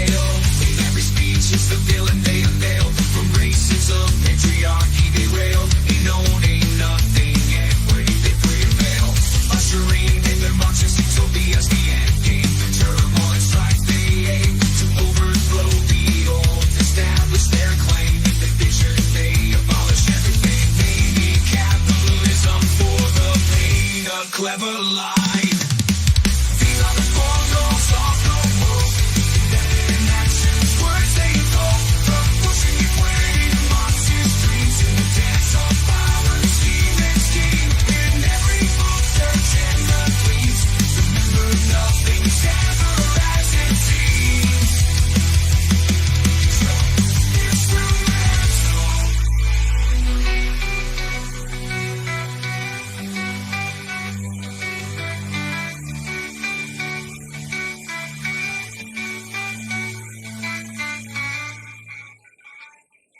fail. In every speech it's the villain they unveil. From racism, patriarchy they rail. Ain't known, ain't nothing, and where do they prevail? Ushering in their Marxist utopias, the end game. The turmoil and strife they aim to overthrow the old, establish their claim. In the vision they abolish everything. They need capitalism for the pain of clever life. These are the portals of the woke. In actions, words they evoke. From pushing your way to Marxist dreams in the dance of power, scheme and scheme. In every move, search and the please. Remember, nothing's ever as it seems. So,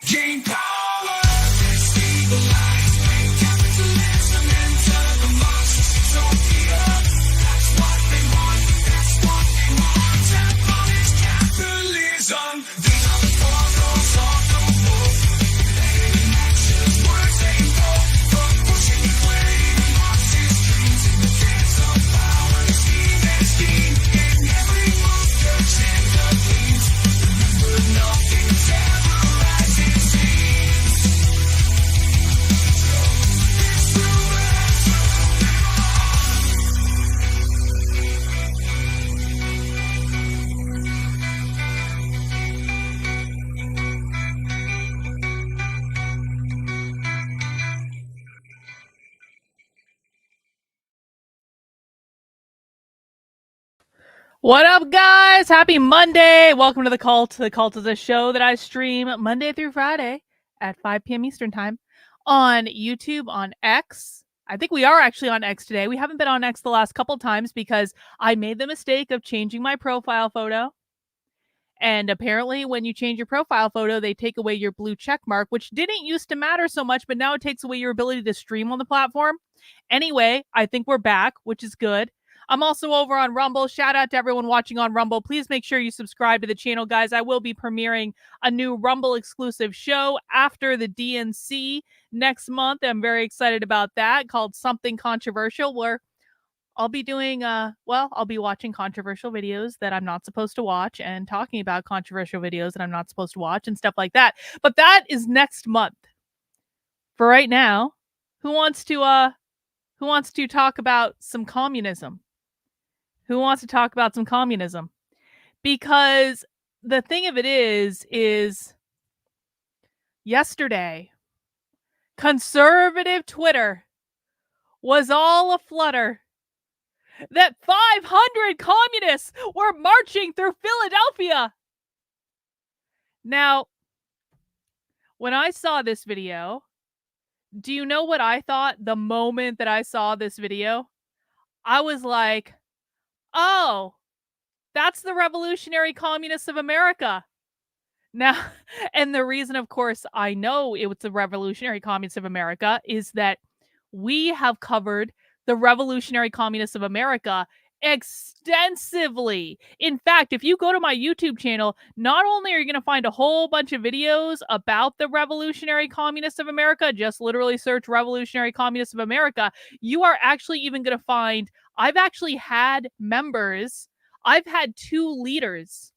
gain power, destabilize, bring capitalism into the Marxist utopia. That's what they want, that's what they want. Abolish capitalism. These are the portals of the woke. In actions, words they evoke. From pushing your way to Marxist dreams in the dance of power, scheme and scheme. In every move, search and the themes. Remember, nothing's ever as it seems. What up, guys? Happy Monday. Welcome to The Cult. The Cult is a show that I stream Monday through Friday at 5 p.m. Eastern Time on YouTube, on X. I think we are actually on X today. We haven't been on X the last couple times because I made the mistake of changing my profile photo. And apparently when you change your profile photo, they take away your blue check mark, which didn't used to matter so much, but now it takes away your ability to stream on the platform. Anyway, I think we're back, which is good. I'm also over on Rumble. Shout out to everyone watching on Rumble. Please make sure you subscribe to the channel, guys. I will be premiering a new Rumble exclusive show after the DNC next month. I'm very excited about that, called Something Controversial, where I'll be doing, I'll be watching controversial videos that I'm not supposed to watch and talking about controversial videos that I'm not supposed to watch and stuff like that. But that is next month. For right now, who wants to talk about some communism? Who wants to talk about some communism? Because the thing of it is yesterday, conservative Twitter was all aflutter that 500 communists were marching through Philadelphia. Now, when I saw this video, do you know what I thought the moment that I saw this video? I was like, oh, that's the revolutionary communists of America. Now, and the reason, of course, I know it was the revolutionary communists of America is that we have covered the revolutionary communists of America extensively. In fact, if you go to my YouTube channel, not only are you going to find a whole bunch of videos about the revolutionary communists of America, just literally search revolutionary communists of America, you are actually even going to find, I've actually had members, I've had 2 leaders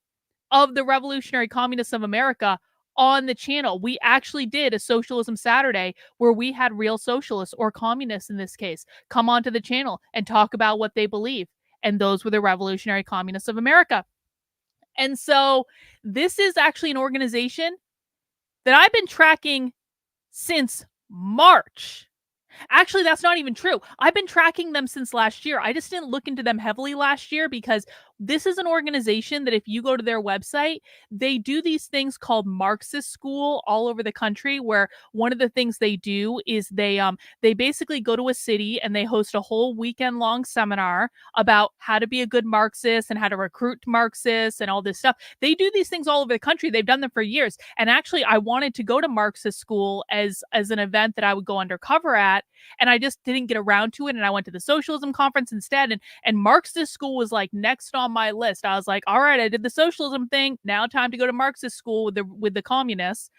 of the revolutionary communists of America on the channel. We actually did a Socialism Saturday where we had real socialists, or communists in this case, come onto the channel and talk about what they believe. And those were the revolutionary communists of America. And so this is actually an organization that I've been tracking since March. Actually, that's not even true. I've been tracking them since last year. I just didn't look into them heavily last year because this is an organization that if you go to their website, they do these things called Marxist school all over the country, where one of the things they do is they basically go to a city and they host a whole weekend long seminar about how to be a good Marxist and how to recruit Marxists and all this stuff. They do these things all over the country. They've done them for years. And actually, I wanted to go to Marxist school as an event that I would go undercover at, and I just didn't get around to it. And I went to the socialism conference instead. And Marxist school was like next on on my list. I was like, all right, I did the socialism thing. Now time to go to Marxist school with the communists.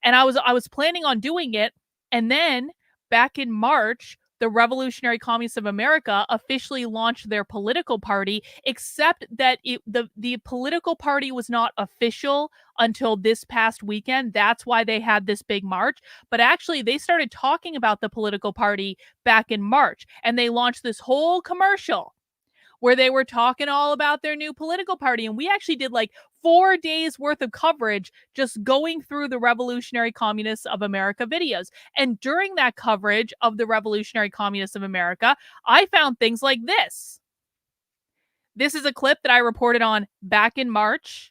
And I was planning on doing it. And then back in March, the Revolutionary Communists of America officially launched their political party, except that the political party was not official until this past weekend. That's why they had this big march. But actually, they started talking about the political party back in March, and they launched this whole commercial where they were talking all about their new political party. And we actually did like 4 days worth of coverage just going through the Revolutionary Communists of America videos. And during that coverage of the Revolutionary Communists of America, I found things like this. This is a clip that I reported on back in March,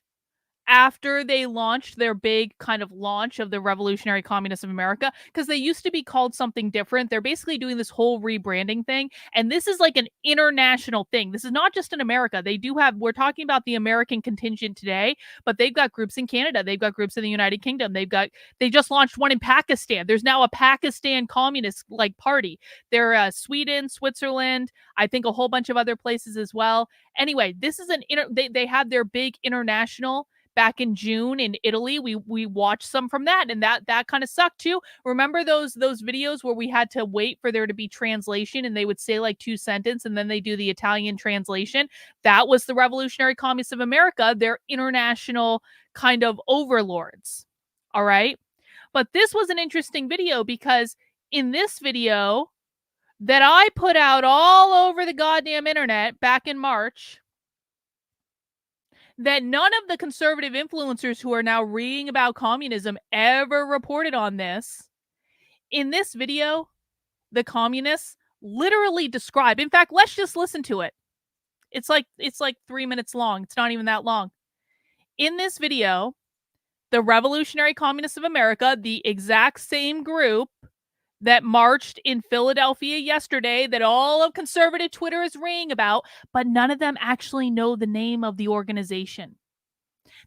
after they launched their big kind of launch of the Revolutionary Communists of America, because they used to be called something different. They're basically doing this whole rebranding thing. And this is like an international thing. This is not just in America. We're talking about the American contingent today, but they've got groups in Canada. They've got groups in the United Kingdom. They just launched one in Pakistan. There's now a Pakistan communist like party. They're Sweden, Switzerland, I think a whole bunch of other places as well. Anyway, this is they had their big international back in June in Italy. We watched some from that, and that kind of sucked too. Remember those videos where we had to wait for there to be translation, and they would say like 2 sentences and then they do the Italian translation? That was the Revolutionary Communists of America. They're international kind of overlords. All right. But this was an interesting video, because in this video that I put out all over the goddamn internet back in March, that none of the conservative influencers who are now reading about communism ever reported on this. In this video, the communists literally describe, in fact, let's just listen to it. It's like 3 minutes long. It's not even that long. In this video, the Revolutionary Communists of America, the exact same group that marched in Philadelphia yesterday, that all of conservative Twitter is ringing about, but none of them actually know the name of the organization.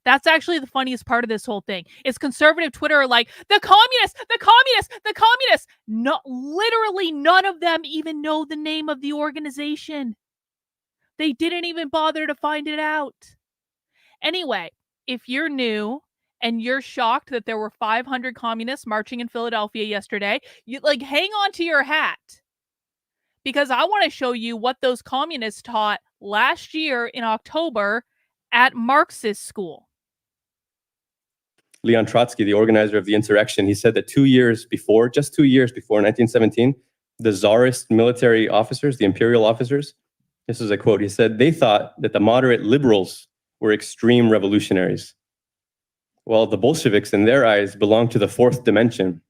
That's actually the funniest part of this whole thing. Is conservative Twitter are like, the communists, the communists, the communists. No, literally none of them even know the name of the organization. They didn't even bother to find it out. Anyway, if you're new and you're shocked that there were 500 communists marching in Philadelphia yesterday, you hang on to your hat, because I want to show you what those communists taught last year in October at Marxist school. Leon Trotsky, the organizer of the insurrection, he said that 2 years before, just 2 years before 1917, the czarist military officers, the imperial officers, this is a quote, he said, they thought that the moderate liberals were extreme revolutionaries. Well, the Bolsheviks, in their eyes, belong to the fourth dimension.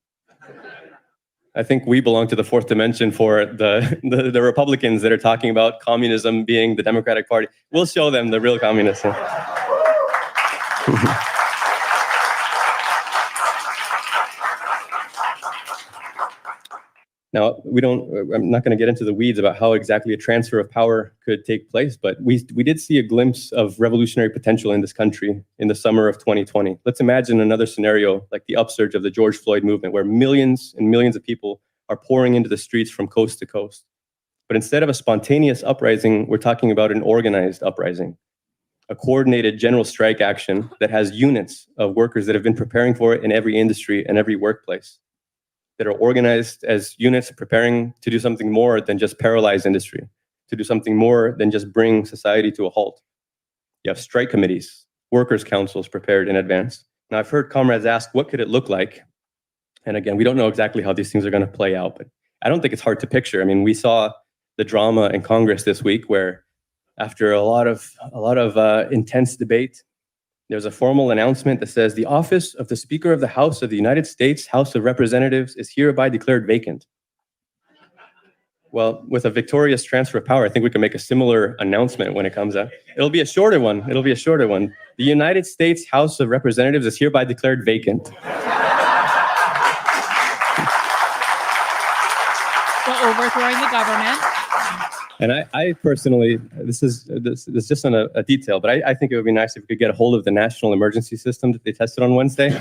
I think we belong to the fourth dimension for the Republicans that are talking about communism being the Democratic Party. We'll show them the real communists. Now, I'm not going to get into the weeds about how exactly a transfer of power could take place, but we did see a glimpse of revolutionary potential in this country in the summer of 2020. Let's imagine another scenario like the upsurge of the George Floyd movement, where millions and millions of people are pouring into the streets from coast to coast. But instead of a spontaneous uprising, we're talking about an organized uprising, a coordinated general strike action that has units of workers that have been preparing for it in every industry and every workplace, that are organized as units preparing to do something more than just paralyze industry, to do something more than just bring society to a halt. You have strike committees, workers' councils prepared in advance. Now, I've heard comrades ask, what could it look like? And again, we don't know exactly how these things are going to play out, but I don't think it's hard to picture. I mean, we saw the drama in Congress this week, where after a lot of intense debate, there's a formal announcement that says the office of the Speaker of the House of the United States House of Representatives is hereby declared vacant. Well, with a victorious transfer of power, I think we can make a similar announcement when it comes out. It'll be a shorter one. The United States House of Representatives is hereby declared vacant. So overthrowing the government. And I personally, this is just on a detail, but I think it would be nice if we could get a hold of the national emergency system that they tested on Wednesday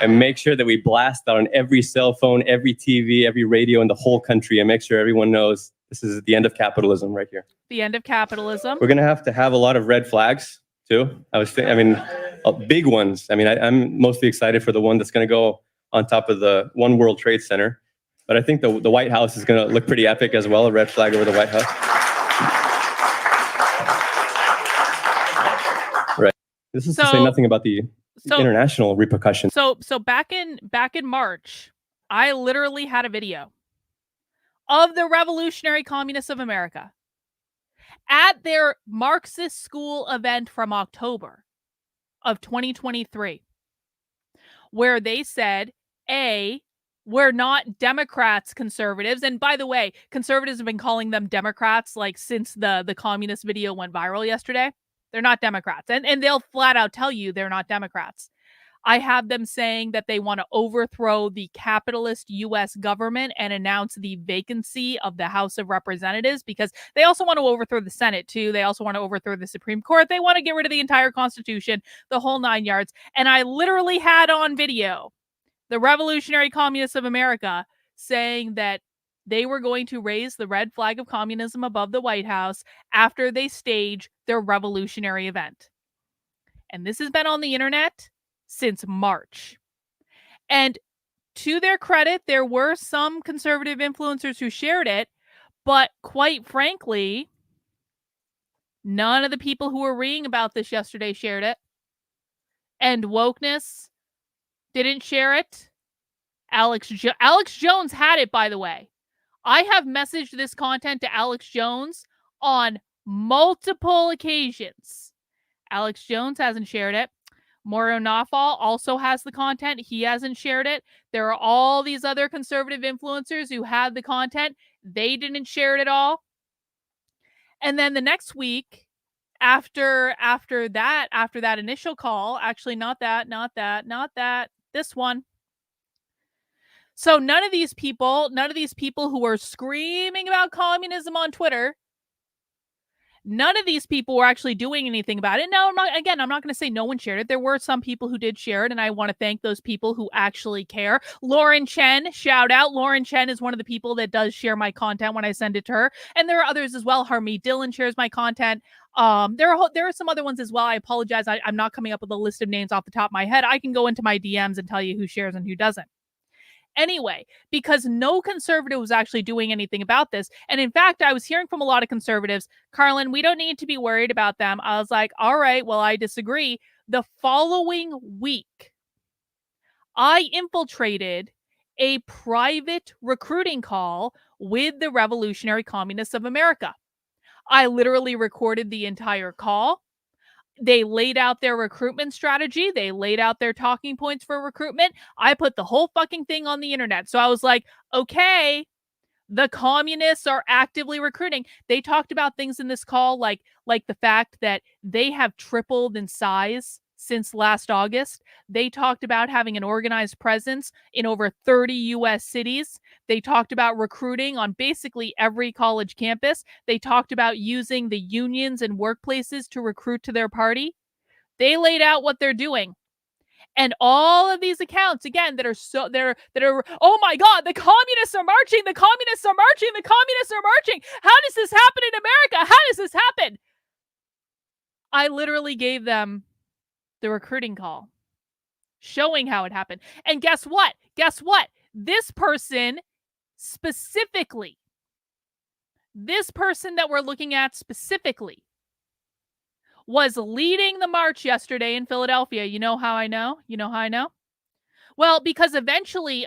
and make sure that we blast out on every cell phone, every TV, every radio in the whole country, and make sure everyone knows This is the end of capitalism right here. The end of capitalism. We're going to have a lot of red flags too. Big ones. I'm mostly excited for the one that's going to go on top of the One World Trade Center. But I think the White House is going to look pretty epic as well, a red flag over the White House. Right. This is to say nothing about the international repercussions. So back in March, I literally had a video of the Revolutionary Communists of America at their Marxist school event from October of 2023, where they said, we're not Democrats, conservatives. And by the way, conservatives have been calling them Democrats like since the communist video went viral yesterday. They're not Democrats. And they'll flat out tell you they're not Democrats. I have them saying that they want to overthrow the capitalist U.S. government and announce the vacancy of the House of Representatives, because they also want to overthrow the Senate too. They also want to overthrow the Supreme Court. They want to get rid of the entire Constitution, the whole 9 yards. And I literally had on video the Revolutionary Communists of America saying that they were going to raise the red flag of communism above the White House after they stage their revolutionary event. And this has been on the internet since March. And to their credit, there were some conservative influencers who shared it, but quite frankly, none of the people who were reading about this yesterday shared it. And Wokeness didn't share it. Alex Jones had it, by the way. I have messaged this content to Alex Jones on multiple occasions. Alex Jones hasn't shared it. Mauro Nawfal also has the content. He hasn't shared it. There are all these other conservative influencers who had the content. They didn't share it at all. And then the next week, after that initial call, actually not that, this one. So none of these people who were screaming about communism on Twitter, none of these people were actually doing anything about it. Now, I'm not going to say no one shared it. There were some people who did share it, and I want to thank those people who actually care. Lauren Chen, shout out. Lauren Chen is one of the people that does share my content when I send it to her. And there are others as well. Harmeet Dillon shares my content. There are some other ones as well. I apologize. I'm not coming up with a list of names off the top of my head. I can go into my DMs and tell you who shares and who doesn't. Anyway, because no conservative was actually doing anything about this. And in fact, I was hearing from a lot of conservatives, Carlin, we don't need to be worried about them. I was like, all right, well, I disagree. The following week, I infiltrated a private recruiting call with the Revolutionary Communists of America. I literally recorded the entire call. They laid out their recruitment strategy. They laid out their talking points for recruitment. I put the whole fucking thing on the internet. So I was like, okay, the communists are actively recruiting. They talked about things in this call like the fact that they have tripled in size since last August. They talked about having an organized presence in over 30 U.S. cities. They talked about recruiting on basically every college campus. They talked about using the unions and workplaces to recruit to their party. They laid out what they're doing. And all of these accounts, again, that are, oh my God, the communists are marching, the communists are marching, the communists are marching. How does this happen in America? How does this happen? I literally gave them the recruiting call, showing how it happened. And guess what? This person specifically, this person that we're looking at specifically, was leading the march yesterday in Philadelphia. You know how I know? Well, because eventually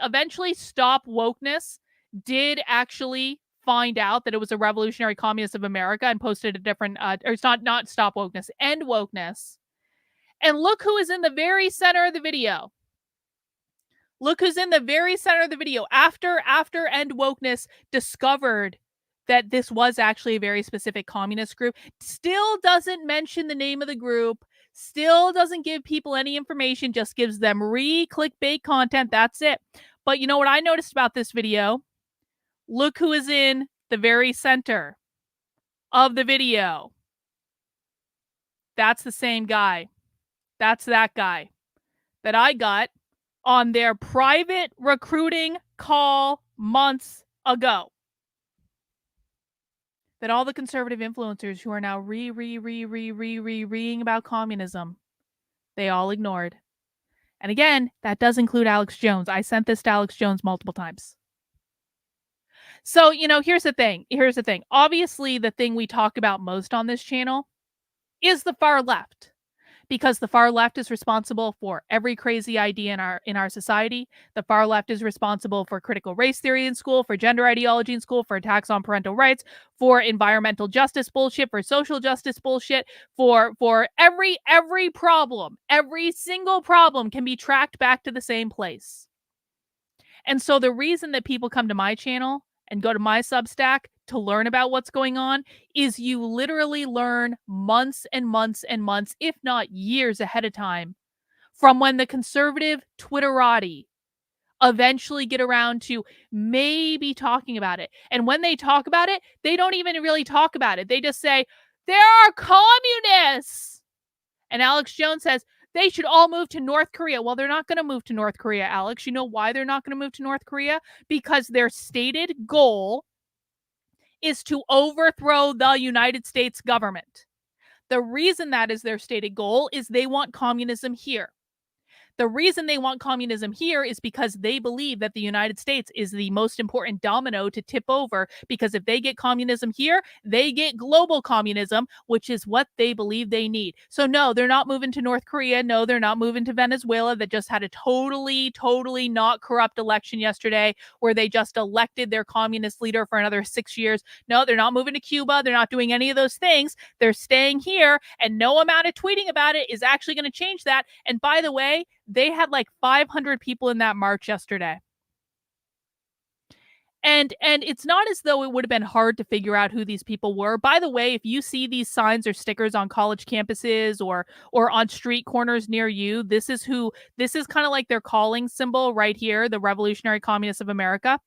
Stop Wokeness did actually find out that it was a Revolutionary Communist of America and posted a different, or it's not Stop Wokeness, End Wokeness. And look who is in the very center of the video. Look who's in the very center of the video. After End Wokeness discovered that this was actually a very specific communist group, still doesn't mention the name of the group, still doesn't give people any information, just gives them clickbait content. That's it. But you know what I noticed about this video? Look who is in the very center of the video. That's the same guy. That's that guy that I got on their private recruiting call months ago. that all the conservative influencers who are now reading about communism, they all ignored. And again, that does include Alex Jones. I sent this to Alex Jones multiple times. So, here's the thing. Obviously, the thing we talk about most on this channel is the far left, because the far left is responsible for every crazy idea in our society. The far left is responsible for critical race theory in school, for gender ideology in school, for attacks on parental rights, for environmental justice bullshit, for social justice bullshit, for every problem. Every single problem can be tracked back to the same place. And so the reason that people come to my channel and go to my Substack to learn about what's going on is you literally learn months and months and months, if not years ahead of time, from when the conservative Twitterati eventually get around to maybe talking about it. And when they talk about it, they don't even really talk about it. They just say, there are communists. And Alex Jones says, they should all move to North Korea. Well, they're not going to move to North Korea, Alex. You know why they're not going to move to North Korea? Because their stated goal is to overthrow the United States government. The reason that is their stated goal is they want communism here. The reason they want communism here is because they believe that the United States is the most important domino to tip over, because if they get communism here, they get global communism, which is what they believe they need. So no, they're not moving to North Korea. No, they're not moving to Venezuela that just had a totally not corrupt election yesterday where they just elected their communist leader for another 6 years. No, they're not moving to Cuba. They're not doing any of those things. They're staying here, and no amount of tweeting about it is actually going to change that. And by the way, they had like 500 people in that march yesterday. And it's not as though it would have been hard to figure out who these people were. By the way, if you see these signs or stickers on college campuses or on street corners near you, this is kind of like their calling symbol right here, the Revolutionary Communists of America.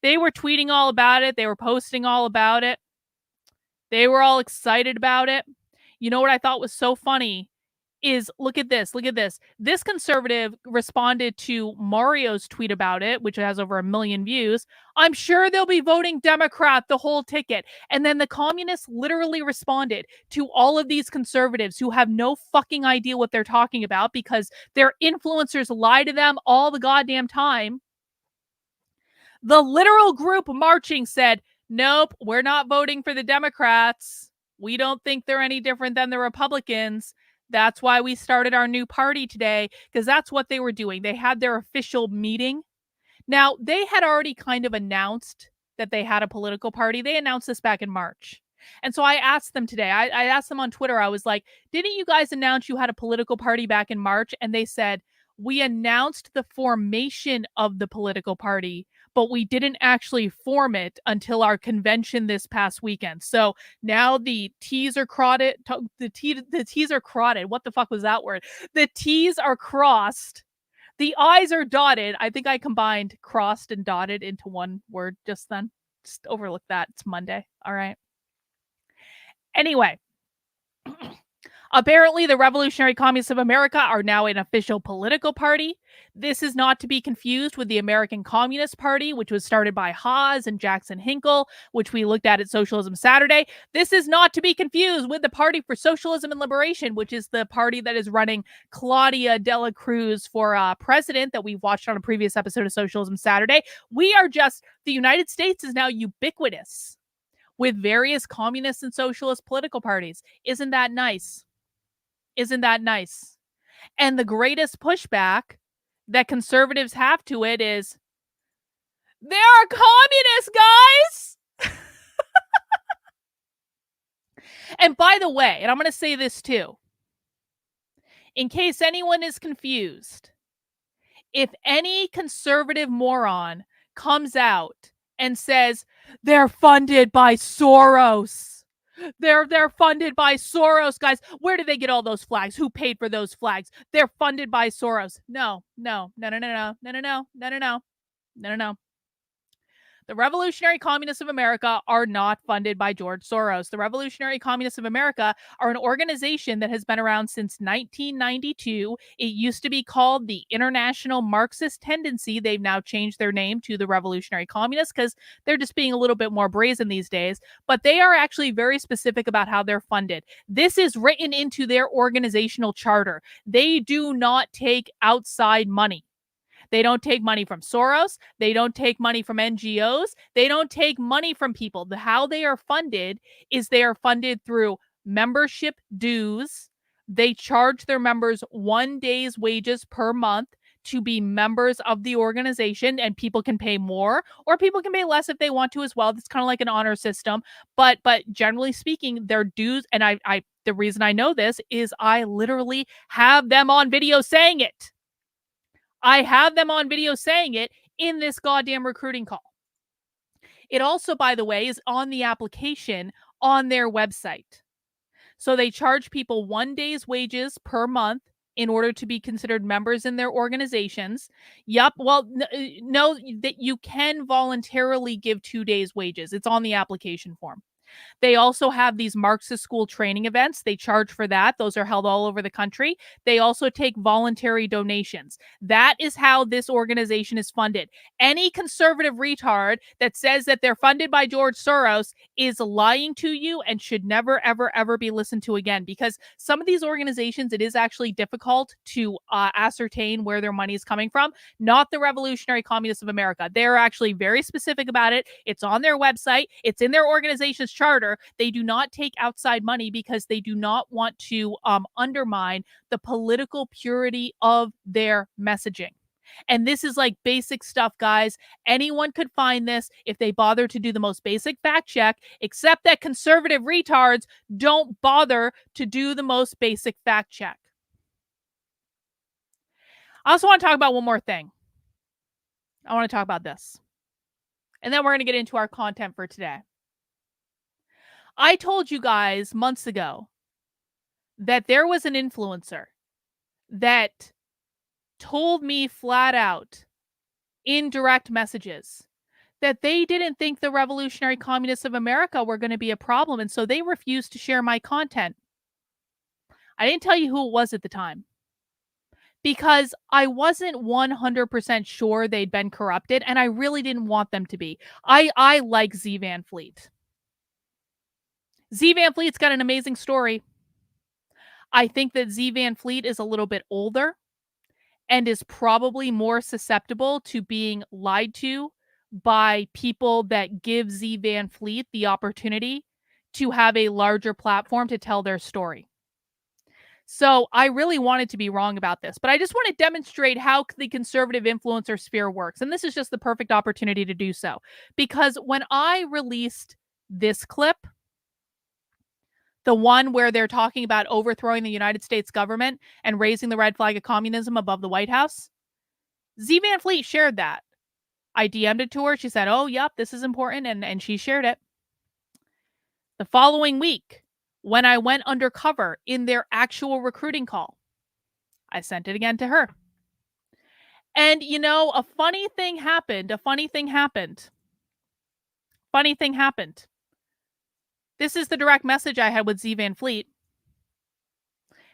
They were tweeting all about it. They were posting all about it. They were all excited about it. You know what I thought was so funny is look at this. This conservative responded to Mario's tweet about it, which has over 1 million views. I'm sure they'll be voting Democrat the whole ticket. And then the communists literally responded to all of these conservatives who have no fucking idea what they're talking about because their influencers lie to them all the goddamn time. The literal group marching said, nope, we're not voting for the Democrats. We don't think they're any different than the Republicans. That's why we started our new party today, because that's what they were doing. They had their official meeting. Now, they had already kind of announced that they had a political party. They announced this back in March. And so I asked them today, I asked them on Twitter, I was like, didn't you guys announce you had a political party back in March? And they said, we announced the formation of the political party, but we didn't actually form it until our convention this past weekend. So now the T's are crotted. The T's are crotted. What the fuck was that word? The T's are crossed. The I's are dotted. I think I combined crossed and dotted into one word just then. Just overlook that. It's Monday. All right. Anyway. Apparently, the Revolutionary Communists of America are now an official political party. This is not to be confused with the American Communist Party, which was started by Haas and Jackson Hinkle, which we looked at Socialism Saturday. This is not to be confused with the Party for Socialism and Liberation, which is the party that is running Claudia Dela Cruz for president that we watched on a previous episode of Socialism Saturday. The United States is now ubiquitous with various communist and socialist political parties. Isn't that nice? Isn't that nice? And the greatest pushback that conservatives have to it is, there are communists, guys! And by the way, and I'm going to say this too, in case anyone is confused, if any conservative moron comes out and says, they're funded by Soros, They're funded by Soros, guys. Where did they get all those flags? Who paid for those flags? They're funded by Soros. No. The Revolutionary Communists of America are not funded by George Soros. The Revolutionary Communists of America are an organization that has been around since 1992. It used to be called the International Marxist Tendency. They've now changed their name to the Revolutionary Communists because they're just being a little bit more brazen these days. But they are actually very specific about how they're funded. This is written into their organizational charter. They do not take outside money. They don't take money from Soros. They don't take money from NGOs. They don't take money from people. How they are funded is they are funded through membership dues. They charge their members 1 day's wages per month to be members of the organization, and people can pay more or people can pay less if they want to as well. It's kind of like an honor system. But generally speaking, their dues, and I the reason I know this is I literally have them on video saying it. I have them on video saying it in this goddamn recruiting call. It also, by the way, is on the application on their website. So they charge people 1 day's wages per month in order to be considered members in their organizations. Yup. Well, no, that you can voluntarily give 2 days' wages. It's on the application form. They also have these Marxist school training events. They charge for that. Those are held all over the country. They also take voluntary donations. That is how this organization is funded. Any conservative retard that says that they're funded by George Soros is lying to you and should never, ever, ever be listened to again, because some of these organizations, it is actually difficult to ascertain where their money is coming from. Not the Revolutionary Communists of America. They're actually very specific about it. It's on their website. It's in their organization's charter. They do not take outside money because they do not want to undermine the political purity of their messaging. And this is like basic stuff, guys. Anyone could find this if they bother to do the most basic fact check, except that conservative retards don't bother to do the most basic fact check. I also want to talk about one more thing. I want to talk about this. And then we're going to get into our content for today. I told you guys months ago that there was an influencer that told me flat out in direct messages that they didn't think the Revolutionary Communists of America were going to be a problem, and so they refused to share my content. I didn't tell you who it was at the time because I wasn't 100% sure they'd been corrupted, and I really didn't want them to be. I like Z Van Fleet. Z Van Fleet's got an amazing story. I think that Z Van Fleet is a little bit older and is probably more susceptible to being lied to by people that give Z Van Fleet the opportunity to have a larger platform to tell their story. So I really wanted to be wrong about this, but I just want to demonstrate how the conservative influencer sphere works. And this is just the perfect opportunity to do so. Because when I released this clip, the one where they're talking about overthrowing the United States government and raising the red flag of communism above the White House, Z Van Fleet shared that. I DM'd it to her. She said, oh, yep, this is important. And she shared it. The following week, when I went undercover in their actual recruiting call, I sent it again to her. And, you know, a funny thing happened. This is the direct message I had with Z Van Fleet.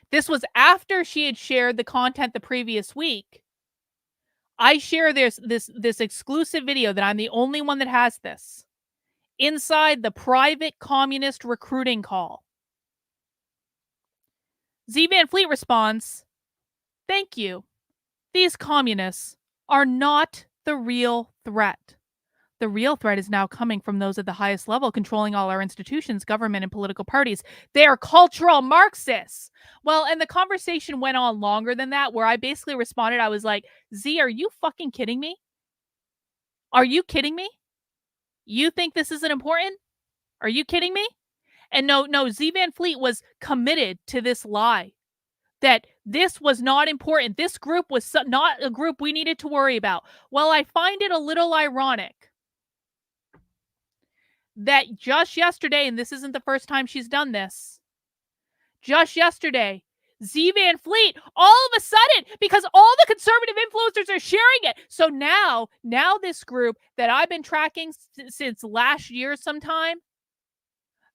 This was after she had shared the content the previous week. I share this exclusive video that I'm the only one that has this inside the private communist recruiting call. Z Van Fleet responds, "Thank you. These communists are not the real threat. The real threat is now coming from those at the highest level, controlling all our institutions, government, and political parties. They are cultural Marxists." Well, and the conversation went on longer than that, where I basically responded. I was like, Z, are you fucking kidding me? Are you kidding me? You think this isn't important? Are you kidding me? And no, Z Van Fleet was committed to this lie that this was not important. This group was not a group we needed to worry about. Well, I find it a little ironic that just yesterday, and this isn't the first time she's done this, just yesterday, Z Van Fleet, all of a sudden, because all the conservative influencers are sharing it. So now this group that I've been tracking since last year sometime,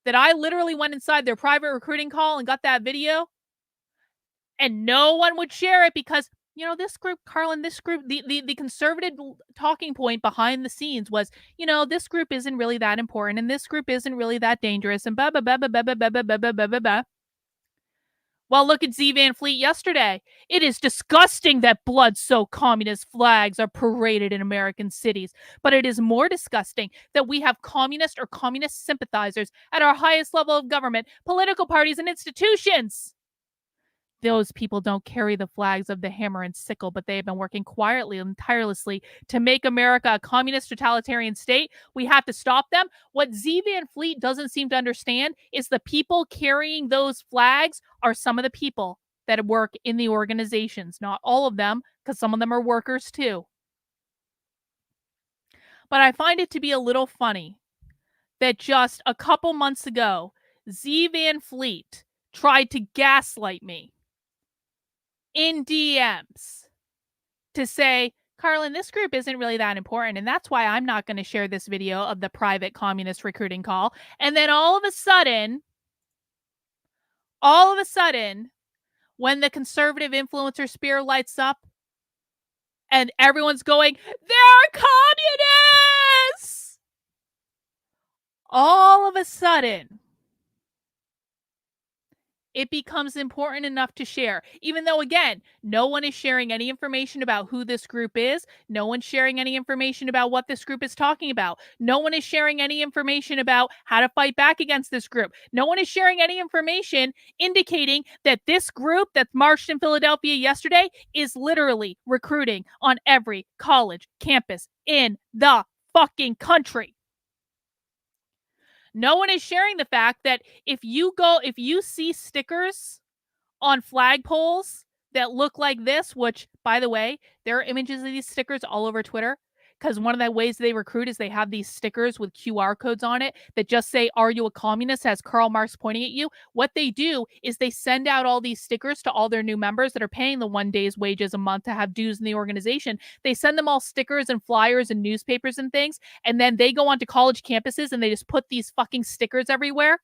that I literally went inside their private recruiting call and got that video, and no one would share it because, this group, Carlin, this group, the conservative talking point behind the scenes was, this group isn't really that important and this group isn't really that dangerous and blah, blah, blah, blah, blah, blah, blah, blah, blah, blah, blah, blah. Well, look at Z Van Fleet yesterday. It is disgusting that blood-soaked communist flags are paraded in American cities, but it is more disgusting that we have communist or communist sympathizers at our highest level of government, political parties, and institutions. Those people don't carry the flags of the hammer and sickle, but they have been working quietly and tirelessly to make America a communist totalitarian state. We have to stop them. What Z Van Fleet doesn't seem to understand is the people carrying those flags are some of the people that work in the organizations. Not all of them, because some of them are workers too. But I find it to be a little funny that just a couple months ago, Z Van Fleet tried to gaslight me in DMs to say, Carlin, this group isn't really that important, and that's why I'm not going to share this video of the private communist recruiting call. And then all of a sudden, when the conservative influencer spear lights up and everyone's going, they're communists! All of a sudden, it becomes important enough to share, even though, again, no one is sharing any information about who this group is. No one's sharing any information about what this group is talking about. No one is sharing any information about how to fight back against this group. No one is sharing any information indicating that this group that marched in Philadelphia yesterday is literally recruiting on every college campus in the fucking country. No one is sharing the fact that if you see stickers on flagpoles that look like this, which, by the way, there are images of these stickers all over Twitter, because one of the ways they recruit is they have these stickers with QR codes on it that just say, "Are you a communist?" has Karl Marx pointing at you. What they do is they send out all these stickers to all their new members that are paying the 1 day's wages a month to have dues in the organization. They send them all stickers and flyers and newspapers and things, and then they go onto college campuses and they just put these fucking stickers everywhere.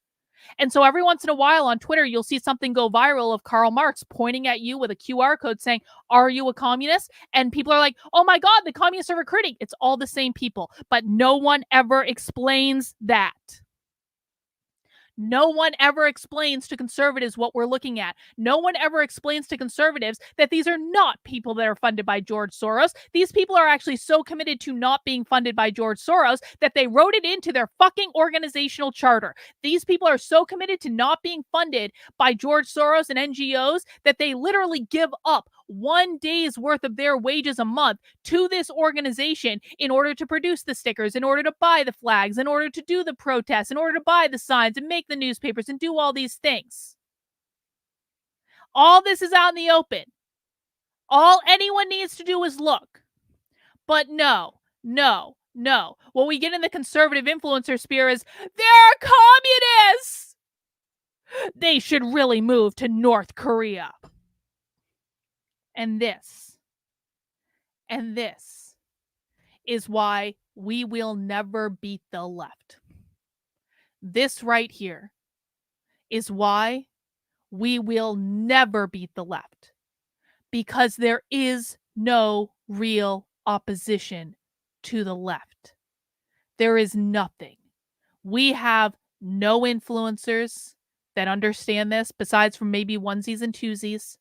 And so every once in a while on Twitter, you'll see something go viral of Karl Marx pointing at you with a QR code saying, "Are you a communist?" And people are like, "Oh my God, the communists are recruiting." It's all the same people, but no one ever explains that. No one ever explains to conservatives what we're looking at. No one ever explains to conservatives that these are not people that are funded by George Soros. These people are actually so committed to not being funded by George Soros that they wrote it into their fucking organizational charter. These people are so committed to not being funded by George Soros and NGOs that they literally give up 1 day's worth of their wages a month to this organization in order to produce the stickers, in order to buy the flags, in order to do the protests, in order to buy the signs and make the newspapers and do all these things. All this is out in the open. All anyone needs to do is look. But no. What we get in the conservative influencer sphere is, they're communists! They should really move to North Korea. And this is why we will never beat the left. This right here is why we will never beat the left. Because there is no real opposition to the left. There is nothing. We have no influencers that understand this, besides from maybe onesies and twosies.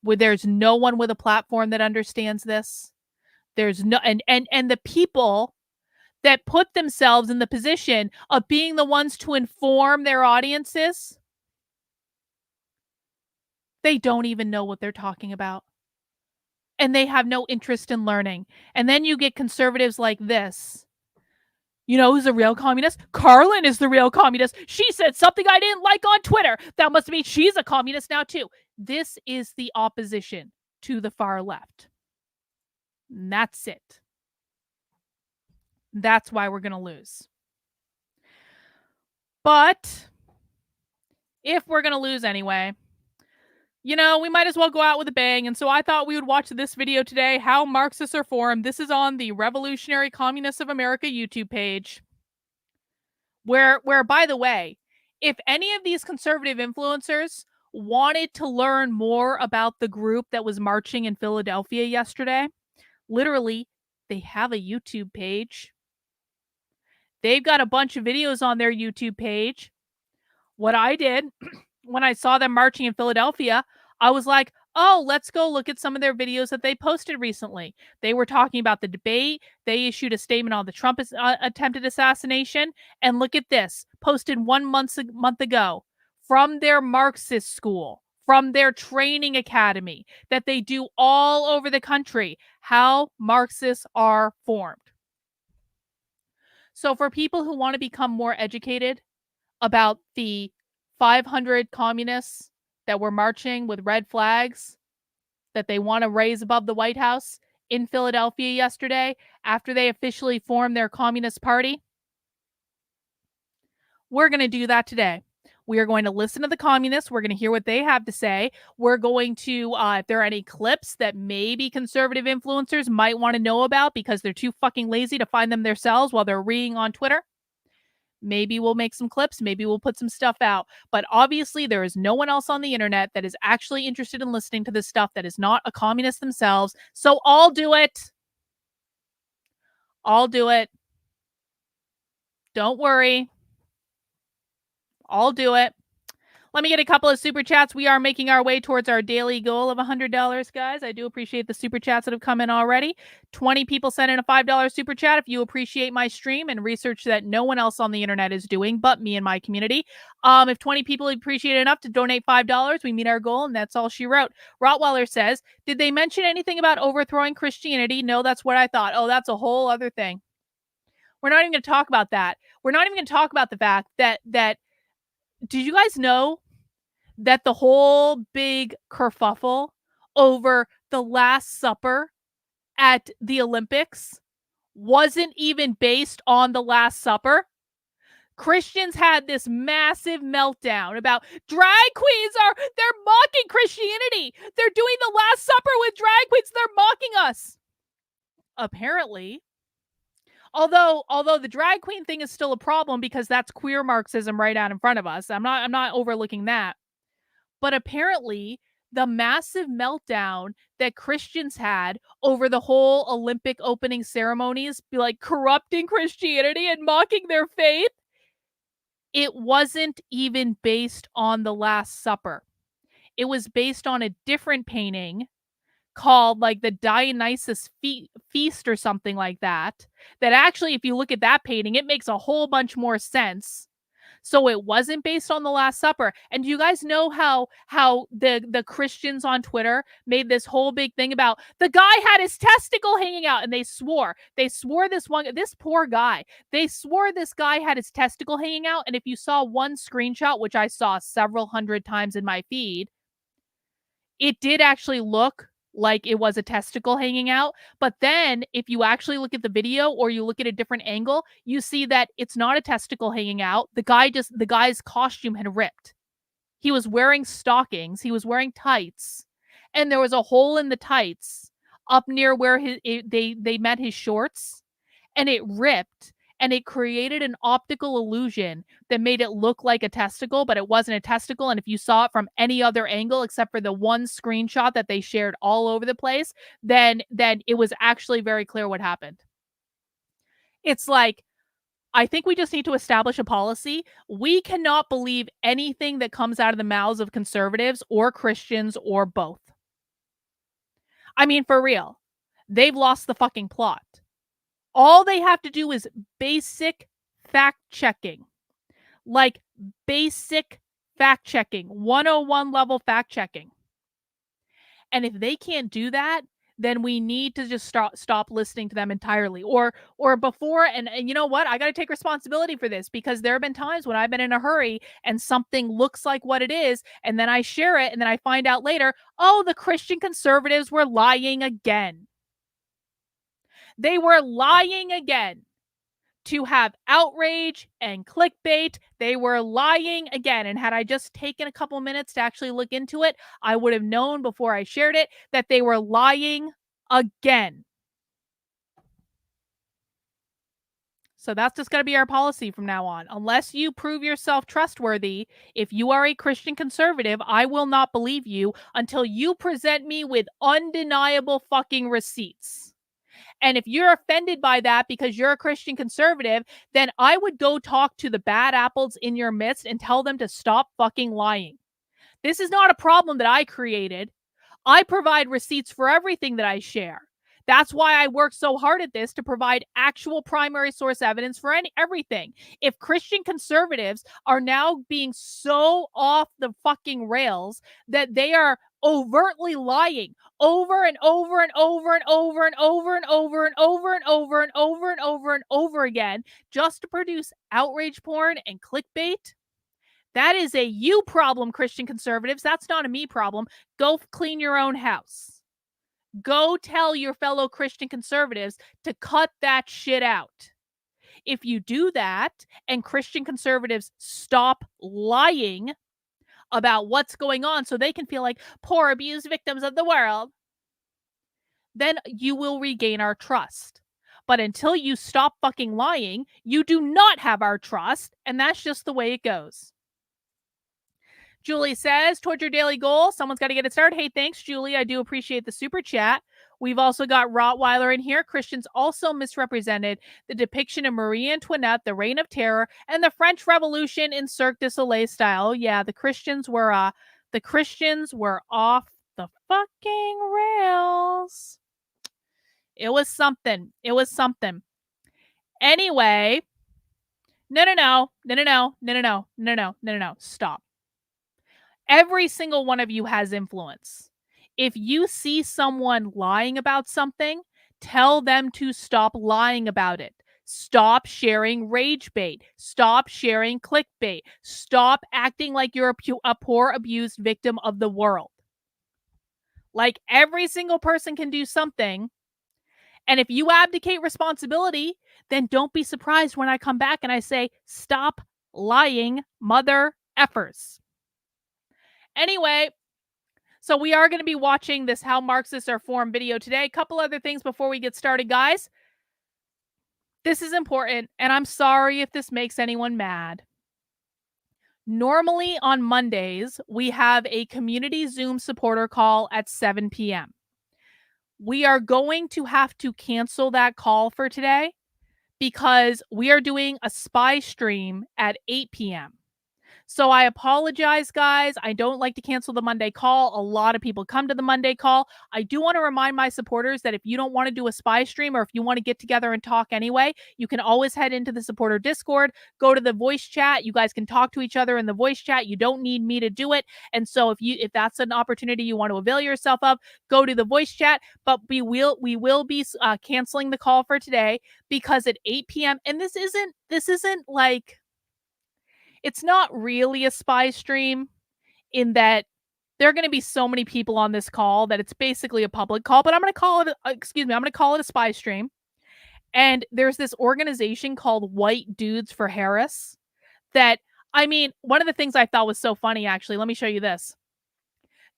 Where there's no one with a platform that understands this. There's no and the people that put themselves in the position of being the ones to inform their audiences, they don't even know what they're talking about. And they have no interest in learning. And then you get conservatives like this. You know who's a real communist? Carlin is the real communist. She said something I didn't like on Twitter. That must mean she's a communist now too. This is the opposition to the far left. And that's it. That's why we're going to lose. But if we're going to lose anyway, you know, we might as well go out with a bang. And so I thought we would watch this video today, How Marxists Are Formed. This is on the Revolutionary Communists of America YouTube page. Where by the way, if any of these conservative influencers wanted to learn more about the group that was marching in Philadelphia yesterday, literally, they have a YouTube page. They've got a bunch of videos on their YouTube page. What I did when I saw them marching in Philadelphia, I was like, oh, let's go look at some of their videos that they posted recently. They were talking about the debate. They issued a statement on the Trump attempted assassination. And look at this, posted 1 month ago from their Marxist school, from their training academy that they do all over the country, how Marxists are formed. So for people who want to become more educated about the 500 communists that were marching with red flags that they want to raise above the White House in Philadelphia yesterday after they officially formed their Communist Party, we're going to do that today. We are going to listen to the communists. We're going to hear what they have to say. We're going to, if there are any clips that maybe conservative influencers might want to know about because they're too fucking lazy to find them themselves while they're reading on Twitter, maybe we'll make some clips. Maybe we'll put some stuff out. But obviously, there is no one else on the internet that is actually interested in listening to this stuff that is not a communist themselves. So I'll do it. I'll do it. Don't worry. I'll do it. Let me get a couple of super chats. We are making our way towards our daily goal of $100, guys. I do appreciate the super chats that have come in already. 20 people sent in a $5 super chat. If you appreciate my stream and research that no one else on the internet is doing but me and my community, if 20 people appreciate enough to donate $5, we meet our goal, and that's all she wrote. Rottweiler says, did they mention anything about overthrowing Christianity? No, that's what I thought. Oh, that's a whole other thing. We're not even going to talk about that. We're not even going to talk about the fact that did you guys know that the whole big kerfuffle over the Last Supper at the Olympics wasn't even based on the Last Supper? Christians had this massive meltdown about drag queens they're mocking Christianity. They're doing the Last Supper with drag queens. They're mocking us. Apparently, although the drag queen thing is still a problem because that's queer Marxism right out in front of us. I'm not overlooking that. But apparently, the massive meltdown that Christians had over the whole Olympic opening ceremonies, be like corrupting Christianity and mocking their faith, it wasn't even based on the Last Supper. It was based on a different painting called like the Dionysus Feast or something like that. That actually, if you look at that painting, it makes a whole bunch more sense. So it wasn't based on the Last Supper. And do you guys know how the Christians on Twitter made this whole big thing about the guy had his testicle hanging out, and they swore this poor guy, they swore this guy had his testicle hanging out. And if you saw one screenshot, which I saw several hundred times in my feed, it did actually look like it was a testicle hanging out. But then if you actually look at the video or you look at a different angle, you see that it's not a testicle hanging out. The guy's costume had ripped. He was wearing stockings. He was wearing tights. And there was a hole in the tights up near where they met his shorts. And it ripped. And it created an optical illusion that made it look like a testicle, but it wasn't a testicle. And if you saw it from any other angle except for the one screenshot that they shared all over the place, then it was actually very clear what happened. It's like, I think we just need to establish a policy. We cannot believe anything that comes out of the mouths of conservatives or Christians or both. I mean, for real, they've lost the fucking plot. All they have to do is basic fact checking, like basic fact checking, 101 level fact checking. And if they can't do that, then we need to just stop listening to them entirely. Or before, and you know what? I got to take responsibility for this because there have been times when I've been in a hurry and something looks like what it is, and then I share it, and then I find out later, oh, the Christian conservatives were lying again. They were lying again. to have outrage and clickbait. They were lying again. And had I just taken a couple minutes to actually look into it, I would have known before I shared it that they were lying again. So that's just going to be our policy from now on. Unless you prove yourself trustworthy, if you are a Christian conservative, I will not believe you until you present me with undeniable fucking receipts. And if you're offended by that because you're a Christian conservative, then I would go talk to the bad apples in your midst and tell them to stop fucking lying. This is not a problem that I created. I provide receipts for everything that I share. That's why I work so hard at this, to provide actual primary source evidence for everything. If Christian conservatives are now being so off the fucking rails that they are overtly lying over and over and over and over and over and over and over and over and over and over and over again just to produce outrage porn and clickbait, that is a you problem, Christian conservatives. That's not a me problem. Go clean your own house. Go tell your fellow Christian conservatives to cut that shit out. If you do that and Christian conservatives stop lying about what's going on so they can feel like poor abused victims of the world, then you will regain our trust. But until you stop fucking lying, you do not have our trust, and that's just the way it goes. Julie says, towards your daily goal, someone's got to get it started. Hey, thanks, Julie. I do appreciate the super chat. We've also got Rottweiler in here. Christians also misrepresented the depiction of Marie Antoinette, the Reign of Terror, and the French Revolution in Cirque du Soleil style. Oh, yeah, the Christians were off the fucking rails. It was something. Anyway, no. Stop. Every single one of you has influence. If you see someone lying about something, tell them to stop lying about it. Stop sharing rage bait. Stop sharing clickbait. Stop acting like you're a poor abused victim of the world. Like, every single person can do something. And if you abdicate responsibility, then don't be surprised when I come back and I say, stop lying, mother effers. Anyway, so we are going to be watching this How Marxists Are Formed video today. A couple other things before we get started, guys. This is important, and I'm sorry if this makes anyone mad. Normally on Mondays, we have a community Zoom supporter call at 7 p.m. We are going to have to cancel that call for today because we are doing a spy stream at 8 p.m. So I apologize, guys. I don't like to cancel the Monday call. A lot of people come to the Monday call. I do want to remind my supporters that if you don't want to do a spy stream, or if you want to get together and talk anyway, you can always head into the supporter Discord, go to the voice chat. You guys can talk to each other in the voice chat. You don't need me to do it. And so if that's an opportunity you want to avail yourself of, go to the voice chat. But we will be canceling the call for today because at 8 p.m. and this isn't like, it's not really a spy stream in that there are going to be so many people on this call that it's basically a public call, but I'm going to call it a spy stream. And there's this organization called White Dudes for Harris that, I mean, one of the things I thought was so funny, actually, let me show you this.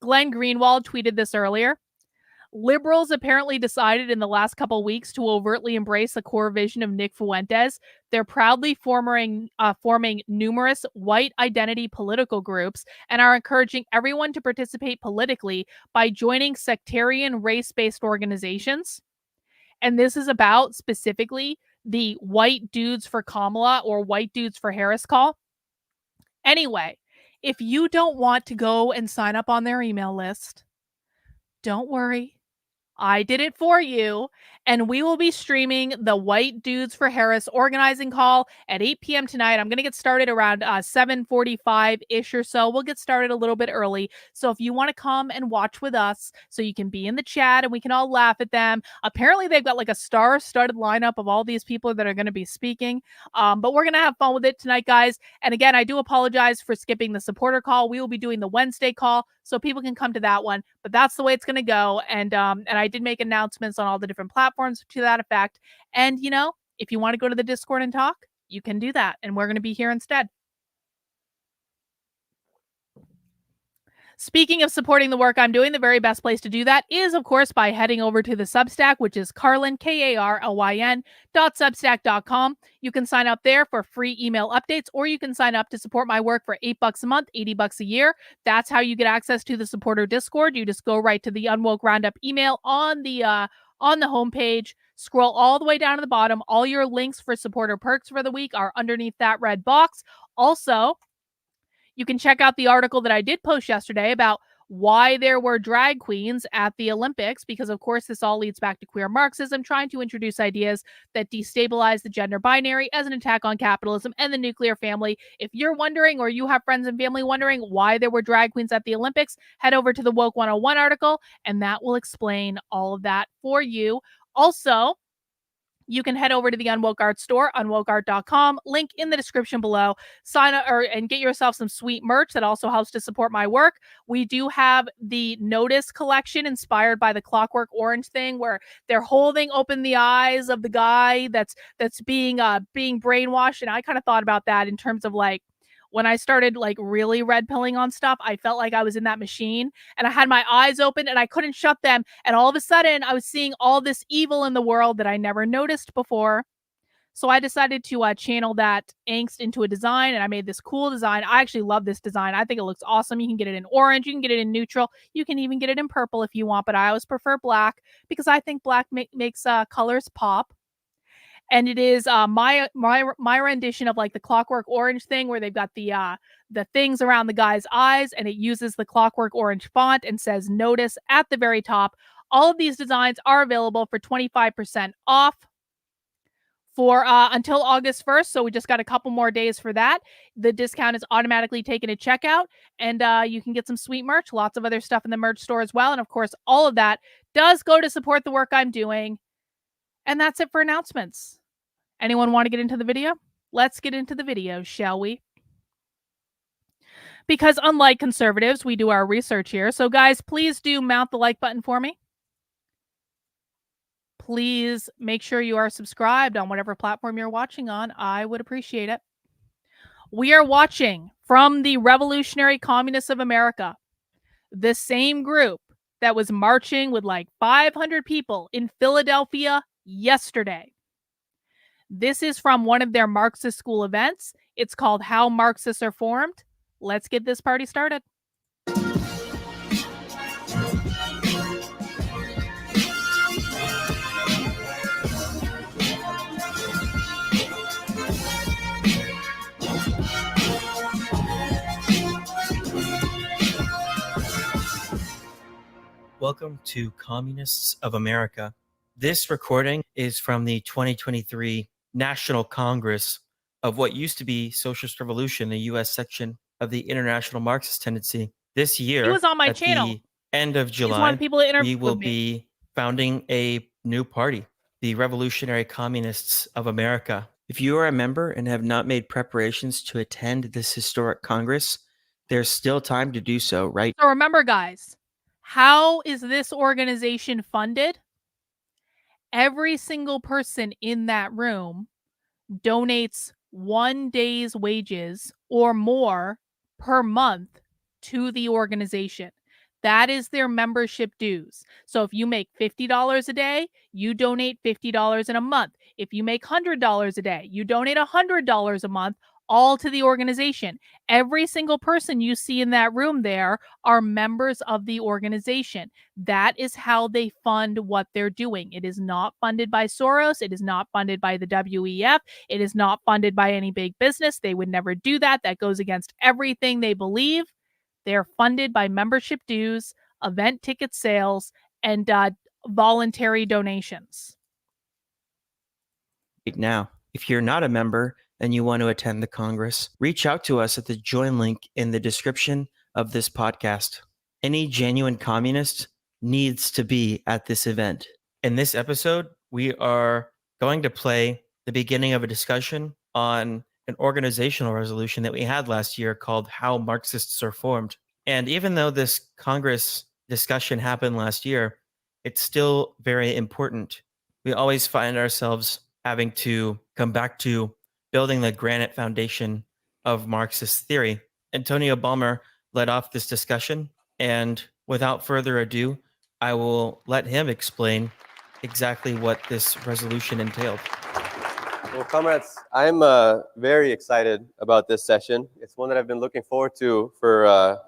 Glenn Greenwald tweeted this earlier. Liberals apparently decided in the last couple weeks to overtly embrace the core vision of Nick Fuentes. They're proudly forming numerous white identity political groups and are encouraging everyone to participate politically by joining sectarian race-based organizations. And this is about specifically the White Dudes for Kamala or White Dudes for Harris call. Anyway, if you don't want to go and sign up on their email list, don't worry. I did it for you, and we will be streaming the White Dudes for Harris organizing call at 8 p.m. tonight. I'm going to get started around 7:45-ish or so. We'll get started a little bit early. So if you want to come and watch with us so you can be in the chat and we can all laugh at them. Apparently, they've got like a star-studded lineup of all these people that are going to be speaking. But we're going to have fun with it tonight, guys. And again, I do apologize for skipping the supporter call. We will be doing the Wednesday call so people can come to that one. But that's the way it's going to go. And I did make announcements on all the different platforms to that effect. And, you know, If you want to go to the Discord and talk, you can do that. And we're going to be here instead. Speaking of supporting the work I'm doing, the very best place to do that is, of course, by heading over to the Substack, which is Carlyn, KARLYN.substack.com. You can sign up there for free email updates, or you can sign up to support my work for $8 a month, $80 a year. That's how you get access to the supporter Discord. You just go right to the Unwoke Roundup email on the homepage. Scroll all the way down to the bottom. All your links for supporter perks for the week are underneath that red box. Also, you can check out the article that I did post yesterday about why there were drag queens at the Olympics, because of course this all leads back to queer Marxism, trying to introduce ideas that destabilize the gender binary as an attack on capitalism and the nuclear family. If you're wondering, or you have friends and family wondering why there were drag queens at the Olympics, head over to the Woke 101 article, and that will explain all of that for you. Also, you can head over to the Unwoke Art store, unwokeart.com, link in the description below. Sign up and get yourself some sweet merch that also helps to support my work. We do have the Notice collection inspired by the Clockwork Orange thing, where they're holding open the eyes of the guy that's being brainwashed. And I kind of thought about that in terms of like, when I started like really red pilling on stuff, I felt like I was in that machine and I had my eyes open and I couldn't shut them. And all of a sudden I was seeing all this evil in the world that I never noticed before. So I decided to channel that angst into a design, and I made this cool design. I actually love this design. I think it looks awesome. You can get it in orange. You can get it in neutral. You can even get it in purple if you want, but I always prefer black because I think black makes colors pop. And it is my rendition of like the Clockwork Orange thing, where they've got the things around the guy's eyes, and it uses the Clockwork Orange font and says Notice at the very top. All of these designs are available for 25% off for until August 1st. So we just got a couple more days for that. The discount is automatically taken at checkout, and you can get some sweet merch, lots of other stuff in the merch store as well. And of course, all of that does go to support the work I'm doing. And that's it for announcements. Anyone want to get into the video? Let's get into the video, shall we? Because unlike conservatives, we do our research here. So guys, please do mount the like button for me. Please make sure you are subscribed on whatever platform you're watching on. I would appreciate it. We are watching from the Revolutionary Communists of America, the same group that was marching with like 500 people in Philadelphia yesterday. This is from one of their Marxist school events. It's called How Marxists Are Formed. Let's get this party started. Welcome to Communists of America. This recording is from the 2023 National Congress of what used to be Socialist Revolution, the U.S. section of the International Marxist Tendency. This year, He was on my at channel. the end of He's one July, of the people that we interviewed will me. be founding a new party, the Revolutionary Communists of America. If you are a member and have not made preparations to attend this historic Congress, there's still time to do so, right? So remember, guys, how is this organization funded? Every single person in that room donates 1 day's wages or more per month to the organization. That is their membership dues. So if you make $50 a day, you donate $50 in a month. If you make $100 a day, you donate $100 a month, all to the organization. Every single person you see in that room there are members of the organization. That is how they fund what they're doing. It is not funded by Soros. It is not funded by the WEF. It is not funded by any big business. They would never do that. That goes against everything they believe. They're funded by membership dues, event ticket sales, and voluntary donations. Right now, if you're not a member and you want to attend the Congress, reach out to us at the join link in the description of this podcast. Any genuine communist needs to be at this event. In this episode, we are going to play the beginning of a discussion on an organizational resolution that we had last year called How Marxists Are Formed. And even though this Congress discussion happened last year, it's still very important. We always find ourselves having to come back to building the granite foundation of Marxist theory. Antonio Balmer led off this discussion, and without further ado, I will let him explain exactly what this resolution entailed. Well, comrades, I'm very excited about this session. It's one that I've been looking forward to for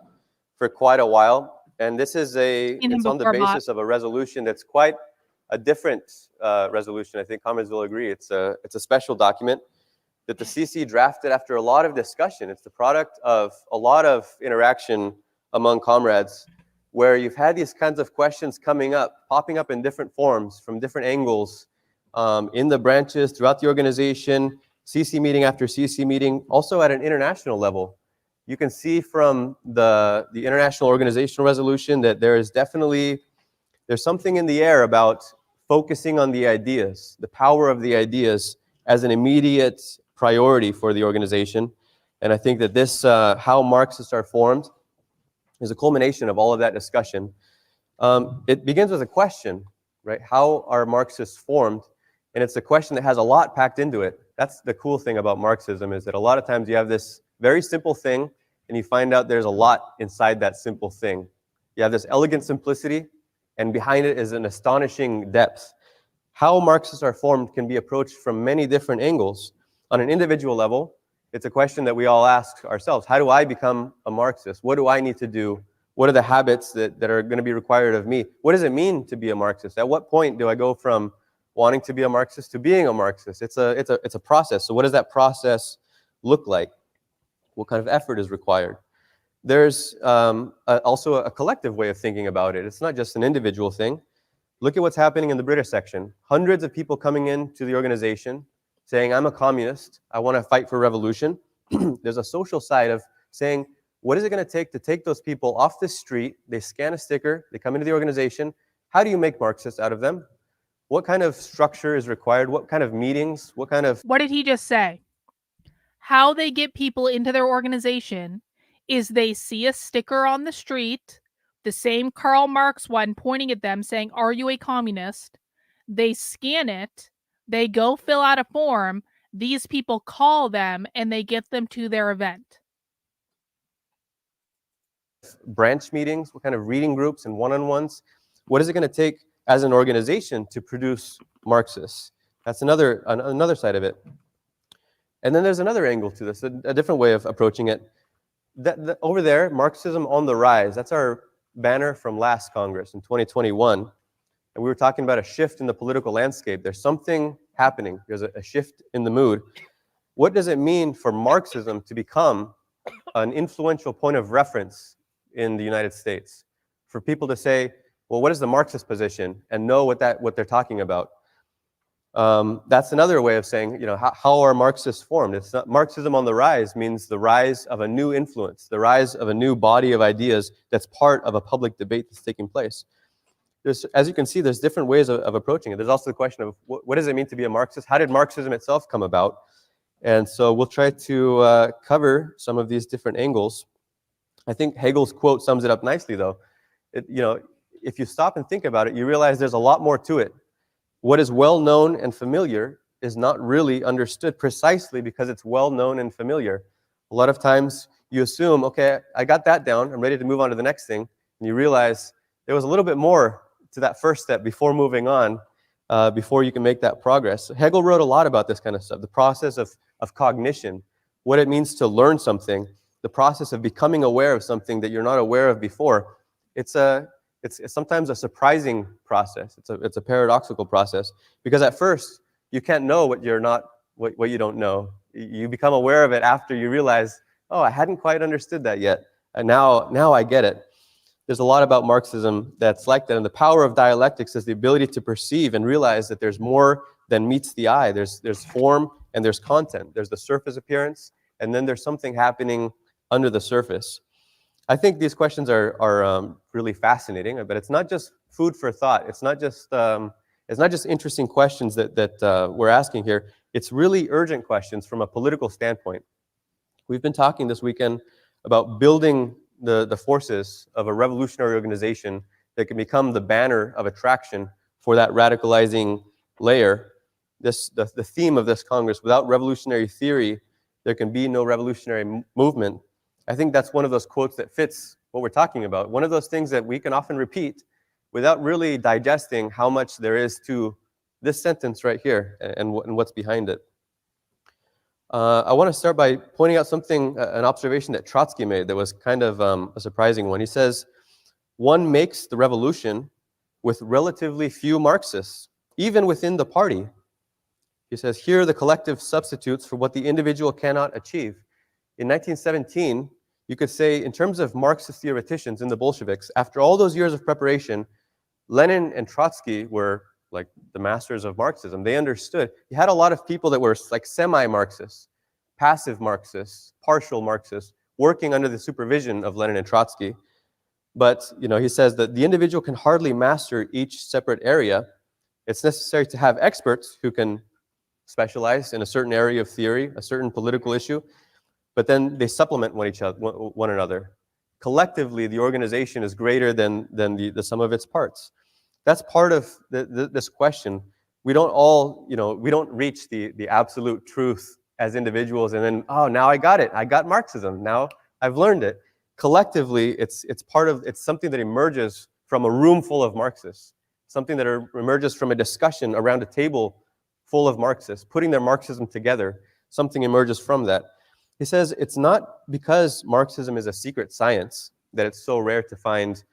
quite a while. And this is it's on the basis of a resolution that's quite a different resolution. I think comrades will agree. It's a special document that the CC drafted after a lot of discussion. It's the product of a lot of interaction among comrades, where you've had these kinds of questions popping up in different forms, from different angles, in the branches, throughout the organization, CC meeting after CC meeting, also at an international level. You can see from the international organizational resolution that there's something in the air about focusing on the ideas, the power of the ideas as an immediate priority for the organization. And I think that this, how Marxists are formed, is a culmination of all of that discussion. It begins with a question, right? How are Marxists formed? And it's a question that has a lot packed into it. That's the cool thing about Marxism, is that a lot of times you have this very simple thing, and you find out there's a lot inside that simple thing. You have this elegant simplicity, and behind it is an astonishing depth. How Marxists are formed can be approached from many different angles. On an individual level, it's a question that we all ask ourselves. How do I become a Marxist? What do I need to do? What are the habits that are going to be required of me? What does it mean to be a Marxist? At what point do I go from wanting to be a Marxist to being a Marxist? It's a process. So what does that process look like? What kind of effort is required? There's also a collective way of thinking about it. It's not just an individual thing. Look at what's happening in the British section. Hundreds of people coming into the organization saying, I'm a communist, I want to fight for revolution. There's a social side of saying, what is it going to take those people off the street? They scan a sticker, they come into the organization. How do you make Marxists out of them? What kind of structure is required? What kind of meetings? What did he just say? How they get people into their organization is they see a sticker on the street, the same Karl Marx one pointing at them saying, are you a communist? They scan it, they go fill out a form, these people call them, and they get them to their event. Branch meetings, what kind of reading groups and one-on-ones? What is it going to take as an organization to produce Marxists? That's another side of it. And then there's another angle to this, a different way of approaching it. Over there, Marxism on the Rise, that's our banner from last Congress in 2021. And we were talking about a shift in the political landscape. There's something happening. There's a shift in the mood. What does it mean for Marxism to become an influential point of reference in the United States? For people to say, well, what is the Marxist position? And know what they're talking about. That's another way of saying, how are Marxists formed? It's not, Marxism on the Rise means the rise of a new influence, the rise of a new body of ideas that's part of a public debate that's taking place. As you can see, there's different ways of approaching it. There's also the question of what does it mean to be a Marxist? How did Marxism itself come about? And so we'll try to cover some of these different angles. I think Hegel's quote sums it up nicely, though. If you stop and think about it, you realize there's a lot more to it. What is well known and familiar is not really understood precisely because it's well known and familiar. A lot of times you assume, okay, I got that down, I'm ready to move on to the next thing, and you realize there was a little bit more to that first step before moving on, before you can make that progress. Hegel wrote a lot about this kind of stuff, the process of cognition, what it means to learn something, the process of becoming aware of something that you're not aware of before. It's sometimes a surprising process. It's a paradoxical process, because at first you can't know what you don't know. You become aware of it after you realize, oh, I hadn't quite understood that yet, and now I get it. There's a lot about Marxism that's like that, and the power of dialectics is the ability to perceive and realize that there's more than meets the eye. There's form and there's content. There's the surface appearance, and then there's something happening under the surface. I think these questions are really fascinating, but it's not just food for thought. It's not just interesting questions that we're asking here. It's really urgent questions from a political standpoint. We've been talking this weekend about building the forces of a revolutionary organization that can become the banner of attraction for that radicalizing layer. the theme of this Congress, without revolutionary theory, there can be no revolutionary movement. I think that's one of those quotes that fits what we're talking about. One of those things that we can often repeat without really digesting how much there is to this sentence right here and what's behind it. I want to start by pointing out something, an observation that Trotsky made that was kind of a surprising one. He says, one makes the revolution with relatively few Marxists, even within the party. He says, here are the collective substitutes for what the individual cannot achieve. In 1917, you could say, in terms of Marxist theoreticians in the Bolsheviks, after all those years of preparation, Lenin and Trotsky were like the masters of Marxism. They understood. You had a lot of people that were like semi-Marxists, passive Marxists, partial Marxists, working under the supervision of Lenin and Trotsky. But he says that the individual can hardly master each separate area. It's necessary to have experts who can specialize in a certain area of theory, a certain political issue, but then they supplement one another. Collectively, the organization is greater than the sum of its parts. That's part of this question. We don't all, we don't reach the absolute truth as individuals and then, oh, now I got it. I got Marxism. Now I've learned it. Collectively, it's something that emerges from a room full of Marxists, something that emerges from a discussion around a table full of Marxists, putting their Marxism together. Something emerges from that. He says it's not because Marxism is a secret science that it's so rare to find,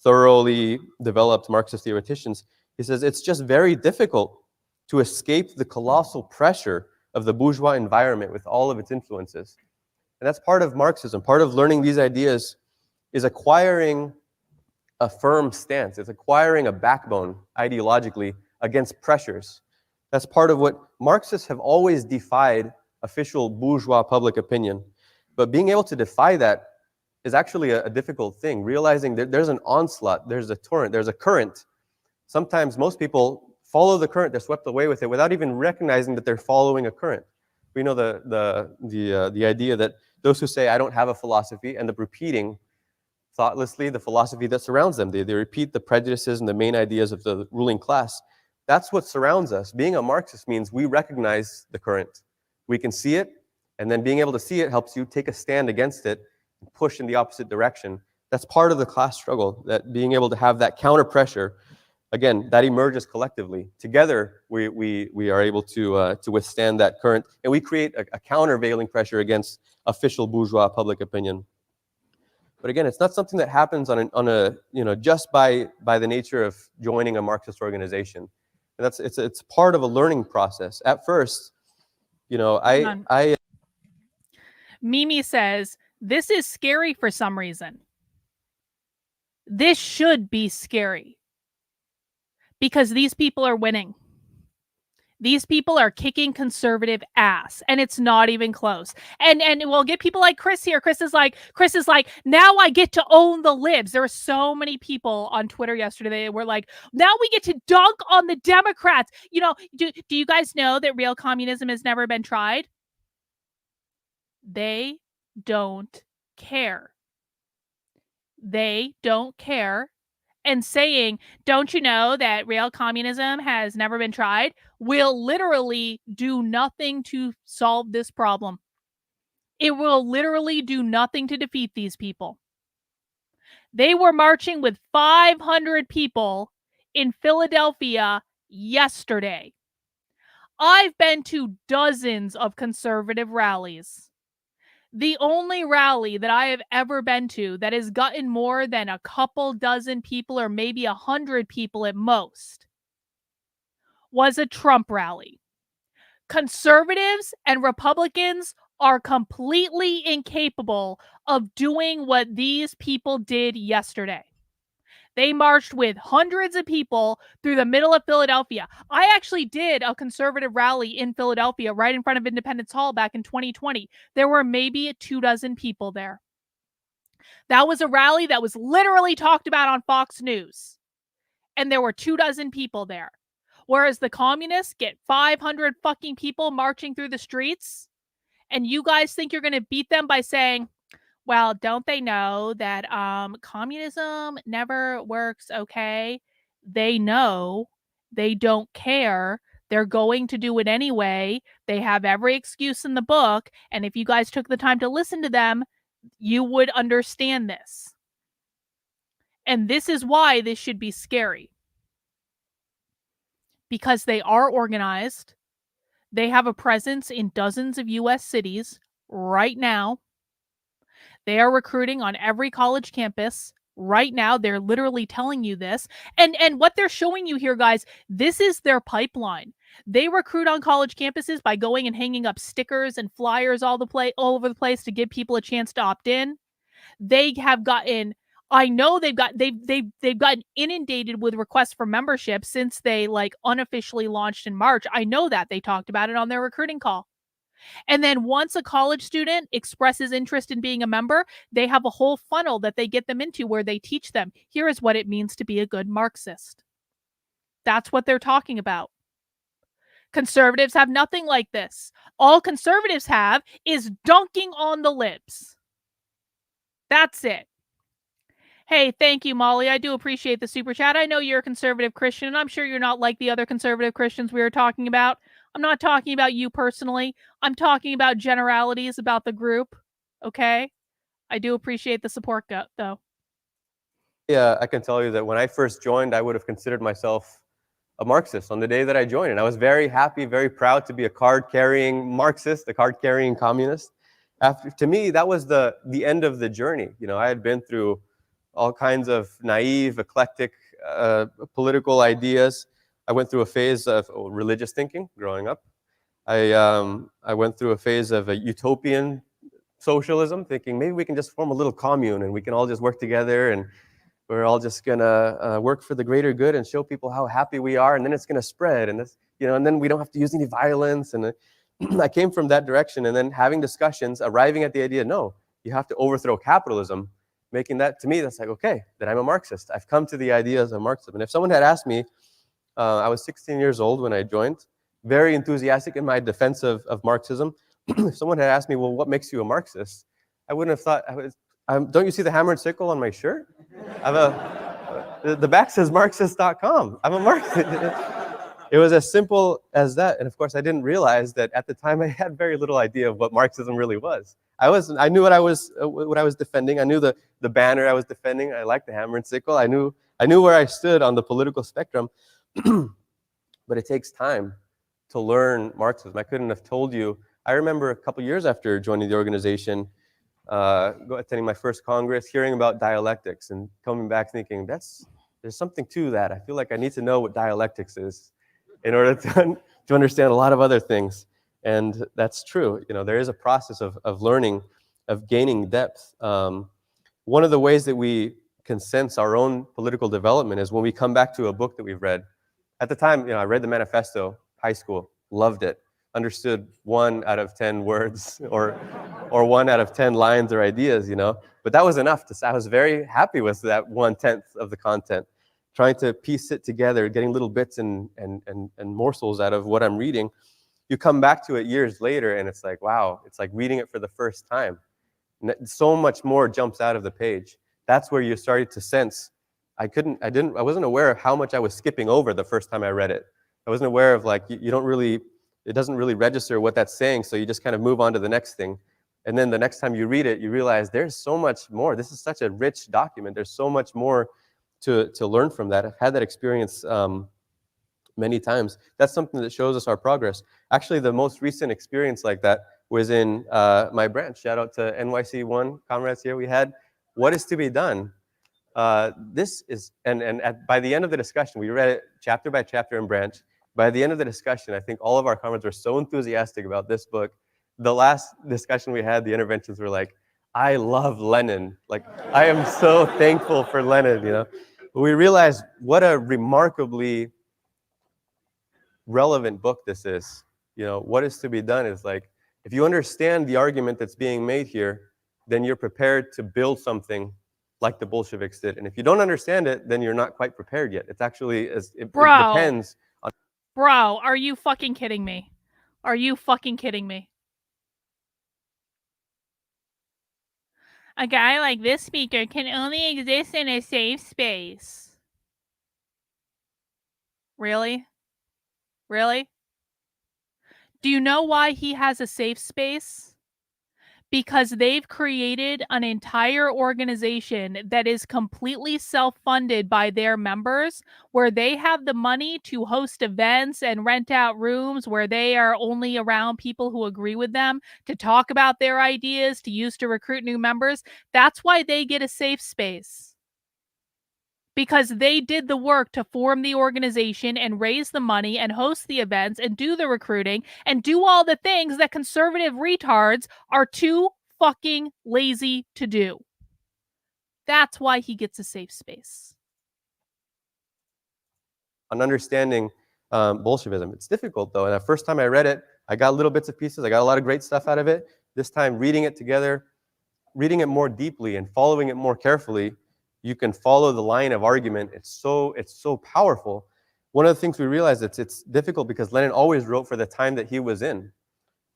thoroughly developed Marxist theoreticians. He says it's just very difficult to escape the colossal pressure of the bourgeois environment with all of its influences. And that's part of Marxism. Part of learning these ideas is acquiring a firm stance. It's acquiring a backbone ideologically against pressures. That's part of what Marxists have always defied official bourgeois public opinion. But being able to defy that is actually a difficult thing, realizing that there's an onslaught, there's a torrent, there's a current. Sometimes most people follow the current, they're swept away with it without even recognizing that they're following a current. We know the idea that those who say, I don't have a philosophy, end up repeating thoughtlessly the philosophy that surrounds them. They repeat the prejudices and the main ideas of the ruling class. That's what surrounds us. Being a Marxist means we recognize the current. We can see it, and then being able to see it helps you take a stand against it and push in the opposite direction. That's part of the class struggle, that being able to have that counter pressure, again, that emerges collectively. Together, we are able to withstand that current, and we create a countervailing pressure against official bourgeois public opinion. But again, it's not something that happens just by the nature of joining a Marxist organization. And it's part of a learning process. At first, Mimi says, this is scary for some reason. This should be scary because these people are winning. These people are kicking conservative ass, and it's not even close. And we'll get people like Chris here. Chris is like, now I get to own the libs. There were so many people on Twitter yesterday that were like, now we get to dunk on the Democrats. Do you guys know that real communism has never been tried? They don't care. They don't care. And saying, don't you know that real communism has never been tried, will literally do nothing to solve this problem. It will literally do nothing to defeat these people. They were marching with 500 people in Philadelphia yesterday. I've been to dozens of conservative rallies. The only rally that I have ever been to that has gotten more than a couple dozen people or maybe 100 people at most was a Trump rally. Conservatives and Republicans are completely incapable of doing what these people did yesterday. They marched with hundreds of people through the middle of Philadelphia. I actually did a conservative rally in Philadelphia right in front of Independence Hall back in 2020. There were maybe 24 people there. That was a rally that was literally talked about on Fox News. And there were 24 people there. Whereas the communists get 500 fucking people marching through the streets. And you guys think you're going to beat them by saying, well, don't they know that communism never works okay? They know. They don't care. They're going to do it anyway. They have every excuse in the book. And if you guys took the time to listen to them, you would understand this. And this is why this should be scary. Because they are organized. They have a presence in dozens of US cities right now. They are recruiting on every college campus right now. They're literally telling you this. And what they're showing you here, guys, this is their pipeline. They recruit on college campuses by going and hanging up stickers and flyers all over the place to give people a chance to opt in. They have gotten, I know they've gotten inundated with requests for membership since they like unofficially launched in March. I know that they talked about it on their recruiting call. And then once a college student expresses interest in being a member, they have a whole funnel that they get them into where they teach them, here is what it means to be a good Marxist. That's what they're talking about. Conservatives have nothing like this. All conservatives have is dunking on the libs. That's it. Hey, thank you, Molly. I do appreciate the super chat. I know you're a conservative Christian, and I'm sure you're not like the other conservative Christians we were talking about. I'm not talking about you personally. I'm talking about generalities about the group. Okay? I do appreciate the support, though. Yeah, I can tell you that when I first joined, I would have considered myself a Marxist on the day that I joined. And I was very happy, very proud to be a card-carrying Marxist, a card-carrying communist. To me, that was the end of the journey. You know, I had been through all kinds of naive, eclectic political ideas. I went through a phase of religious thinking growing up. I went through a phase of a utopian socialism, thinking maybe we can just form a little commune and we can all just work together and we're all just gonna work for the greater good and show people how happy we are, and then it's gonna spread, and and then we don't have to use any violence. And I came from that direction, and then having discussions, arriving at the idea, no, you have to overthrow capitalism. Making that, to me, that's like, okay, then I'm a Marxist. I've come to the ideas of Marxism. And if someone had asked me, I was 16 years old when I joined, very enthusiastic in my defense of Marxism. If someone had asked me, well, what makes you a Marxist? I wouldn't have thought, don't you see the hammer and sickle on my shirt? The back says Marxist.com. I'm a Marxist. It was as simple as that. And of course, I didn't realize that at the time I had very little idea of what Marxism really was. I knew what I was defending. I knew the banner I was defending. I liked the hammer and sickle. I knew where I stood on the political spectrum. But it takes time to learn Marxism. I couldn't have told you. I remember a couple years after joining the organization, attending my first Congress, hearing about dialectics and coming back thinking, there's something to that. I feel like I need to know what dialectics is in order to understand a lot of other things. And that's true. You know, there is a process of learning, of gaining depth. One of the ways that we can sense our own political development is when we come back to a book that we've read. At the time, I read the manifesto, high school, loved it, understood 1 out of 10 words or 1 out of 10 lines or ideas, but that was enough. I was very happy with that 1/10 of the content, trying to piece it together, getting little bits and morsels out of what I'm reading. You come back to it years later and it's like, wow, it's like reading it for the first time. So much more jumps out of the page. That's where you started to sense. I wasn't aware of how much I was skipping over the first time I read it. I wasn't aware of it doesn't really register what that's saying, so you just kind of move on to the next thing. And then the next time you read it, you realize there's so much more. This is such a rich document. There's so much more to learn from that. I've had that experience many times. That's something that shows us our progress. Actually, the most recent experience like that was in my branch. Shout out to NYC1 comrades here. We had What is to be Done. By the end of the discussion, we read it chapter by chapter in branch. By the end of the discussion, I think all of our comrades were so enthusiastic about this book. The last discussion we had, the interventions were like, I love Lenin. Like, I am so thankful for Lenin, But we realized what a remarkably relevant book this is. What is to be done is like, if you understand the argument that's being made here, then you're prepared to build something like the Bolsheviks did. And if you don't understand it, then you're not quite prepared yet. It's actually, it depends on... Bro, are you fucking kidding me? Are you fucking kidding me? A guy like this speaker can only exist in a safe space. Really? Really? Do you know why he has a safe space? Because they've created an entire organization that is completely self-funded by their members, where they have the money to host events and rent out rooms where they are only around people who agree with them, to talk about their ideas, to use to recruit new members. That's why they get a safe space. Because they did the work to form the organization and raise the money and host the events and do the recruiting and do all the things that conservative retards are too fucking lazy to do. That's why he gets a safe space. On understanding Bolshevism. It's difficult though. And the first time I read it, I got little bits and pieces. I got a lot of great stuff out of it. This time reading it together, reading it more deeply and following it more carefully, you can follow the line of argument. It's so powerful. One of the things we realized, it's difficult because Lenin always wrote for the time that he was in.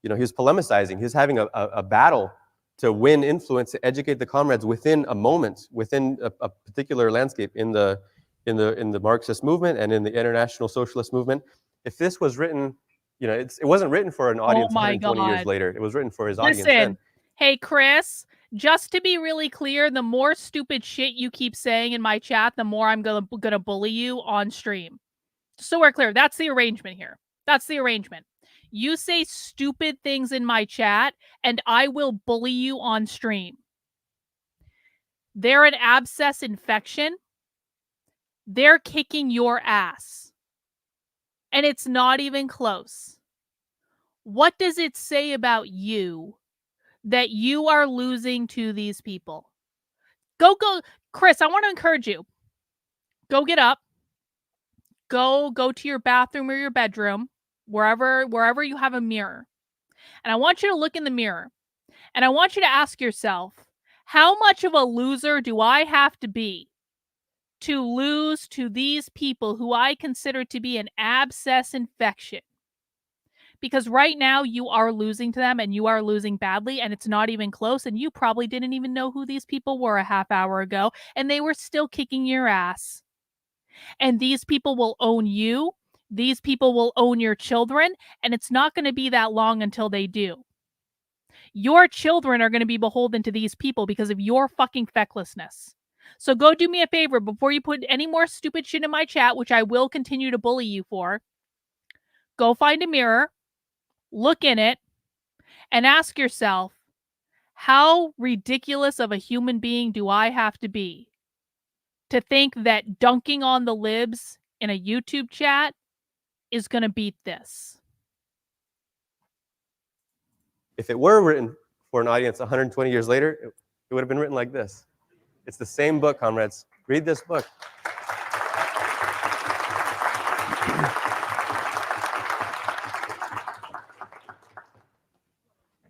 You know, he was polemicizing. He was having a battle to win influence, to educate the comrades within a moment, within a particular landscape in the Marxist movement and in the international socialist movement. If this was written, you know, it wasn't written for an audience 120 years later. It was written for his audience then. Hey, Chris, just to be really clear, the more stupid shit you keep saying in my chat, the more I'm gonna bully you on stream. So we're clear. That's the arrangement here. That's the arrangement. You say stupid things in my chat, and I will bully you on stream. They're an abscess infection. They're kicking your ass. And it's not even close. What does it say about you that you are losing to these people? Go, Chris, I want to encourage you. Go get up. Go to your bathroom or your bedroom, wherever you have a mirror. And I want you to look in the mirror. And I want you to ask yourself, how much of a loser do I have to be to lose to these people who I consider to be an abscess infection? Because right now you are losing to them, and you are losing badly, and it's not even close, and you probably didn't even know who these people were a half hour ago, and they were still kicking your ass. And these people will own you. These people will own your children, and it's not going to be that long until they do. Your children are going to be beholden to these people because of your fucking fecklessness. So go do me a favor before you put any more stupid shit in my chat, which I will continue to bully you for. Go find a mirror, look in it, and ask yourself, how ridiculous of a human being do I have to be to think that dunking on the libs in a YouTube chat is going to beat this? If it were written for an audience 120 years later, it would have been written like this. It's the same book, comrades. Read this book.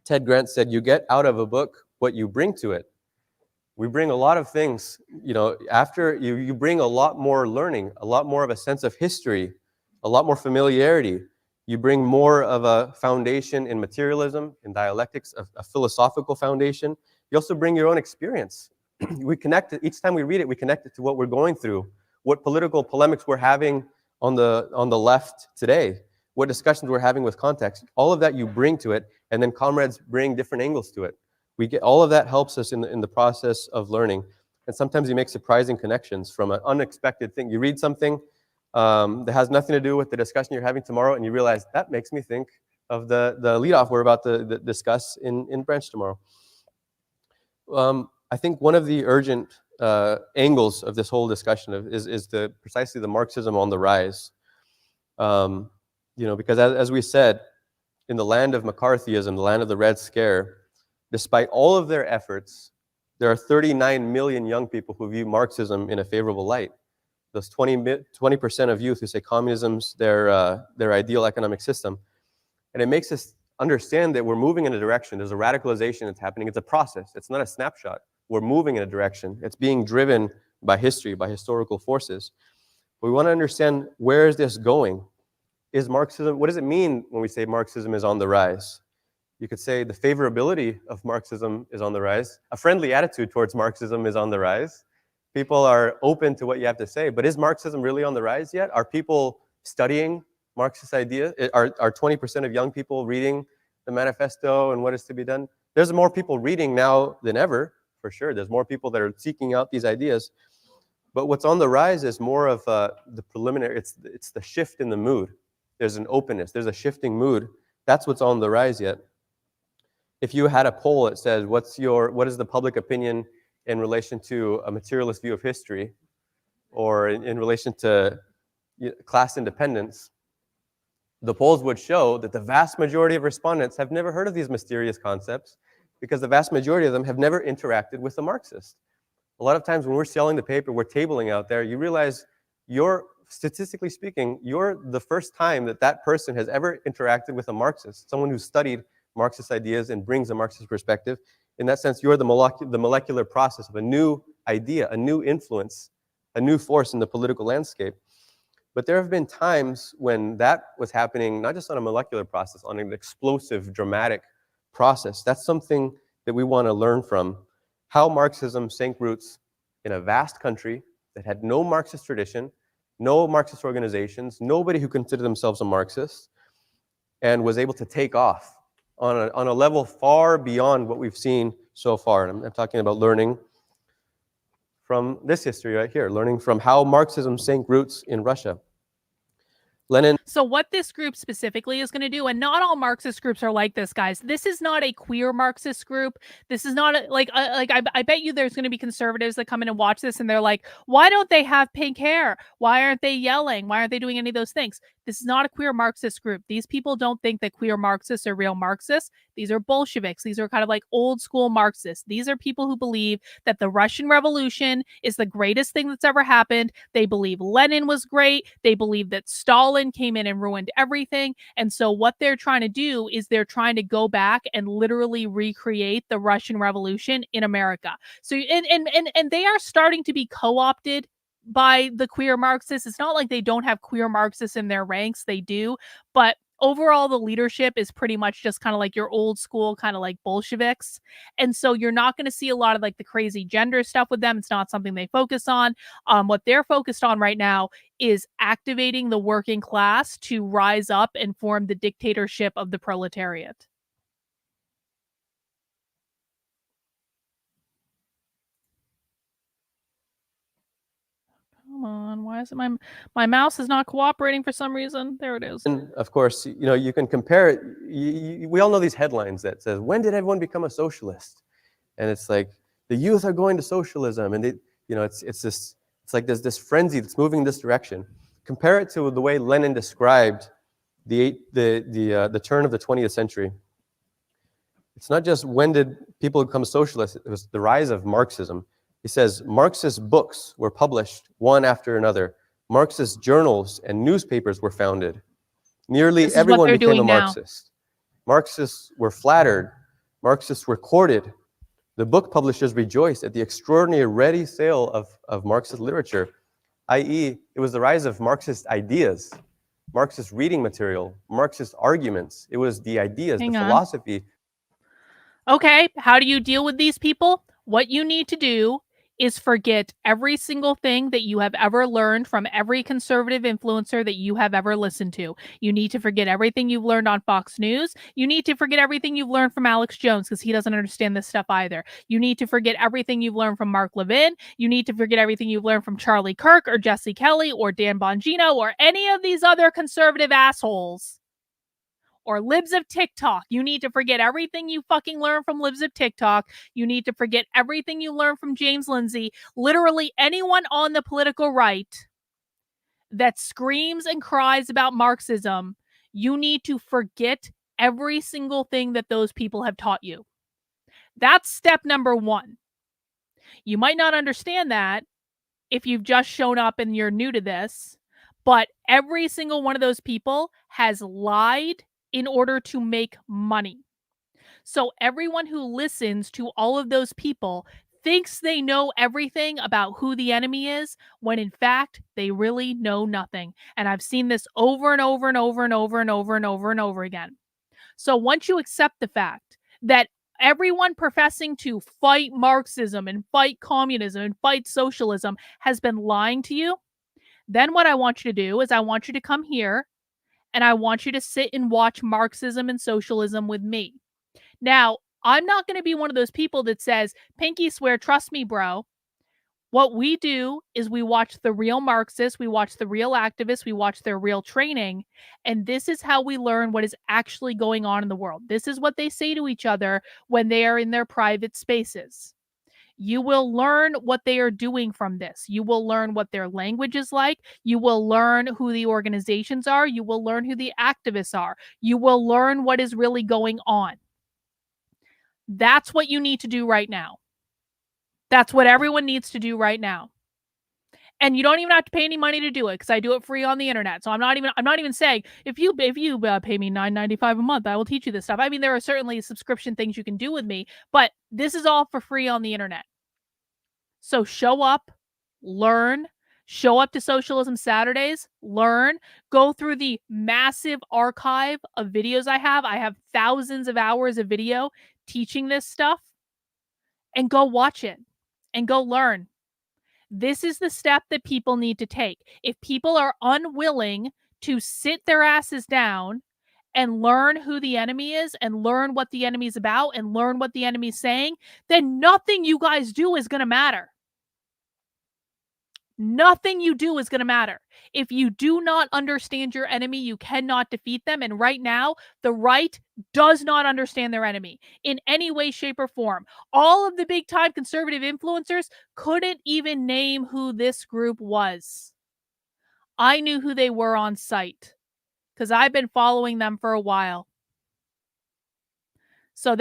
Ted Grant said, you get out of a book what you bring to it. We bring a lot of things, you know, after you bring a lot more learning, a lot more of a sense of history, a lot more familiarity. You bring more of a foundation in materialism, in dialectics, a philosophical foundation. You also bring your own experience. We connect it, each time we read it, we connect it to what we're going through, what political polemics we're having on the left today, what discussions we're having with context. All of that you bring to it, and then comrades bring different angles to it. We get all of that helps us in the process of learning. And sometimes you make surprising connections from an unexpected thing. You read something that has nothing to do with the discussion you're having tomorrow, and you realize that makes me think of the leadoff we're about to discuss in branch tomorrow. I think one of the urgent angles of this whole discussion is precisely the Marxism on the rise. You know, because as we said, in the land of McCarthyism, the land of the Red Scare, despite all of their efforts, there are 39 million young people who view Marxism in a favorable light. Those 20% of youth who say communism's their ideal economic system. And it makes us understand that we're moving in a direction. There's a radicalization that's happening. It's a process. It's not a snapshot. We're moving in a direction. It's being driven by history, by historical forces. But we want to understand, where is this going? Is Marxism, what does it mean when we say Marxism is on the rise? You could say the favorability of Marxism is on the rise. A friendly attitude towards Marxism is on the rise. People are open to what you have to say. But is Marxism really on the rise yet? Are people studying Marxist idea? Are 20% of young people reading the manifesto and what is to be done? There's more people reading now than ever, for sure. There's more people that are seeking out these ideas. But what's on the rise is more of the preliminary, it's the shift in the mood. There's an openness, there's a shifting mood. That's what's on the rise yet. If you had a poll that says, what is the public opinion in relation to a materialist view of history, or in relation to class independence, the polls would show that the vast majority of respondents have never heard of these mysterious concepts, because the vast majority of them have never interacted with a Marxist. A lot of times when we're selling the paper, we're tabling out there, you realize statistically speaking, you're the first time that person has ever interacted with a Marxist, someone who's studied Marxist ideas and brings a Marxist perspective. In that sense, you're the molecular process of a new idea, a new influence, a new force in the political landscape. But there have been times when that was happening, not just on a molecular process, on an explosive, dramatic process. That's something that we want to learn from. How Marxism sank roots in a vast country that had no Marxist tradition, no Marxist organizations, nobody who considered themselves a Marxist, and was able to take off on a level far beyond what we've seen so far. And I'm talking about learning from this history right here, learning from how Marxism sank roots in Russia. Lenin. So what this group specifically is going to do, and not all Marxist groups are like this, guys. This is not a queer Marxist group. This is not I bet you there's going to be conservatives that come in and watch this and they're like, why don't they have pink hair? Why aren't they yelling? Why aren't they doing any of those things? This is not a queer Marxist group. These people don't think that queer Marxists are real Marxists. These are Bolsheviks. These are kind of like old school Marxists. These are people who believe that the Russian Revolution is the greatest thing that's ever happened. They believe Lenin was great. They believe that Stalin came in and ruined everything. And so what they're trying to do is they're trying to go back and literally recreate the Russian Revolution in America. So and they are starting to be co-opted by the queer Marxists. It's not like they don't have queer Marxists in their ranks. They do. But overall, the leadership is pretty much just kind of like your old school, kind of like Bolsheviks. And so you're not going to see a lot of like the crazy gender stuff with them. It's not something they focus on. What they're focused on right now is activating the working class to rise up and form the dictatorship of the proletariat. Come on, why is it my mouse is not cooperating for some reason? There it is. And of course, you can compare it. We all know these headlines that says, when did everyone become a socialist? And it's like, the youth are going to socialism. And it's like there's this frenzy that's moving in this direction. Compare it to the way Lenin described the turn of the 20th century. It's not just when did people become socialists, it was the rise of Marxism. He says, Marxist books were published one after another. Marxist journals and newspapers were founded. Nearly everyone became a Marxist. Marxists were flattered. Marxists were courted. The book publishers rejoiced at the extraordinary ready sale of Marxist literature, i.e., it was the rise of Marxist ideas, Marxist reading material, Marxist arguments. It was the ideas, the philosophy. Okay, how do you deal with these people? What you need to do is forget every single thing that you have ever learned from every conservative influencer that you have ever listened to. You need to forget everything you've learned on Fox News. You need to forget everything you've learned from Alex Jones, because he doesn't understand this stuff either. You need to forget everything you've learned from Mark Levin. You need to forget everything you've learned from Charlie Kirk or Jesse Kelly or Dan Bongino or any of these other conservative assholes. Or Libs of TikTok. You need to forget everything you fucking learned from Libs of TikTok. You need to forget everything you learned from James Lindsay. Literally anyone on the political right that screams and cries about Marxism, you need to forget every single thing that those people have taught you. That's step number one. You might not understand that if you've just shown up and you're new to this, but every single one of those people has lied in order to make money. So everyone who listens to all of those people thinks they know everything about who the enemy is, when in fact they really know nothing. And I've seen this over and over and over and over and over and over and over again. So once you accept the fact that everyone professing to fight Marxism and fight communism and fight socialism has been lying to you, then what I want you to do is I want you to come here and I want you to sit and watch Marxism and socialism with me. Now, I'm not going to be one of those people that says, pinky swear, trust me, bro. What we do is we watch the real Marxists, we watch the real activists, we watch their real training, and this is how we learn what is actually going on in the world. This is what they say to each other when they are in their private spaces. You will learn what they are doing from this. You will learn what their language is like. You will learn who the organizations are. You will learn who the activists are. You will learn what is really going on. That's what you need to do right now. That's what everyone needs to do right now. And you don't even have to pay any money to do it, because I do it free on the internet. So I'm not even saying if you pay me $9.95 a month, I will teach you this stuff. I mean, there are certainly subscription things you can do with me, but this is all for free on the internet. So show up, learn, show up to Socialism Saturdays, learn, go through the massive archive of videos I have. I have thousands of hours of video teaching this stuff, and go watch it and go learn. This is the step that people need to take. If people are unwilling to sit their asses down and learn who the enemy is and learn what the enemy's about and learn what the enemy's saying, then nothing you guys do is going to matter. Nothing you do is going to matter. If you do not understand your enemy, you cannot defeat them. And right now, the right does not understand their enemy in any way, shape, or form. All of the big time conservative influencers couldn't even name who this group was. I knew who they were on sight because I've been following them for a while. So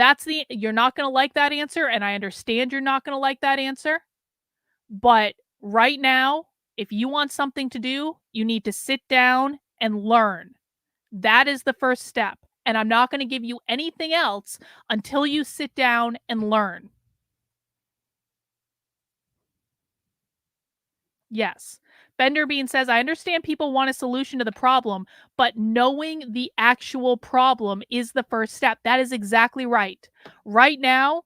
you're not going to like that answer. And I understand you're not going to like that answer. But right now, if you want something to do, you need to sit down and learn. That is the first step. And I'm not going to give you anything else until you sit down and learn. Yes. Bender Bean says, I understand people want a solution to the problem, but knowing the actual problem is the first step. That is exactly right. Right now,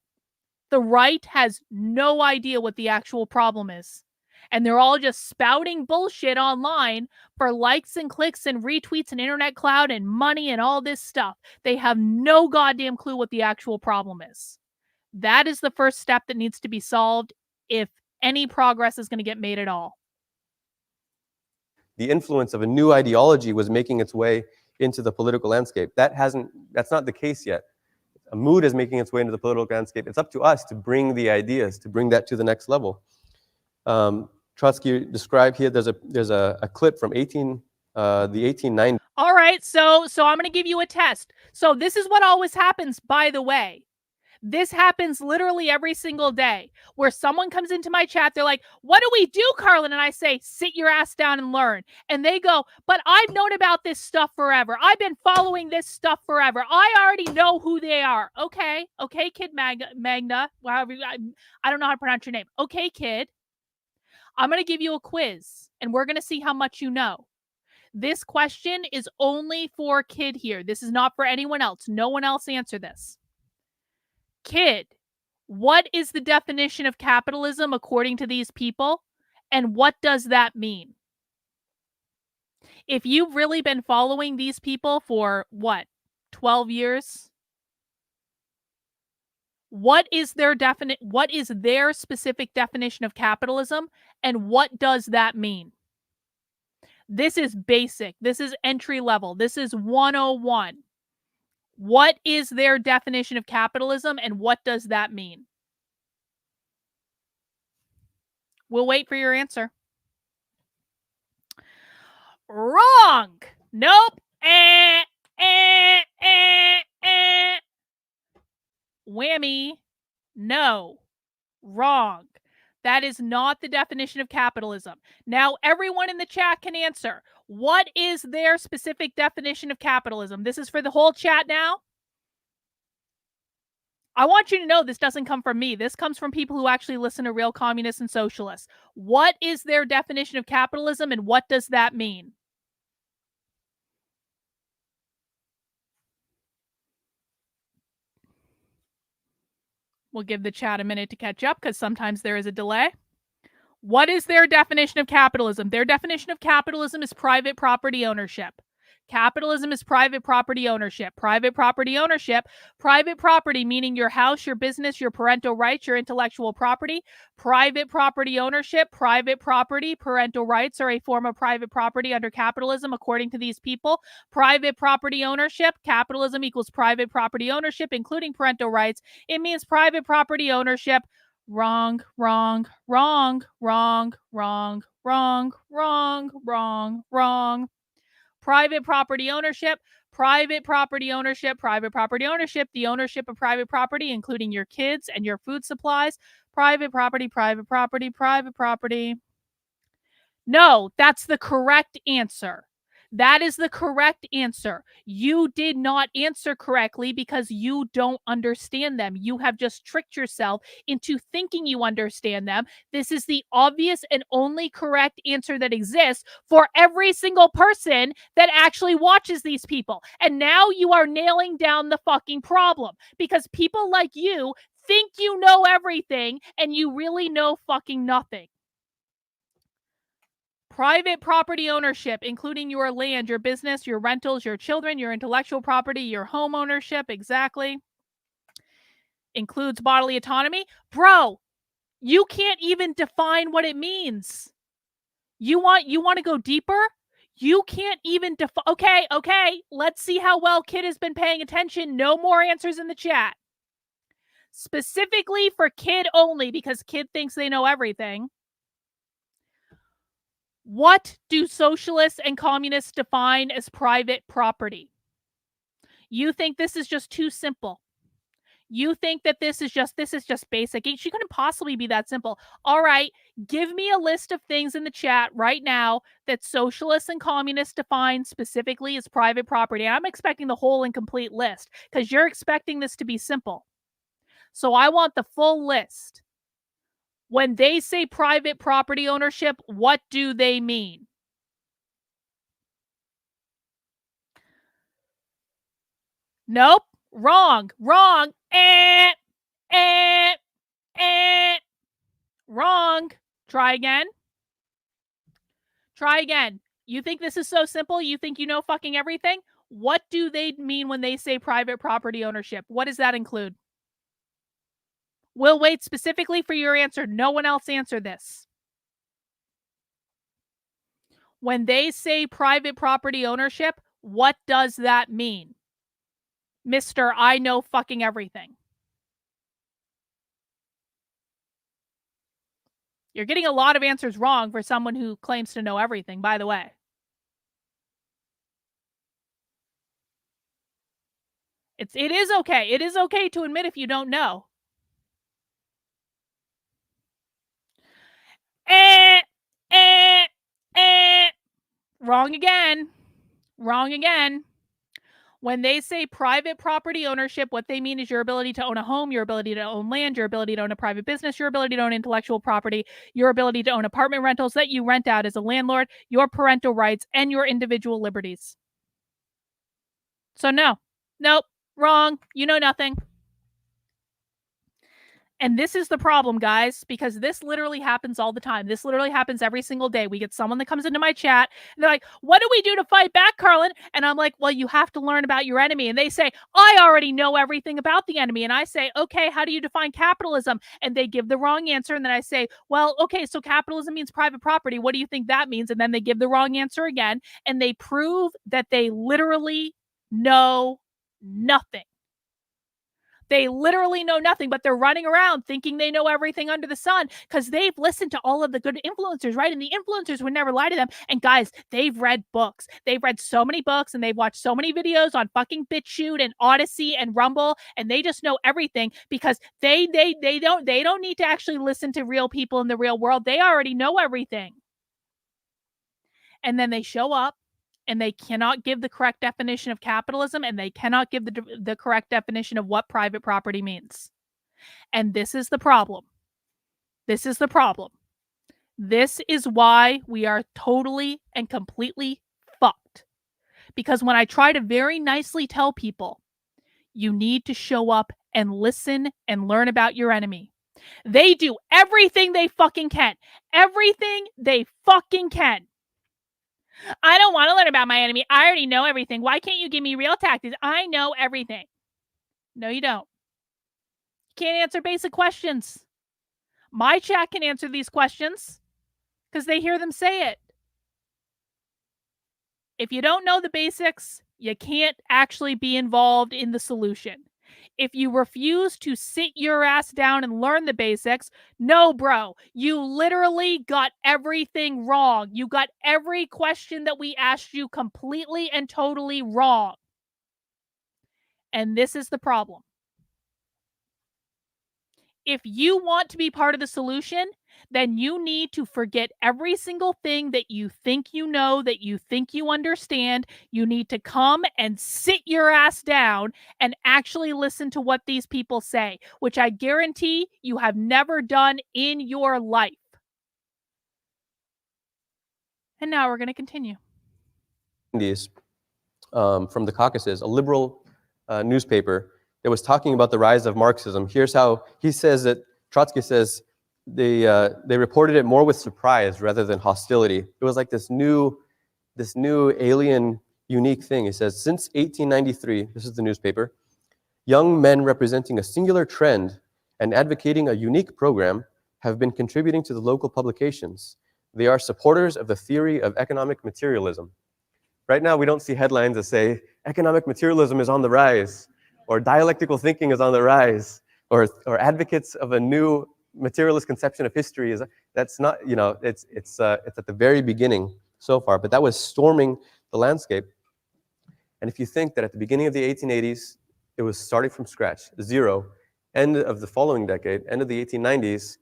the right has no idea what the actual problem is. And they're all just spouting bullshit online for likes and clicks and retweets and internet cloud and money and all this stuff. They have no goddamn clue what the actual problem is. That is the first step that needs to be solved if any progress is going to get made at all. The influence of a new ideology was making its way into the political landscape. That's not the case yet. A mood is making its way into the political landscape. It's up to us to bring the ideas, to bring that to the next level. Trotsky described here, there's a clip from the 1890s. All right, so I'm going to give you a test. So this is what always happens, by the way. This happens literally every single day, where someone comes into my chat, they're like, what do we do, Carlin? And I say, sit your ass down and learn. And they go, but I've known about this stuff forever. I've been following this stuff forever. I already know who they are. Okay, Kid Magna, I don't know how to pronounce your name. Okay, kid. I'm going to give you a quiz, and we're going to see how much you know. This question is only for Kid here. This is not for anyone else. No one else answer this. Kid, what is the definition of capitalism according to these people, and what does that mean? If you've really been following these people for, 12 years? What is their specific definition of capitalism, and what does that mean? This is basic. This is entry level. This is 101. What is their definition of capitalism, and what does that mean? We'll wait for your answer. Wrong. Nope. Whammy. No. Wrong. That is not the definition of capitalism. Now, everyone in the chat can answer. What is their specific definition of capitalism? This is for the whole chat now. I want you to know this doesn't come from me. This comes from people who actually listen to real communists and socialists. What is their definition of capitalism, and what does that mean? We'll give the chat a minute to catch up because sometimes there is a delay. What is their definition of capitalism? Their definition of capitalism is private property ownership. Capitalism is private property ownership. Private property ownership. Private property meaning your house, your business, your parental rights, your intellectual property. Private property ownership. Private property, parental rights are a form of private property under capitalism, according to these people. Private property ownership. Capitalism equals private property ownership, including parental rights. It means private property ownership. Wrong, wrong, wrong, wrong, wrong, wrong, wrong, wrong, wrong. Private property ownership, private property ownership, private property ownership, the ownership of private property, including your kids and your food supplies. Private property, private property, private property. No, that's the correct answer. That is the correct answer. You did not answer correctly because you don't understand them. You have just tricked yourself into thinking you understand them. This is the obvious and only correct answer that exists for every single person that actually watches these people. And now you are nailing down the fucking problem because people like you think you know everything and you really know fucking nothing. Private property ownership, including your land, your business, your rentals, your children, your intellectual property, your home ownership, exactly. Includes bodily autonomy. Bro, you can't even define what it means. You want to go deeper? You can't even define. Okay. Let's see how well Kid has been paying attention. No more answers in the chat. Specifically for Kid only, because Kid thinks they know everything. What do socialists and communists define as private property? You think this is just too simple. You think that this is just basic. She couldn't possibly be that simple. All right, give me a list of things in the chat right now that socialists and communists define specifically as private property. I'm expecting the whole and complete list because you're expecting this to be simple. So I want the full list. When they say private property ownership, what do they mean? Nope. Wrong. Wrong. Wrong. Try again. Try again. You think this is so simple? You think you know fucking everything? What do they mean when they say private property ownership? What does that include? We'll wait specifically for your answer. No one else answer this. When they say private property ownership, what does that mean? Mr. I know fucking everything. You're getting a lot of answers wrong for someone who claims to know everything, by the way. It is okay. It is okay to admit if you don't know. Wrong again. Wrong again. When they say private property ownership, what they mean is your ability to own a home, your ability to own land, your ability to own a private business, your ability to own intellectual property, your ability to own apartment rentals that you rent out as a landlord, your parental rights, and your individual liberties. So no. Nope. Wrong. You know nothing. And this is the problem, guys, because this literally happens all the time. This literally happens every single day. We get someone that comes into my chat and they're like, what do we do to fight back, Carlin? And I'm like, well, you have to learn about your enemy. And they say, I already know everything about the enemy. And I say, okay, how do you define capitalism? And they give the wrong answer. And then I say, well, okay, so capitalism means private property. What do you think that means? And then they give the wrong answer again. And they prove that they literally know nothing. They literally know nothing, but they're running around thinking they know everything under the sun because they've listened to all of the good influencers, right? And the influencers would never lie to them. And guys, they've read books. They've read so many books and they've watched so many videos on fucking BitChute and Odyssey and Rumble, and they just know everything because they don't need to actually listen to real people in the real world. They already know everything. And then they show up and they cannot give the correct definition of capitalism, and they cannot give the correct definition of what private property means. And this is the problem. This is the problem. This is why we are totally and completely fucked. Because when I try to very nicely tell people, you need to show up and listen and learn about your enemy, they do everything they fucking can. Everything they fucking can I don't want to learn about my enemy. I already know everything. Why can't you give me real tactics? I know everything. No, you don't. You can't answer basic questions. My chat can answer these questions because they hear them say it. If you don't know the basics, you can't actually be involved in the solution. If you refuse to sit your ass down and learn the basics, no, bro, you literally got everything wrong. You got every question that we asked you completely and totally wrong. And this is the problem. If you want to be part of the solution, then you need to forget every single thing that you think you know, that you think you understand. You need to come and sit your ass down and actually listen to what these people say, which I guarantee you have never done in your life. And now we're going to continue. From the Caucasus, a liberal newspaper that was talking about the rise of Marxism. Here's how he says that Trotsky says they reported it more with surprise rather than hostility. It was like this new alien, unique thing. He says, since 1893, this is the newspaper, young men representing a singular trend and advocating a unique program have been contributing to the local publications. They are supporters of the theory of economic materialism. Right now, we don't see headlines that say economic materialism is on the rise, or dialectical thinking is on the rise, or advocates of a new materialist conception of history. That's not, it's at the very beginning so far, but that was storming the landscape. And if you think that at the beginning of the 1880s, it was starting from scratch, zero, end of the following decade, end of the 1890s,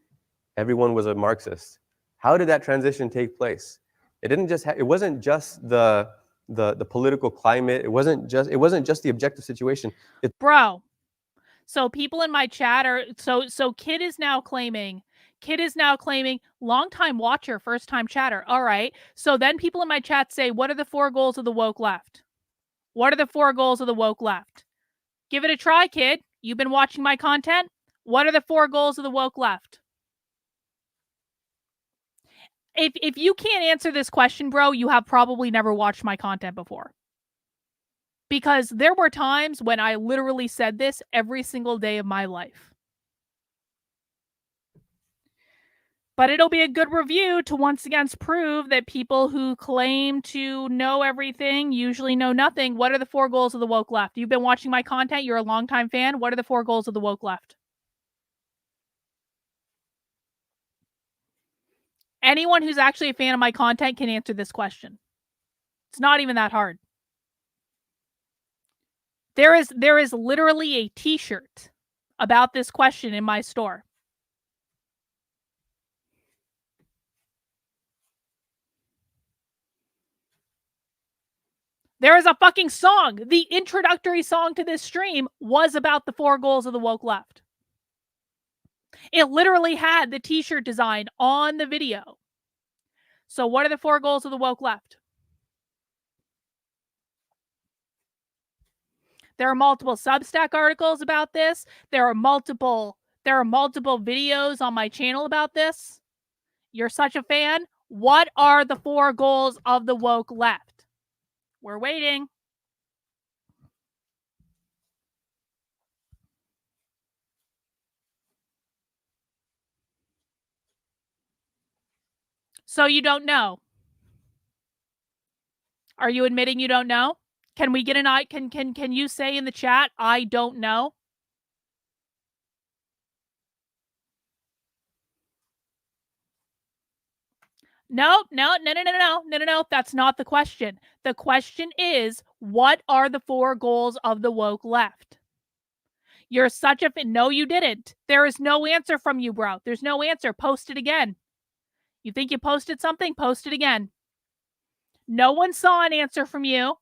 everyone was a Marxist. How did that transition take place? It wasn't just the political climate. It wasn't just the objective situation. Bro, so people in my chat are so Kid is now claiming long-time watcher, first-time chatter. All right. So then people in my chat say, what are the 4 goals of the woke left? What are the 4 goals of the woke left? Give it a try, Kid. You've been watching my content. What are the 4 goals of the woke left? If you can't answer this question, bro, you have probably never watched my content before. Because there were times when I literally said this every single day of my life. But it'll be a good review to once again prove that people who claim to know everything usually know nothing. What are the 4 goals of the woke left? You've been watching my content. You're a longtime fan. What are the 4 goals of the woke left? Anyone who's actually a fan of my content can answer this question. It's not even that hard. There is literally a t-shirt about this question in my store. There is a fucking song. The introductory song to this stream was about the 4 goals of the woke left. It literally had the t-shirt design on the video. So what are the 4 goals of the woke left? There are multiple Substack articles about this. There are multiple videos on my channel about this. You're such a fan. What are the 4 goals of the woke left? We're waiting. So you don't know. Are you admitting you don't know? Can we get can you say in the chat, I don't know? No. That's not the question. The question is, what are the 4 goals of the woke left? You're such a no, you didn't. There is no answer from you, bro. There's no answer. Post it again. You think you posted something? Post it again. No one saw an answer from you.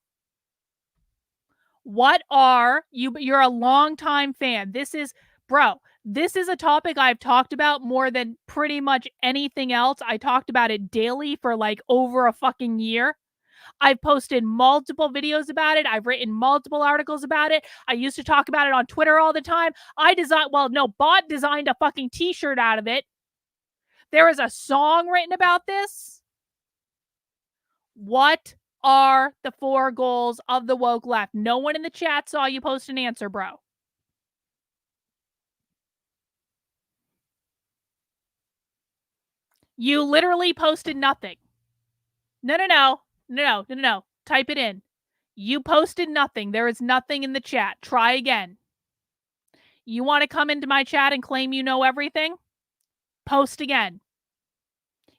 What are you? You're a longtime fan. This is a topic I've talked about more than pretty much anything else. I talked about it daily for like over a fucking year. I've posted multiple videos about it. I've written multiple articles about it. I used to talk about it on Twitter all the time. Bot designed a fucking t-shirt out of it. There is a song written about this. What are the 4 goals of the woke left? No one in the chat saw you post an answer, bro. You literally posted nothing. No. Type it in. You posted nothing. There is nothing in the chat. Try again. You want to come into my chat and claim you know everything? Post again.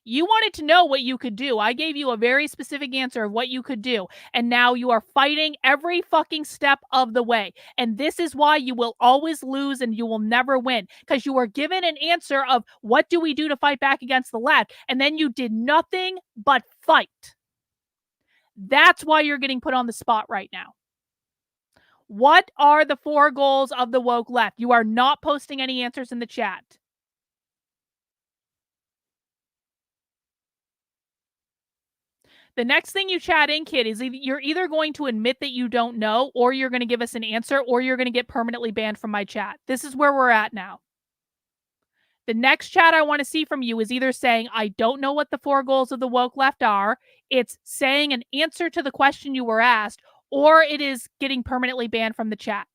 You wanted to know what you could do. I gave you a very specific answer of what you could do. And now you are fighting every fucking step of the way. And this is why you will always lose and you will never win. Because you were given an answer of what do we do to fight back against the left? And then you did nothing but fight. That's why you're getting put on the spot right now. What are the 4 goals of the woke left? You are not posting any answers in the chat. The next thing you chat in, kid, is you're either going to admit that you don't know, or you're going to give us an answer, or you're going to get permanently banned from my chat. This is where we're at now. The next chat I want to see from you is either saying, I don't know what the 4 goals of the woke left are, it's saying an answer to the question you were asked, or it is getting permanently banned from the chat.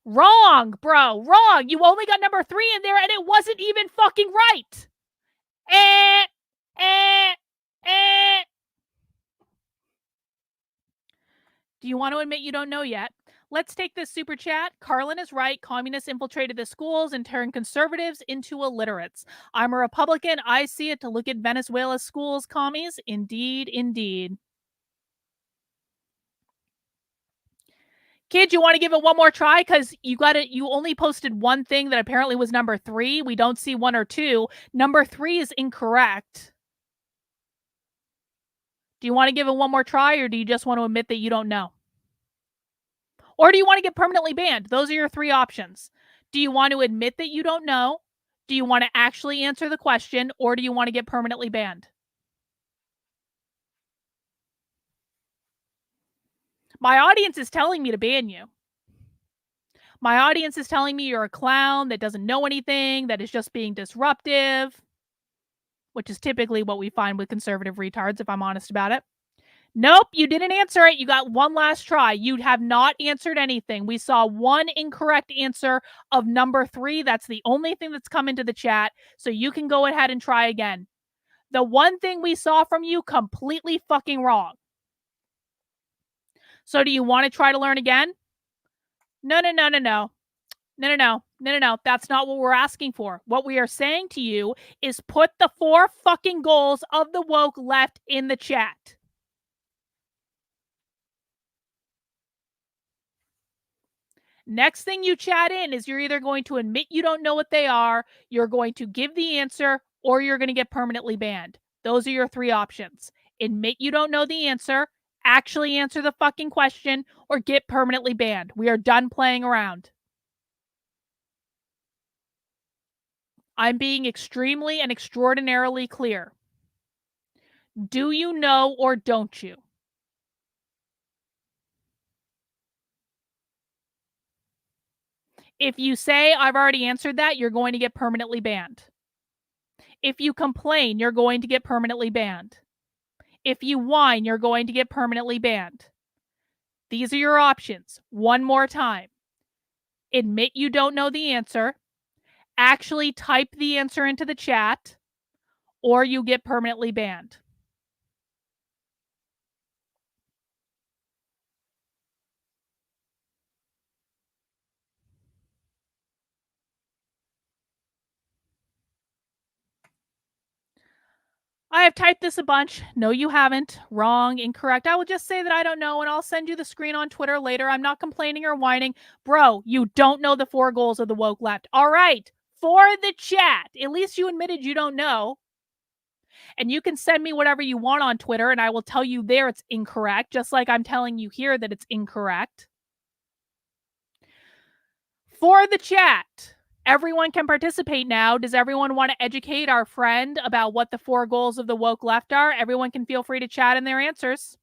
Wrong, bro, wrong. You only got number 3 in there, and it wasn't even fucking right. Do you want to admit you don't know yet? Let's take this super chat. Carlin is right. Communists infiltrated the schools and turned conservatives into illiterates. I'm a Republican. I see it. To look at Venezuela's schools, commies. Indeed, indeed. Kid, you want to give it one more try? Because you only posted one thing that apparently was number 3. We don't see 1 or 2. Number 3 is incorrect. Do you want to give it one more try, or do you just want to admit that you don't know? Or do you want to get permanently banned? Those are your 3 options. Do you want to admit that you don't know? Do you want to actually answer the question? Or do you want to get permanently banned? My audience is telling me to ban you. My audience is telling me you're a clown that doesn't know anything, that is just being disruptive, which is typically what we find with conservative retards, if I'm honest about it. Nope, you didn't answer it. You got one last try. You have not answered anything. We saw 1 incorrect answer of number 3. That's the only thing that's come into the chat. So you can go ahead and try again. The one thing we saw from you, completely fucking wrong. So do you want to try to learn again? No. That's not what we're asking for. What we are saying to you is put the 4 fucking goals of the woke left in the chat. Next thing you chat in is you're either going to admit you don't know what they are, you're going to give the answer, or you're going to get permanently banned. Those are your 3 options. Admit you don't know the answer, actually answer the fucking question, or get permanently banned. We are done playing around. I'm being extremely and extraordinarily clear. Do you know or don't you? If you say, I've already answered that, you're going to get permanently banned. If you complain, you're going to get permanently banned. If you whine, you're going to get permanently banned. These are your options. One more time. Admit you don't know the answer. Actually type the answer into the chat, or you get permanently banned. I have typed this a bunch. No, you haven't. Wrong, incorrect. I will just say that I don't know, and I'll send you the screen on Twitter later. I'm not complaining or whining. Bro, you don't know the 4 goals of the woke left. All right, for the chat. At least you admitted you don't know. And you can send me whatever you want on Twitter, and I will tell you there it's incorrect, just like I'm telling you here that it's incorrect. For the chat. Everyone can participate now. Does everyone want to educate our friend about what the 4 goals of the woke left are? Everyone can feel free to chat in their answers.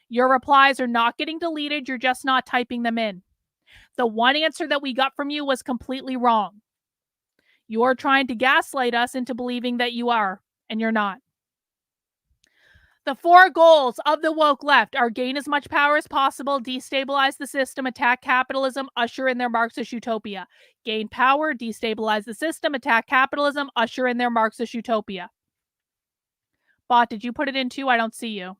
Your replies are not getting deleted. You're just not typing them in. The one answer that we got from you was completely wrong. You're trying to gaslight us into believing that you are, and you're not. The 4 goals of the woke left are gain as much power as possible, destabilize the system, attack capitalism, usher in their Marxist utopia. Gain power, destabilize the system, attack capitalism, usher in their Marxist utopia. Bot, did you put it in too? I don't see you.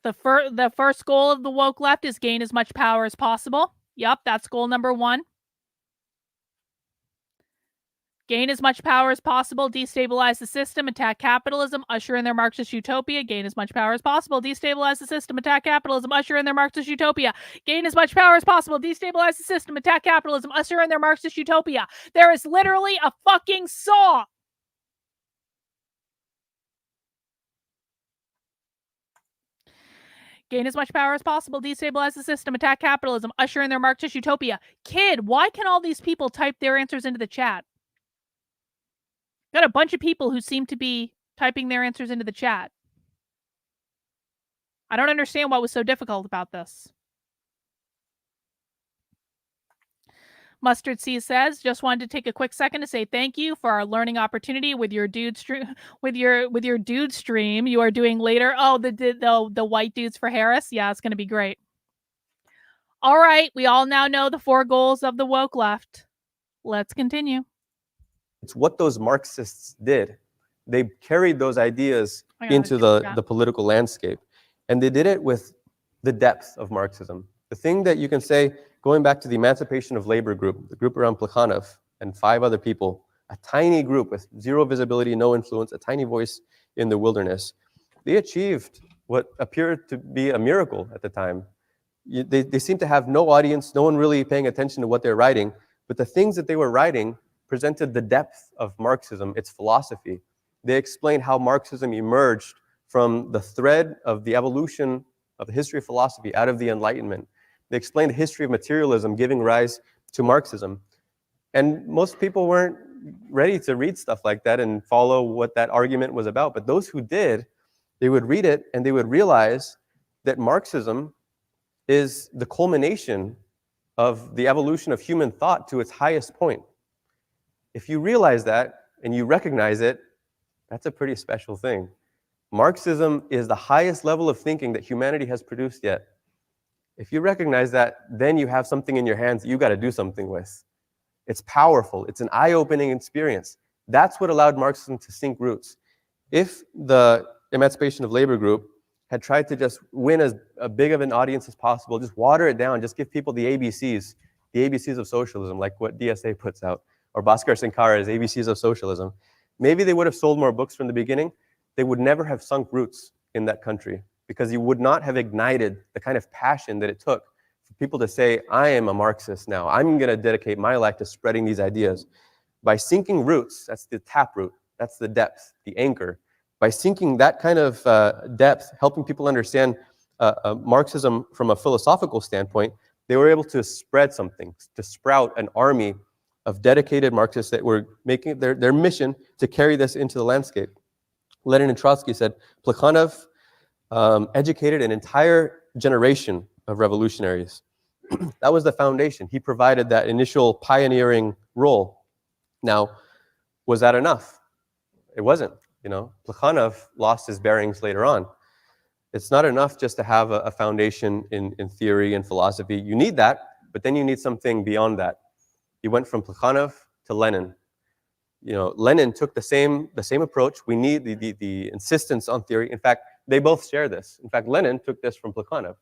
The first goal of the woke left is gain as much power as possible. Yep, that's goal number 1. Gain as much power as possible, destabilize the system, attack capitalism, usher in their Marxist utopia. Gain as much power as possible, destabilize the system, attack capitalism, usher in their Marxist utopia. Gain as much power as possible, destabilize the system, attack capitalism, usher in their Marxist utopia. There is literally a fucking saw. Gain as much power as possible, destabilize the system, attack capitalism, usher in their Marxist utopia. Kid, why can all these people type their answers into the chat? Got a bunch of people who seem to be typing their answers into the chat. I don't understand what was so difficult about this. Mustard C says, just wanted to take a quick second to say thank you for our learning opportunity with your dude stream. With your dude stream you are doing later. Oh, the white dudes for Harris. Yeah, it's going to be great. All right, we all now know the 4 goals of the woke left. Let's continue. It's what those Marxists did. They carried those ideas into the political landscape. And they did it with the depth of Marxism. The thing that you can say, going back to the Emancipation of Labor group, the group around Plekhanov and 5 other people, a tiny group with 0 visibility, no influence, a tiny voice in the wilderness, they achieved what appeared to be a miracle at the time. They seemed to have no audience, no one really paying attention to what they're writing, but the things that they were writing presented the depth of Marxism, its philosophy. They explained how Marxism emerged from the thread of the evolution of the history of philosophy out of the Enlightenment. They explained the history of materialism giving rise to Marxism. And most people weren't ready to read stuff like that and follow what that argument was about. But those who did, they would read it and they would realize that Marxism is the culmination of the evolution of human thought to its highest point. If you realize that and you recognize it, that's a pretty special thing. Marxism is the highest level of thinking that humanity has produced yet. If you recognize that, then you have something in your hands that you got to do something with. It's powerful. It's an eye-opening experience. That's what allowed Marxism to sink roots. If the Emancipation of Labor group had tried to just win as big of an audience as possible, just water it down, just give people the ABCs of socialism, like what DSA puts out, or Bhaskar Sankara's ABCs of socialism, maybe they would have sold more books from the beginning. They would never have sunk roots in that country because you would not have ignited the kind of passion that it took for people to say, I am a Marxist now. I'm going to dedicate my life to spreading these ideas. By sinking roots, that's the taproot, that's the depth, the anchor. By sinking that kind of depth, helping people understand Marxism from a philosophical standpoint, they were able to spread something, to sprout an army of dedicated Marxists that were making their mission to carry this into the landscape. Lenin and Trotsky said, Plekhanov educated an entire generation of revolutionaries. That was the foundation. He provided that initial pioneering role. Now, was that enough? It wasn't. Plekhanov lost his bearings later on. It's not enough just to have a foundation in theory and philosophy. You need that, but then you need something beyond that. He went from Plekhanov to Lenin. Lenin took the same approach. We need the insistence on theory. In fact, they both share this. In fact, Lenin took this from Plekhanov.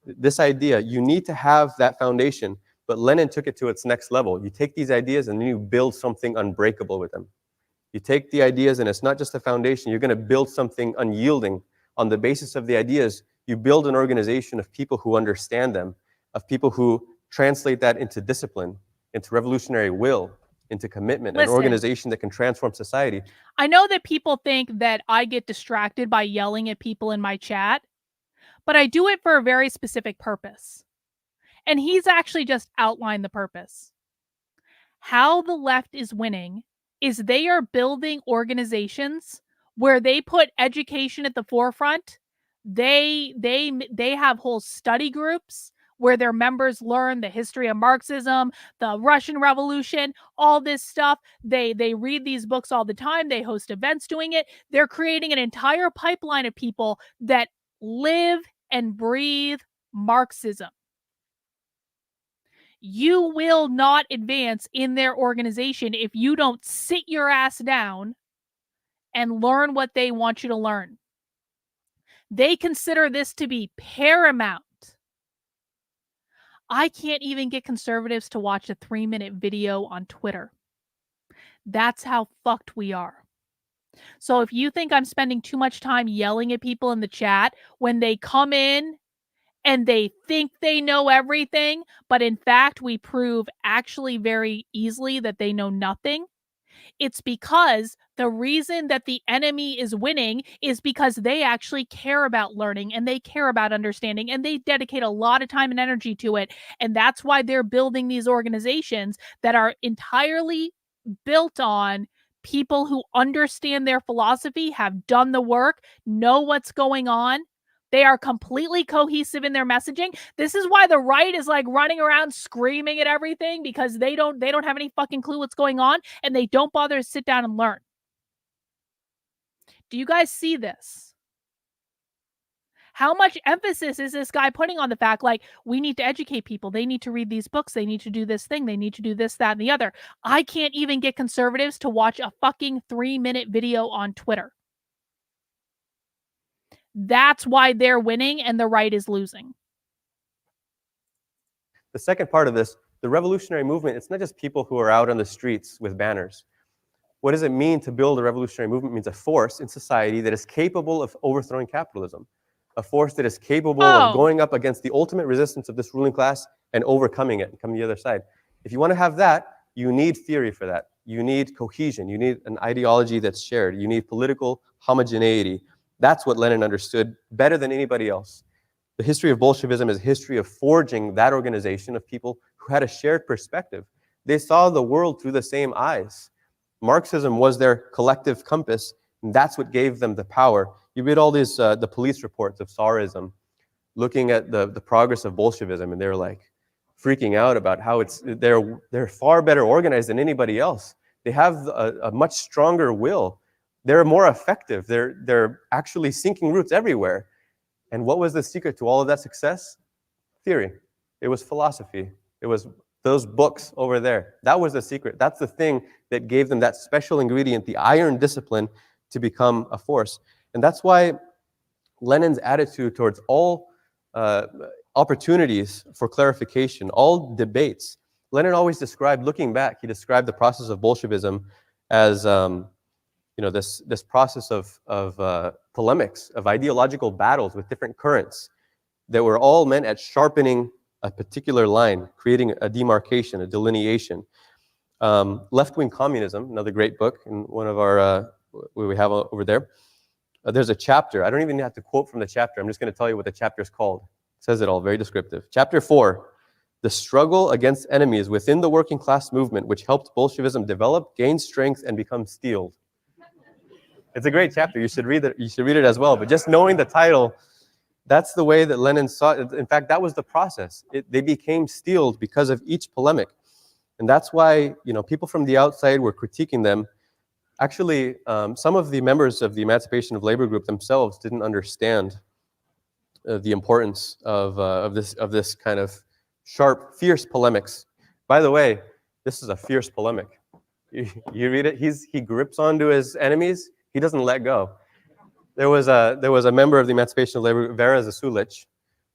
This idea, you need to have that foundation, but Lenin took it to its next level. You take these ideas and then you build something unbreakable with them. You take the ideas and it's not just a foundation. You're going to build something unyielding. On the basis of the ideas, you build an organization of people who understand them, of people who translate that into discipline, into revolutionary will, into commitment, an organization that can transform society. I know that people think that I get distracted by yelling at people in my chat, but I do it for a very specific purpose. And he's actually just outlined the purpose. How the left is winning is they are building organizations where they put education at the forefront, They have whole study groups where their members learn the history of Marxism, the Russian Revolution, all this stuff. They read these books all the time. They host events doing it. They're creating an entire pipeline of people that live and breathe Marxism. You will not advance in their organization if you don't sit your ass down and learn what they want you to learn. They consider this to be paramount. I can't even get conservatives to watch a 3-minute video on Twitter. That's how fucked we are. So if you think I'm spending too much time yelling at people in the chat when they come in and they think they know everything, but in fact we prove actually very easily that they know nothing, it's because the reason that the enemy is winning is because they actually care about learning and they care about understanding and they dedicate a lot of time and energy to it. And that's why they're building these organizations that are entirely built on people who understand their philosophy, have done the work, know what's going on. They are completely cohesive in their messaging. This is why the right is like running around screaming at everything, because they don't have any fucking clue what's going on and they don't bother to sit down and learn. Do you guys see this? How much emphasis is this guy putting on the fact, like, we need to educate people. They need to read these books. They need to do this thing. They need to do this, that, and the other. I can't even get conservatives to watch a fucking 3-minute video on Twitter. That's why they're winning and the right is losing. The second part of this, the revolutionary movement, it's not just people who are out on the streets with banners. What does it mean to build a revolutionary movement? It means a force in society that is capable of overthrowing capitalism, a force that is capable of going up against the ultimate resistance of this ruling class and overcoming it and coming to the other side. If you want to have that, you need theory for that. You need cohesion. You need an ideology that's shared. You need political homogeneity. That's what Lenin understood better than anybody else. The history of Bolshevism is a history of forging that organization of people who had a shared perspective. They saw the world through the same eyes. Marxism was their collective compass, and that's what gave them the power. You read all these the police reports of Tsarism, looking at the progress of Bolshevism, and they're like freaking out about how they're far better organized than anybody else. They have a much stronger will. They're more effective. They're actually sinking roots everywhere. And what was the secret to all of that success? Theory. It was philosophy. It was those books over there. That was the secret. That's the thing that gave them that special ingredient, the iron discipline, to become a force. And that's why Lenin's attitude towards all opportunities for clarification, all debates, Lenin always described, looking back, he described the process of Bolshevism as this process of polemics, of ideological battles with different currents that were all meant at sharpening a particular line, creating a demarcation, a delineation. Left-wing Communism, another great book, in one of our, we have over there. There's a chapter. I don't even have to quote from the chapter. I'm just going to tell you what the chapter is called. It says it all, very descriptive. Chapter 4, the struggle against enemies within the working class movement, which helped Bolshevism develop, gain strength, and become steeled. It's a great chapter. You should read it. You should read it as well. But just knowing the title, that's the way that Lenin saw it. In fact, that was the process. They became steeled because of each polemic. And that's why, people from the outside were critiquing them. Actually, some of the members of the Emancipation of Labor group themselves didn't understand the importance of this kind of sharp, fierce polemics. By the way, this is a fierce polemic. You read it. He grips onto his enemies. He doesn't let go. There was a member of the Emancipation of Labor, Vera Zasulich,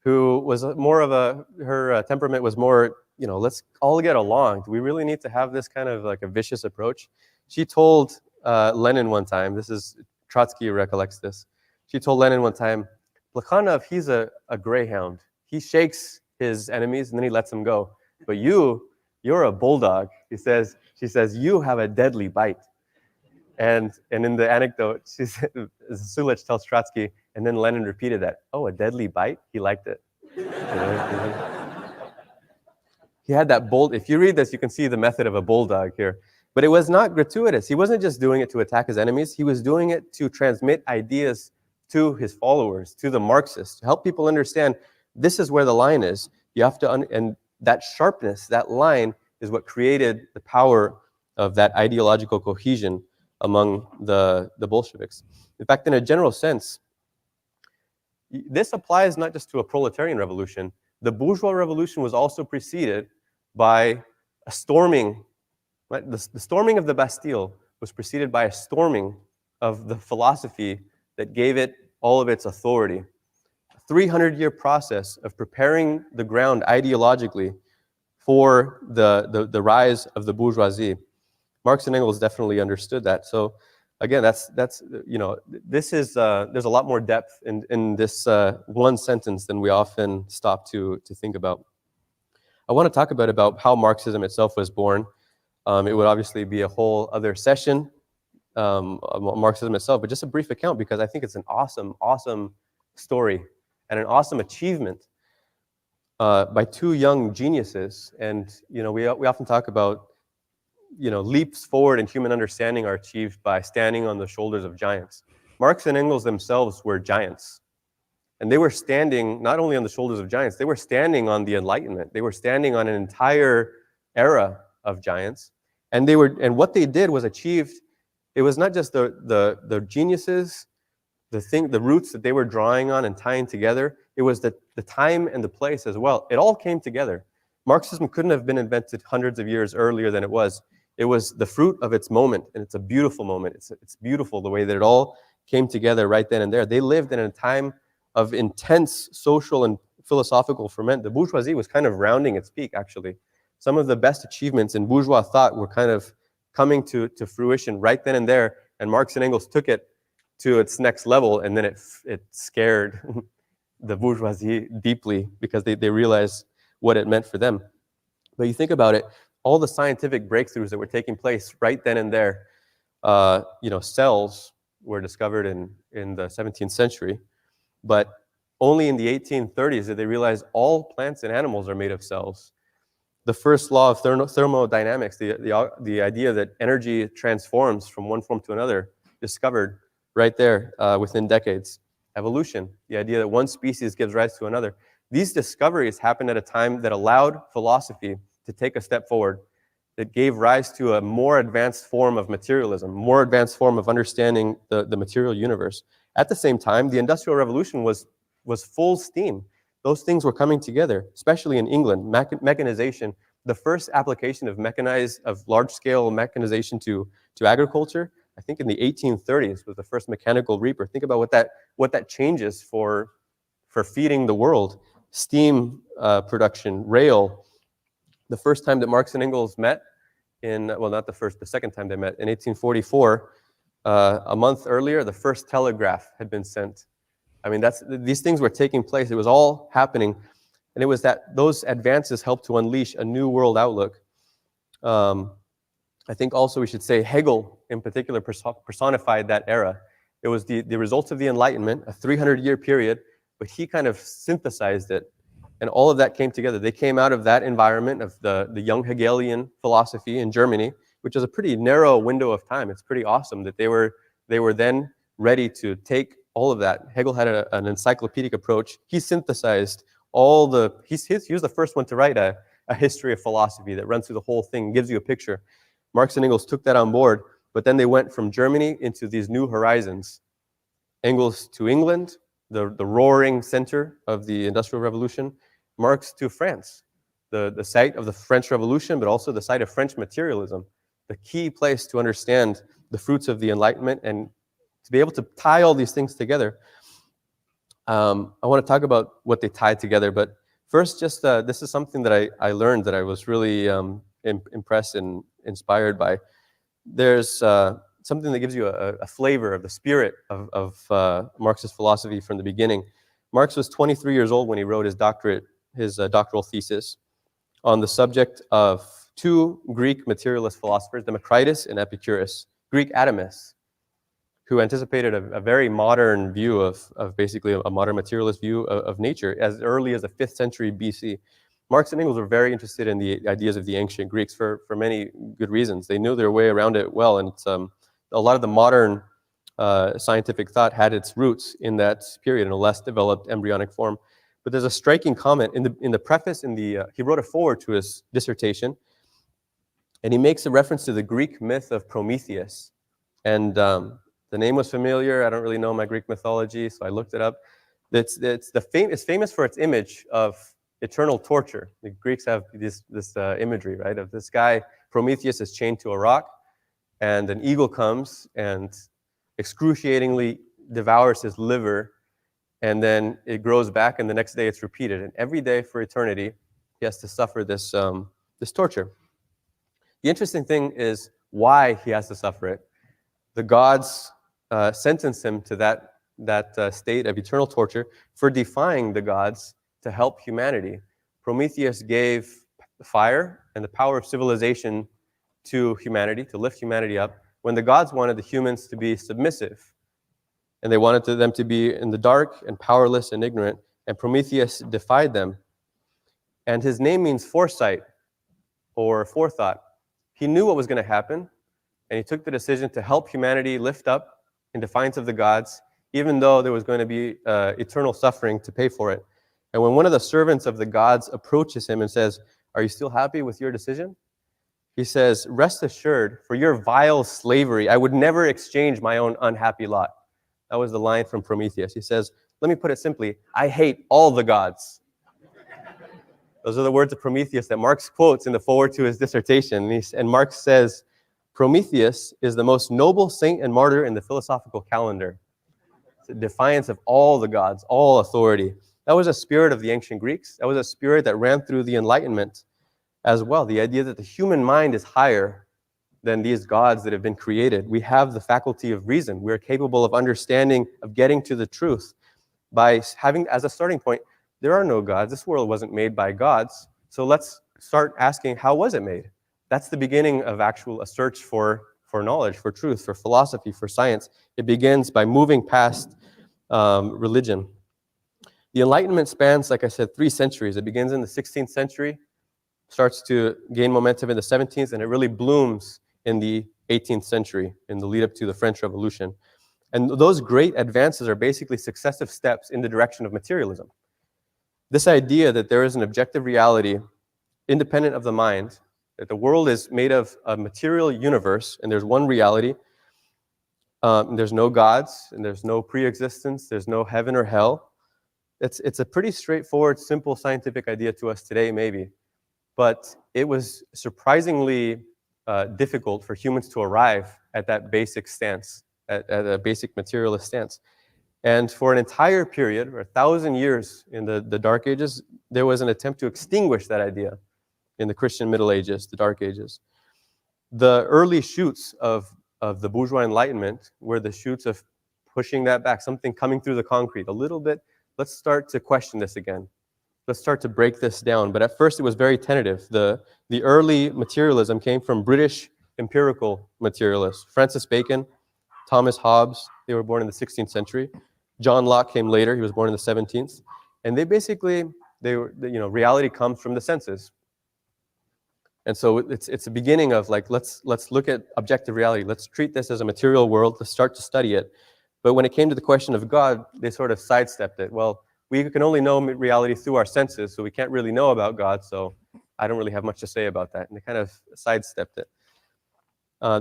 who was more of her temperament was more, let's all get along. Do we really need to have this kind of like a vicious approach? She told Lenin one time, this is, Trotsky recollects this, she told Lenin one time, Plekhanov, he's a greyhound. He shakes his enemies and then he lets them go. But you're a bulldog. She says, you have a deadly bite. And in the anecdote, Zulich tells Trotsky, and then Lenin repeated that. Oh, a deadly bite? He liked it. He had that bold, if you read this, you can see the method of a bulldog here. But it was not gratuitous. He wasn't just doing it to attack his enemies. He was doing it to transmit ideas to his followers, to the Marxists, to help people understand this is where the line is. You have to, and that sharpness, that line is what created the power of that ideological cohesion among the Bolsheviks. In fact, in a general sense, this applies not just to a proletarian revolution. The bourgeois revolution was also preceded by a storming, right? The storming of the Bastille was preceded by a storming of the philosophy that gave it all of its authority. A 300-year process of preparing the ground ideologically for the rise of the bourgeoisie. Marx and Engels definitely understood that. So again, that's this is there's a lot more depth in this one sentence than we often stop to think about. I want to talk about how Marxism itself was born. It would obviously be a whole other session, Marxism itself, but just a brief account because I think it's an awesome story and an awesome achievement by two young geniuses. And we often talk about leaps forward in human understanding are achieved by standing on the shoulders of giants. Marx and Engels themselves were giants. And they were standing not only on the shoulders of giants, they were standing on the Enlightenment. They were standing on an entire era of giants. And what they did was achieved, it was not just the geniuses, the roots that they were drawing on and tying together, it was the time and the place as well. It all came together. Marxism couldn't have been invented hundreds of years earlier than it was. It was the fruit of its moment, and it's a beautiful moment. It's beautiful the way that it all came together right then and there. They lived in a time of intense social and philosophical ferment. The bourgeoisie was kind of rounding its peak, actually. Some of the best achievements in bourgeois thought were kind of coming to fruition right then and there, and Marx and Engels took it to its next level, and then it scared the bourgeoisie deeply because they realized what it meant for them. But you think about it, all the scientific breakthroughs that were taking place right then and there, cells were discovered in the 17th century, but only in the 1830s did they realize all plants and animals are made of cells. The first law of thermodynamics, the idea that energy transforms from one form to another, discovered right there within decades. Evolution, the idea that one species gives rise to another. These discoveries happened at a time that allowed philosophy to take a step forward, that gave rise to a more advanced form of materialism, more advanced form of understanding the material universe. At the same time, the Industrial Revolution was full steam. Those things were coming together, especially in England. Mechanization, the first application of large-scale mechanization to agriculture, I think in the 1830s was the first mechanical reaper. Think about what that changes for feeding the world. Steam production, rail. The first time that Marx and Engels met the second time they met, in 1844, a month earlier, the first telegraph had been sent. I mean, these things were taking place. It was all happening. And it was that those advances helped to unleash a new world outlook. I think also we should say Hegel, in particular, personified that era. It was the results of the Enlightenment, a 300-year period, but he kind of synthesized it. And all of that came together. They came out of that environment of the young Hegelian philosophy in Germany, which is a pretty narrow window of time. It's pretty awesome that they were then ready to take all of that. Hegel had an encyclopedic approach. He synthesized he was the first one to write a history of philosophy that runs through the whole thing, gives you a picture. Marx and Engels took that on board, but then they went from Germany into these new horizons. Engels to England, the roaring center of the Industrial Revolution. Marx to France, the site of the French Revolution, but also the site of French materialism, the key place to understand the fruits of the Enlightenment and to be able to tie all these things together. I want to talk about what they tied together, but first, just this is something that I learned that I was really impressed and inspired by. There's something that gives you a flavor of the spirit of Marxist philosophy from the beginning. Marx was 23 years old when he wrote his doctoral thesis on the subject of two Greek materialist philosophers, Democritus and Epicurus, Greek atomists, who anticipated a very modern view of basically a modern materialist view of nature as early as the 5th century BC. Marx and Engels were very interested in the ideas of the ancient Greeks for many good reasons. They knew their way around it well, and a lot of the modern scientific thought had its roots in that period in a less developed embryonic form. But there's a striking comment in the preface. He wrote a foreword to his dissertation, and he makes a reference to the Greek myth of Prometheus. And the name was familiar. I don't really know my Greek mythology, so I looked it up. It's famous for its image of eternal torture. The Greeks have this imagery, right, of this guy, Prometheus, is chained to a rock, and an eagle comes and excruciatingly devours his liver, and then it grows back, and the next day it's repeated. And every day for eternity, he has to suffer this torture. The interesting thing is why he has to suffer it. The gods sentence him to that state of eternal torture for defying the gods to help humanity. Prometheus gave fire and the power of civilization to humanity, to lift humanity up, when the gods wanted the humans to be submissive. And they wanted them to be in the dark and powerless and ignorant, and Prometheus defied them. And his name means foresight or forethought. He knew what was going to happen, and he took the decision to help humanity lift up in defiance of the gods, even though there was going to be eternal suffering to pay for it. And when one of the servants of the gods approaches him and says, "Are you still happy with your decision?" He says, "Rest assured, for your vile slavery, I would never exchange my own unhappy lot." That was the line from Prometheus. He says, let me put it simply, I hate all the gods. Those are the words of Prometheus that Marx quotes in the foreword to his dissertation. And Marx says, Prometheus is the most noble saint and martyr in the philosophical calendar. It's a defiance of all the gods, all authority. That was a spirit of the ancient Greeks. That was a spirit that ran through the Enlightenment as well. The idea that the human mind is higher than these gods that have been created. We have the faculty of reason. We're capable of understanding, of getting to the truth by having as a starting point, there are no gods. This world wasn't made by gods. So let's start asking, how was it made? That's the beginning of a search for knowledge, for truth, for philosophy, for science. It begins by moving past religion. The Enlightenment spans, like I said, 3 centuries. It begins in the 16th century, starts to gain momentum in the 17th, and it really blooms in the 18th century, in the lead up to the French Revolution. And those great advances are basically successive steps in the direction of materialism. This idea that there is an objective reality independent of the mind, that the world is made of a material universe, and there's one reality, there's no gods, and there's no pre-existence, there's no heaven or hell. It's a pretty straightforward, simple scientific idea to us today, maybe. But it was surprisingly difficult for humans to arrive at that basic stance, at a basic materialist stance. And for an entire period, or 1,000 years in the Dark Ages, there was an attempt to extinguish that idea in the Christian Middle Ages, the Dark Ages. The early shoots of the bourgeois Enlightenment were the shoots of pushing that back, something coming through the concrete a little bit. Let's start to question this again. Let's start to break this down. But at first, it was very tentative. The early materialism came from British empirical materialists. Francis Bacon, Thomas Hobbes, they were born in the 16th century. John Locke came later. He was born in the 17th. And reality comes from the senses. And so it's a beginning of like, let's look at objective reality. Let's treat this as a material world. Let's start to study it. But when it came to the question of God, they sort of sidestepped it. Well, we can only know reality through our senses, so we can't really know about God, so I don't really have much to say about that. And they kind of sidestepped it.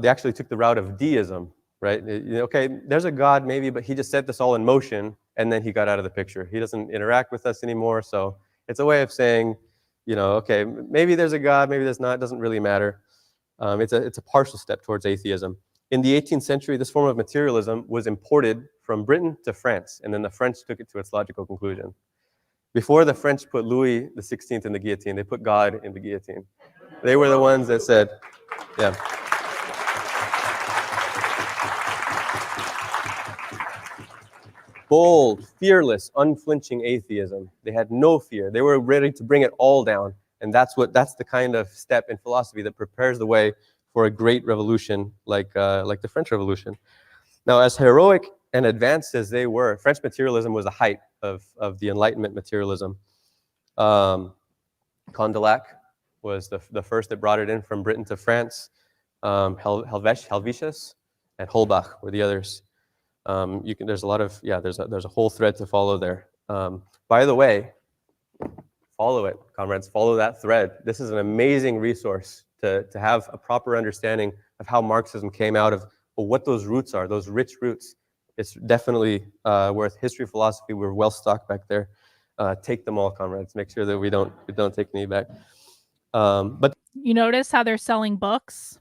They actually took the route of deism, right? Okay, there's a God maybe, but he just set this all in motion, and then he got out of the picture. He doesn't interact with us anymore, so it's a way of saying, okay, maybe there's a God, maybe there's not, it doesn't really matter. It's a partial step towards atheism. In the 18th century, this form of materialism was imported from Britain to France, and then the French took it to its logical conclusion. Before the French put Louis XVI in the guillotine, they put God in the guillotine. They were the ones that said, yeah. Bold, fearless, unflinching atheism. They had no fear. They were ready to bring it all down. And that's the kind of step in philosophy that prepares the way for a great revolution like the French Revolution. Now, as heroic and advanced as they were, French materialism was the height of the Enlightenment materialism. Condillac was the first that brought it in from Britain to France. Helvetius and Holbach were the others. There's a lot of, there's a whole thread to follow there. By the way, follow it, comrades, follow that thread. This is an amazing resource to have a proper understanding of how Marxism came out of, or what those roots are, those rich roots. It's definitely worth history, philosophy. We're well stocked back there. Take them all, comrades. Make sure that we don't take any back. But You notice how they're selling books?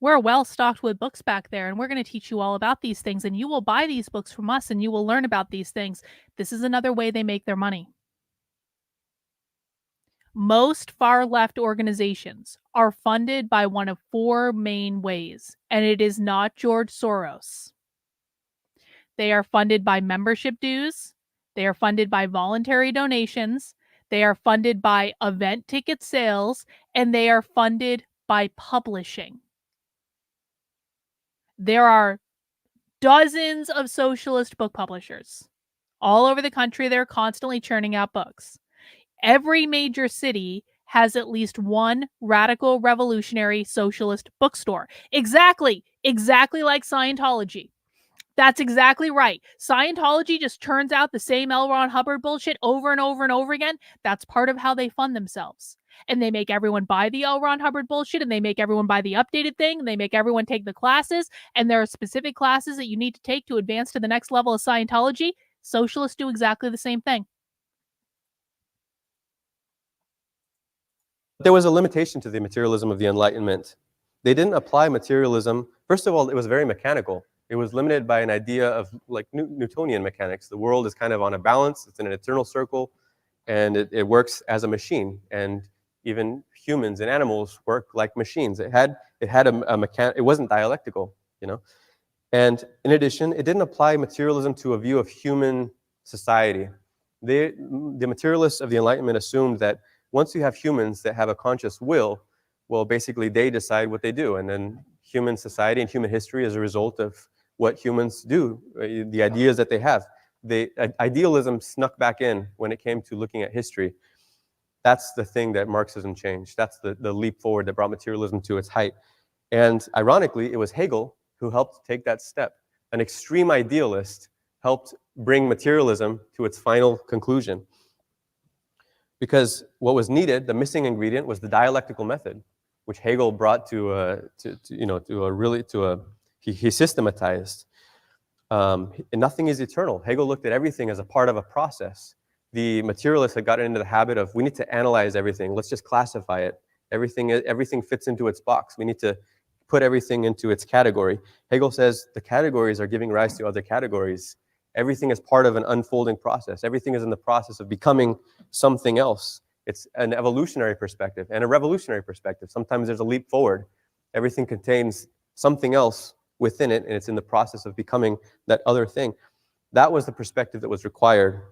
We're well stocked with books back there, and we're going to teach you all about these things, and you will buy these books from us, and you will learn about these things. This is another way they make their money. Most far-left organizations are funded by one of four main ways, and it is not George Soros. They are funded by membership dues, they are funded by voluntary donations, they are funded by event ticket sales, and they are funded by publishing. There are dozens of socialist book publishers. All over the country, they're constantly churning out books. Every major city has at least one radical revolutionary socialist bookstore. Exactly like Scientology. That's exactly right. Scientology just turns out the same L. Ron Hubbard bullshit over and over and over again. That's part of how they fund themselves. And they make everyone buy the L. Ron Hubbard bullshit, and they make everyone buy the updated thing, and they make everyone take the classes, and there are specific classes that you need to take to advance to the next level of Scientology. Socialists do exactly the same thing. there was a limitation to the materialism of the Enlightenment. They didn't apply materialism. First of all, it was very mechanical. It was limited by an idea of like Newtonian mechanics. The world is kind of on a balance. It's in an eternal circle, and it works as a machine. And even humans and animals work like machines. It had a mechanic. It wasn't dialectical, you know. And in addition, it didn't apply materialism to a view of human society. The materialists of the Enlightenment assumed that once you have humans that have a conscious will, well, basically they decide what they do, and then human society and human history is a result of what humans do, the ideas that they have. Idealism snuck back in when it came to looking at history. That's the thing that Marxism changed. That's the leap forward that brought materialism to its height. And ironically, it was Hegel who helped take that step. An extreme idealist helped bring materialism to its final conclusion. Because what was needed, the missing ingredient, was the dialectical method, which Hegel brought he systematized. And nothing is eternal. Hegel looked at everything as a part of a process. The materialists had gotten into the habit of, we need to analyze everything. Let's just classify it. Everything fits into its box. We need to put everything into its category. Hegel says the categories are giving rise to other categories. Everything is part of an unfolding process. Everything is in the process of becoming something else. It's an evolutionary perspective and a revolutionary perspective. Sometimes there's a leap forward. Everything contains something else within it, and it's in the process of becoming that other thing. That was the perspective that was required,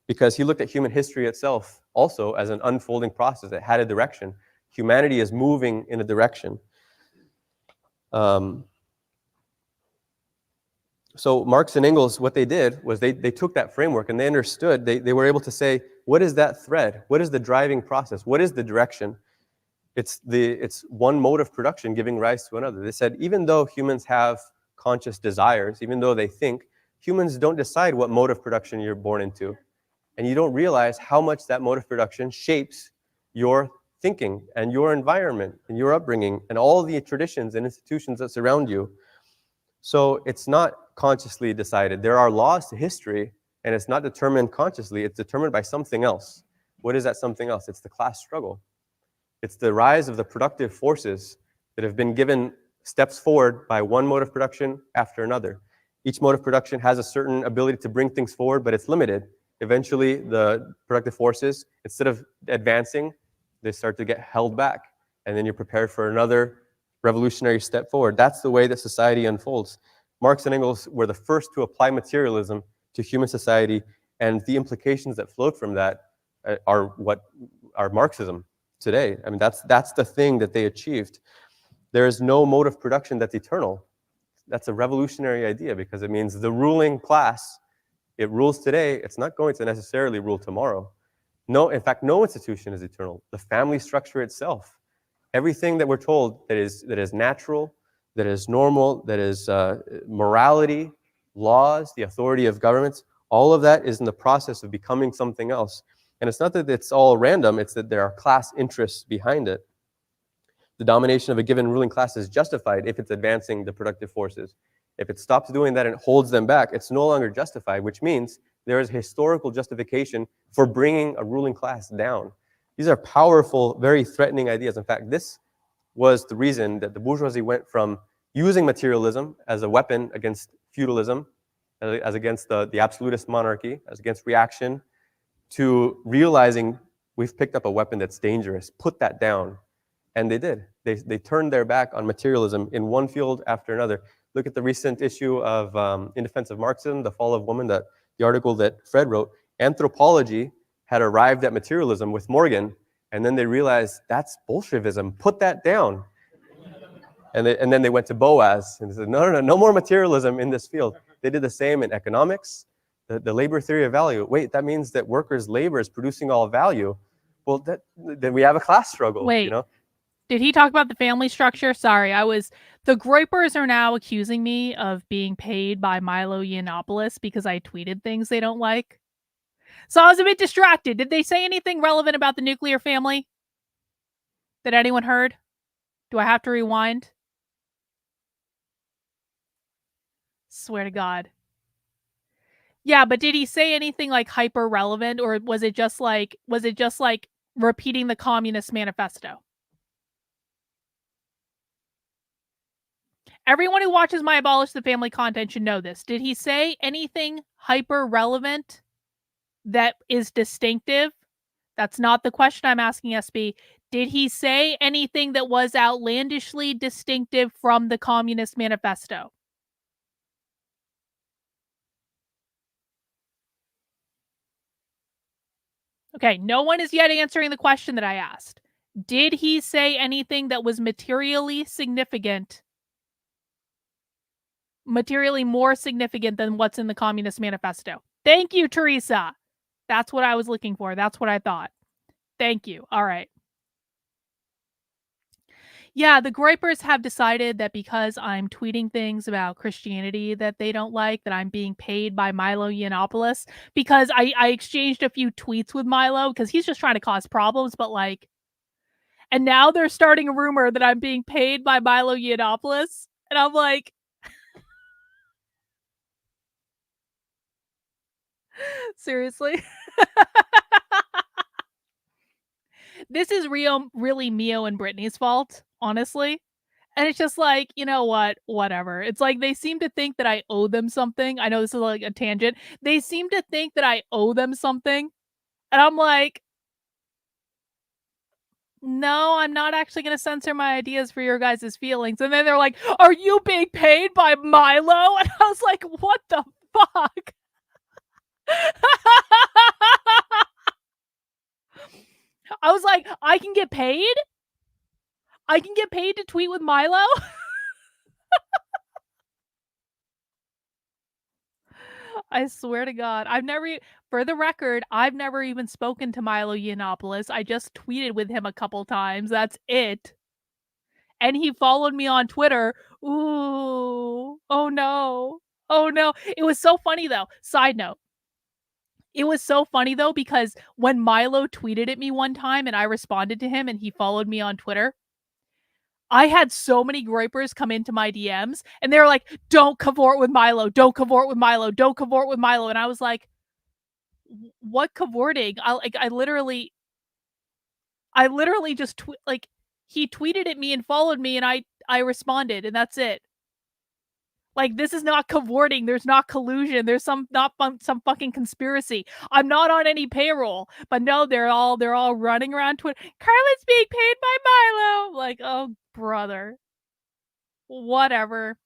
because he looked at human history itself also as an unfolding process that had a direction. Humanity is moving in a direction. So Marx and Engels, what they did was they took that framework and they understood, they were able to say, what is that thread? What is the driving process? What is the direction? It's one mode of production giving rise to another. They said, even though humans have conscious desires, even though they think, humans don't decide what mode of production you're born into. And you don't realize how much that mode of production shapes your thinking and your environment and your upbringing and all the traditions and institutions that surround you. So it's not consciously decided. There are laws to history, and it's not determined consciously. It's determined by something else. What is that something else? It's the class struggle. It's the rise of the productive forces that have been given steps forward by one mode of production after another. Each mode of production has a certain ability to bring things forward, but it's limited. Eventually, the productive forces, instead of advancing, they start to get held back, and then you're prepared for another revolutionary step forward. That's the way that society unfolds. Marx and Engels were the first to apply materialism to human society, and the implications that flowed from that are what are Marxism today. I mean, that's the thing that they achieved. There is no mode of production that's eternal. That's a revolutionary idea, because it means the ruling class, it rules today, it's not going to necessarily rule tomorrow. No, in fact, no institution is eternal. The family structure itself, everything that we're told that is natural, that is normal, that is morality, laws, the authority of governments, all of that is in the process of becoming something else. And it's not that it's all random, it's that there are class interests behind it. The domination of a given ruling class is justified if it's advancing the productive forces. If it stops doing that and holds them back, it's no longer justified, which means there is historical justification for bringing a ruling class down. These are powerful, very threatening ideas. In fact, this was the reason that the bourgeoisie went from using materialism as a weapon against feudalism, as against the absolutist monarchy, as against reaction, to realizing we've picked up a weapon that's dangerous, put that down. And they did. They turned their back on materialism in one field after another. Look at the recent issue of In Defense of Marxism, The Fall of Woman, the article that Fred wrote. Anthropology had arrived at materialism with Morgan, and then they realized that's Bolshevism. Put that down. And then they went to Boas and said, no more materialism in this field. They did the same in economics, the labor theory of value. Wait, that means that workers' labor is producing all value. Well, then we have a class struggle. Wait. You know? Did he talk about the family structure? Sorry, the Groypers are now accusing me of being paid by Milo Yiannopoulos because I tweeted things they don't like. So I was a bit distracted. Did they say anything relevant about the nuclear family that anyone heard? Do I have to rewind? Swear to God. Yeah, but did he say anything like hyper relevant, or was it just like repeating the Communist Manifesto? Everyone who watches my Abolish the Family content should know this. Did he say anything hyper relevant that is distinctive? That's not the question I'm asking, SB. Did he say anything that was outlandishly distinctive from the Communist Manifesto? Okay, no one is yet answering the question that I asked. Did he say anything that was materially significant, materially more significant than what's in the Communist Manifesto? Thank you, Teresa. That's what I was looking for. That's what I thought. Thank you. All right. Yeah, the Groypers have decided that because I'm tweeting things about Christianity that they don't like, that I'm being paid by Milo Yiannopoulos, because I exchanged a few tweets with Milo because he's just trying to cause problems, but like, and now they're starting a rumor that I'm being paid by Milo Yiannopoulos, and I'm like, seriously? This is really Mio and Brittany's fault, honestly. And it's just like, you know what? Whatever. It's like they seem to think that I owe them something. I know this is like a tangent. They seem to think that I owe them something. And I'm like, no, I'm not actually going to censor my ideas for your guys' feelings. And then they're like, are you being paid by Milo? And I was like, what the fuck? I was like, I can get paid? I can get paid to tweet with Milo? I swear to God, for the record, I've never even spoken to Milo Yiannopoulos. I just tweeted with him a couple times. That's it. And he followed me on Twitter. Ooh, oh no. Oh no. It was so funny though. Side note. It was so funny though, because when Milo tweeted at me one time and I responded to him and he followed me on Twitter, I had so many Groypers come into my DMs and they were like, don't cavort with Milo, don't cavort with Milo, don't cavort with Milo. And I was like, what cavorting? I literally just he tweeted at me and followed me and I responded and that's it. Like, this is not cavorting. There's not collusion. There's some fucking conspiracy. I'm not on any payroll, but no, they're all running around Twitter. Carla's being paid by Milo. Like, oh, brother. Whatever.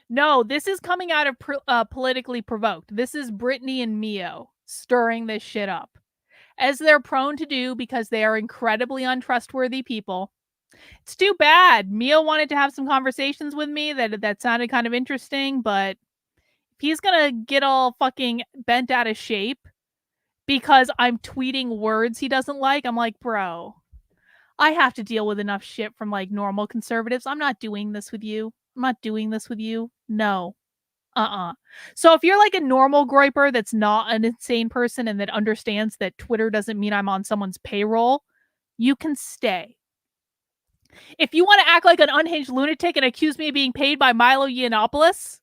No, this is coming out of Politically Provoked. This is Brittany and Mio stirring this shit up, as they're prone to do because they are incredibly untrustworthy people. It's too bad. Mio wanted to have some conversations with me that sounded kind of interesting, but if he's gonna get all fucking bent out of shape because I'm tweeting words he doesn't like, I'm like, bro, I have to deal with enough shit from like normal conservatives. I'm not doing this with you. I'm not doing this with you. No. So if you're like a normal groiper that's not an insane person and that understands that Twitter doesn't mean I'm on someone's payroll, you can stay. If you want to act like an unhinged lunatic and accuse me of being paid by Milo Yiannopoulos,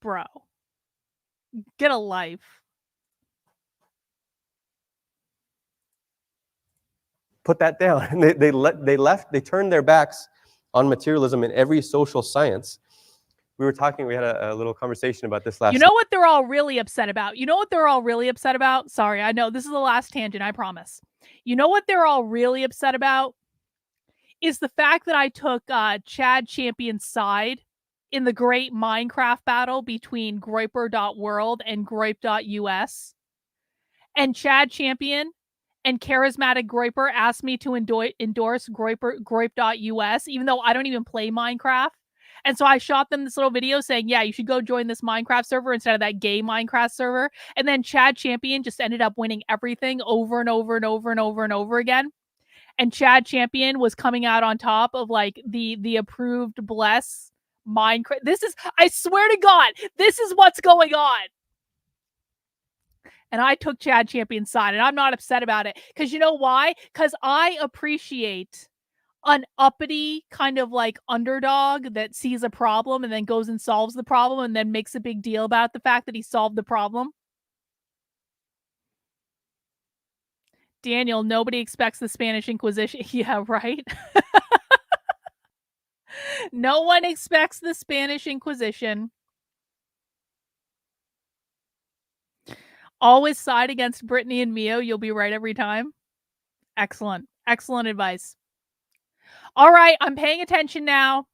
bro, get a life. Put that down. And they turned their backs on materialism in every social science. We had a little conversation about this last You know what they're all really upset about? You know what they're all really upset about? Sorry, I know this is the last tangent, I promise. You know what they're all really upset about? Is the fact that I took Chad Champion's side in the great Minecraft battle between Groiper.world and Groip.us. And Chad Champion and Charismatic Groiper asked me to endorse Groip.us, even though I don't even play Minecraft. And so I shot them this little video saying, yeah, you should go join this Minecraft server instead of that gay Minecraft server. And then Chad Champion just ended up winning everything over and over and over and over and over again. And Chad Champion was coming out on top of like the approved bless Minecraft. This is, I swear to God, this is what's going on. And I took Chad Champion's side, and I'm not upset about it. Because you know why? Because I appreciate an uppity kind of like underdog that sees a problem and then goes and solves the problem and then makes a big deal about the fact that he solved the problem. Daniel, nobody expects the Spanish Inquisition. Yeah, right? No one expects the Spanish Inquisition. Always side against Brittany and Mio. You'll be right every time. Excellent. Excellent advice. All right, I'm paying attention now.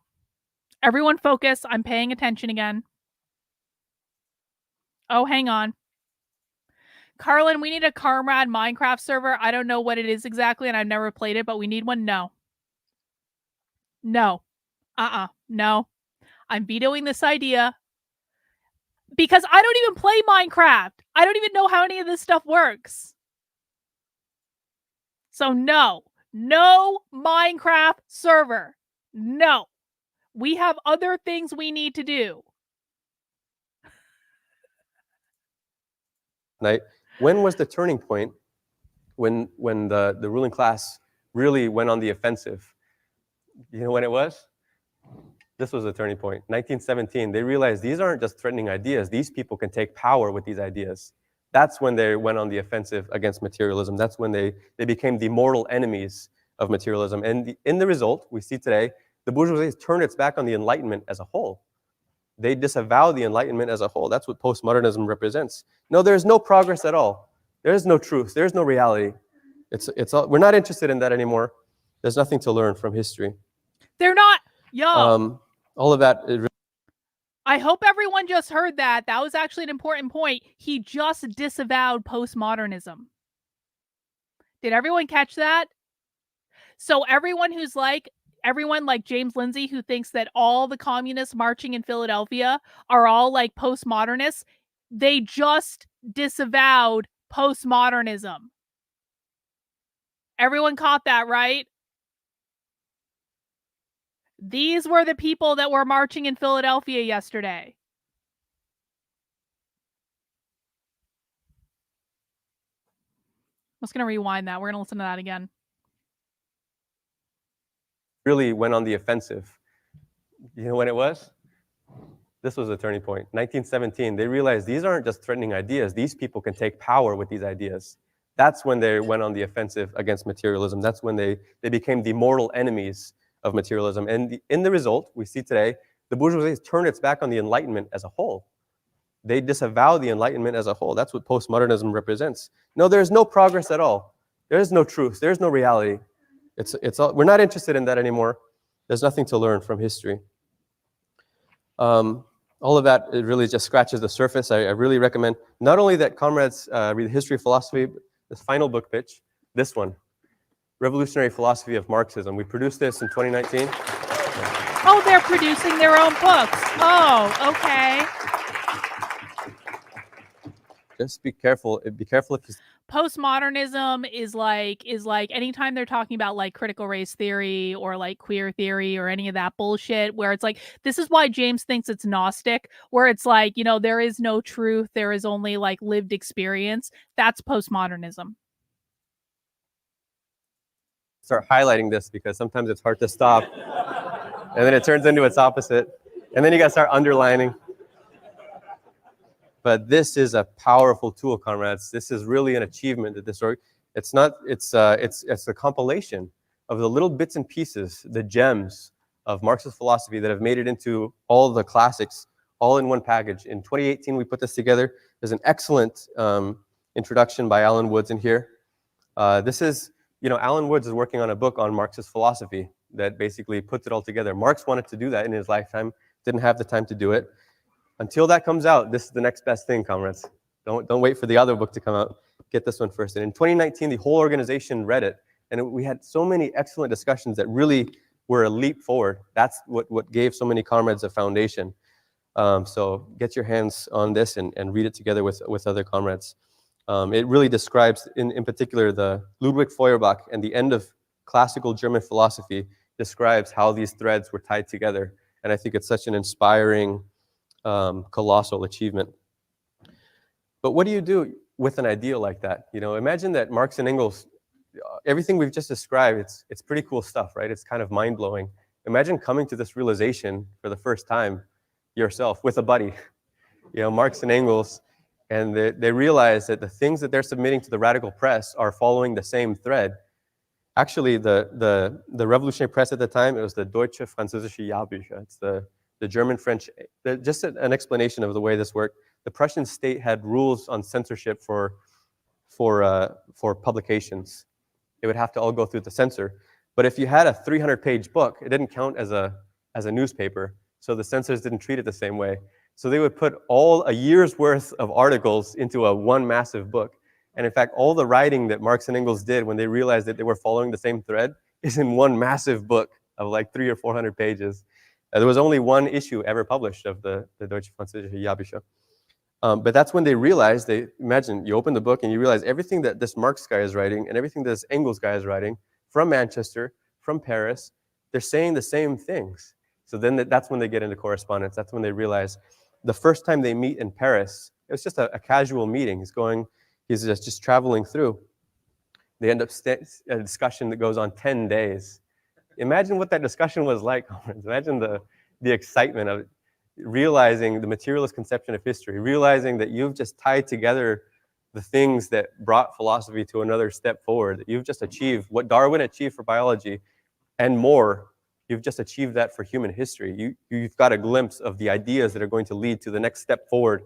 Everyone focus. I'm paying attention again. Oh, hang on. Carlin, we need a Comrade Minecraft server. I don't know what it is exactly, and I've never played it, but we need one. No. No. No. I'm vetoing this idea because I don't even play Minecraft. I don't even know how any of this stuff works. So no. No Minecraft server. No. We have other things we need to do. night. When was the turning point when the ruling class really went on the offensive? You know when it was? This was the turning point. 1917, they realized these aren't just threatening ideas. These people can take power with these ideas. That's when they went on the offensive against materialism. That's when they became the mortal enemies of materialism. And in the result, we see today, the bourgeoisie has turned its back on the Enlightenment as a whole. They disavow the Enlightenment as a whole. That's what postmodernism represents. No, there's no progress at all. There's no truth. There's no reality. We're not interested in that anymore. There's nothing to learn from history. They're not. Yo. All of that. I hope everyone just heard that. That was actually an important point. He just disavowed postmodernism. Did everyone catch that? So everyone like James Lindsay, who thinks that all the communists marching in Philadelphia are all like postmodernists, they just disavowed postmodernism. Everyone caught that, right? These were the people that were marching in Philadelphia yesterday. I'm just going to rewind that. We're going to listen to that again. Really went on the offensive. You know when it was? This was the turning point. 1917, they realized these aren't just threatening ideas. These people can take power with these ideas. That's when they went on the offensive against materialism. That's when they became the mortal enemies of materialism. And in the result, we see today, the bourgeoisie has turned its back on the Enlightenment as a whole. They disavow the Enlightenment as a whole. That's what postmodernism represents. No, there's no progress at all. There is no truth. There's no reality. We're not interested in that anymore. There's nothing to learn from history. All of that, it really just scratches the surface. I really recommend not only that comrades read History of Philosophy, this final book pitch, this one, Revolutionary Philosophy of Marxism. We produced this in 2019. Oh, they're producing their own books. Oh, okay. Just be careful. Be careful if you... postmodernism is like anytime they're talking about like critical race theory or like queer theory or any of that bullshit, where it's like, this is why James thinks it's Gnostic, where it's like, you know, there is no truth, there is only like lived experience. That's postmodernism. Start highlighting this because sometimes it's hard to stop, and then it turns into its opposite, and then you got to start underlining. But this is a powerful tool, comrades. This is really an achievement that this it's a compilation of the little bits and pieces, the gems of Marxist philosophy that have made it into all the classics, all in one package. In 2018, we put this together. There's an excellent introduction by Alan Woods in here. This is, you know, Alan Woods is working on a book on Marxist philosophy that basically puts it all together. Marx wanted to do that in his lifetime, didn't have the time to do it. Until that comes out, this is the next best thing, comrades. Don't wait for the other book to come out. Get this one first. And in 2019, the whole organization read it, and we had so many excellent discussions that really were a leap forward. That's what gave so many comrades a foundation. So get your hands on this and read it together with other comrades. It really describes, in particular, the Ludwig Feuerbach and the end of classical German philosophy describes how these threads were tied together. And I think it's such an inspiring, colossal achievement. But what do you do with an idea like that? You know, imagine that Marx and Engels, everything we've just described, it's pretty cool stuff, right? It's kind of mind-blowing. Imagine coming to this realization for the first time yourself with a buddy, you know, Marx and Engels, and they realize that the things that they're submitting to the radical press are following the same thread. Actually, the revolutionary press at the time, it was the Deutsche Französische Jahrbücher. It's the German-French, just an explanation of the way this worked. The Prussian state had rules on censorship for publications. It would have to all go through the censor. But if you had a 300-page book, it didn't count as a newspaper. So the censors didn't treat it the same way. So they would put all a year's worth of articles into one massive book. And in fact, all the writing that Marx and Engels did when they realized that they were following the same thread is in one massive book of like 300 or 400 pages. There was only one issue ever published of the Deutsche Französische Jahrbücher. But that's when they realized, imagine you open the book and you realize everything that this Marx guy is writing and everything that this Engels guy is writing from Manchester, from Paris, they're saying the same things. So then that's when they get into correspondence. That's when they realize the first time they meet in Paris, it was just a casual meeting. He's just traveling through. They end up a discussion that goes on 10 days. Imagine what that discussion was like. Imagine the excitement of realizing the materialist conception of history, realizing that you've just tied together the things that brought philosophy to another step forward, that you've just achieved what Darwin achieved for biology and more. You've just achieved that for human history. You've got a glimpse of the ideas that are going to lead to the next step forward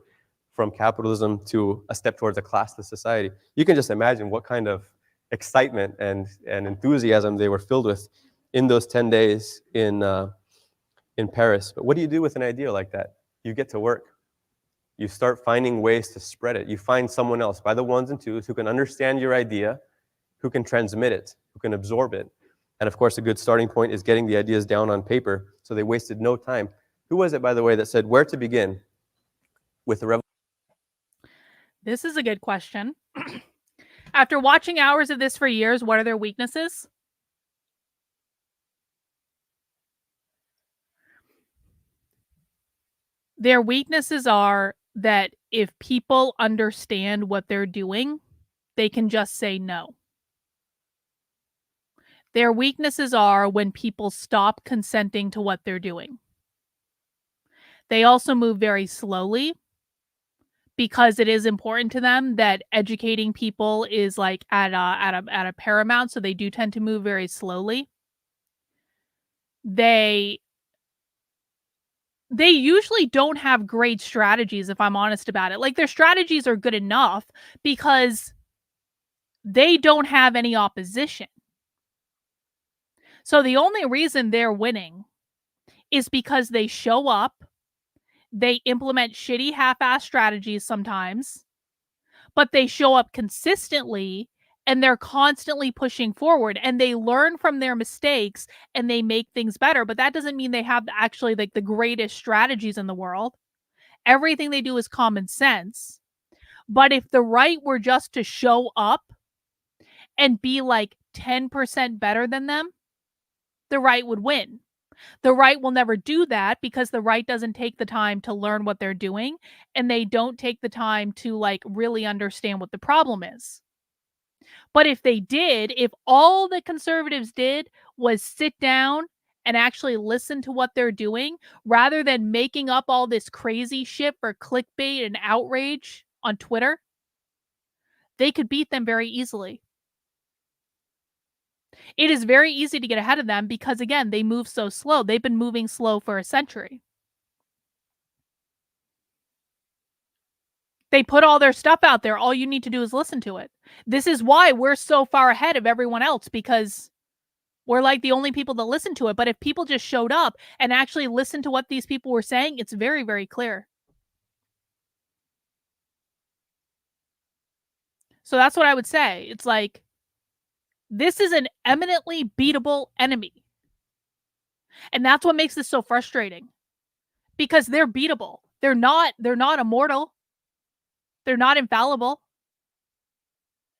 from capitalism to a step towards a classless society. You can just imagine what kind of excitement and enthusiasm they were filled with in those 10 days in Paris. But what do you do with an idea like that? You get to work. You start finding ways to spread it. You find someone else by the ones and twos who can understand your idea, who can transmit it, who can absorb it. And of course, a good starting point is getting the ideas down on paper. So they wasted no time. Who was it, by the way, that said where to begin with the revolution? This is a good question. After watching hours of this for years, what are their weaknesses? Their weaknesses are that if people understand what they're doing, they can just say no. Their weaknesses are when people stop consenting to what they're doing. They also move very slowly because it is important to them that educating people is like at a paramount, so they do tend to move very slowly. They usually don't have great strategies, if I'm honest about it. Like, their strategies are good enough because they don't have any opposition. So the only reason they're winning is because they show up, they implement shitty half-ass strategies sometimes, but they show up consistently and they're constantly pushing forward and they learn from their mistakes and they make things better. But that doesn't mean they have actually like the greatest strategies in the world. Everything they do is common sense. But if the right were just to show up and be like 10% better than them, the right would win. The right will never do that because the right doesn't take the time to learn what they're doing, and they don't take the time to like really understand what the problem is. But if they did, if all the conservatives did was sit down and actually listen to what they're doing rather than making up all this crazy shit for clickbait and outrage on Twitter, they could beat them very easily. It is very easy to get ahead of them because, again, they move so slow. They've been moving slow for a century. They put all their stuff out there. All you need to do is listen to it. This is why we're so far ahead of everyone else, because we're like the only people that listen to it. But if people just showed up and actually listened to what these people were saying, it's very, very clear. So that's what I would say. It's like, this is an eminently beatable enemy. And that's what makes this so frustrating. Because they're beatable. They're not immortal. They're not infallible.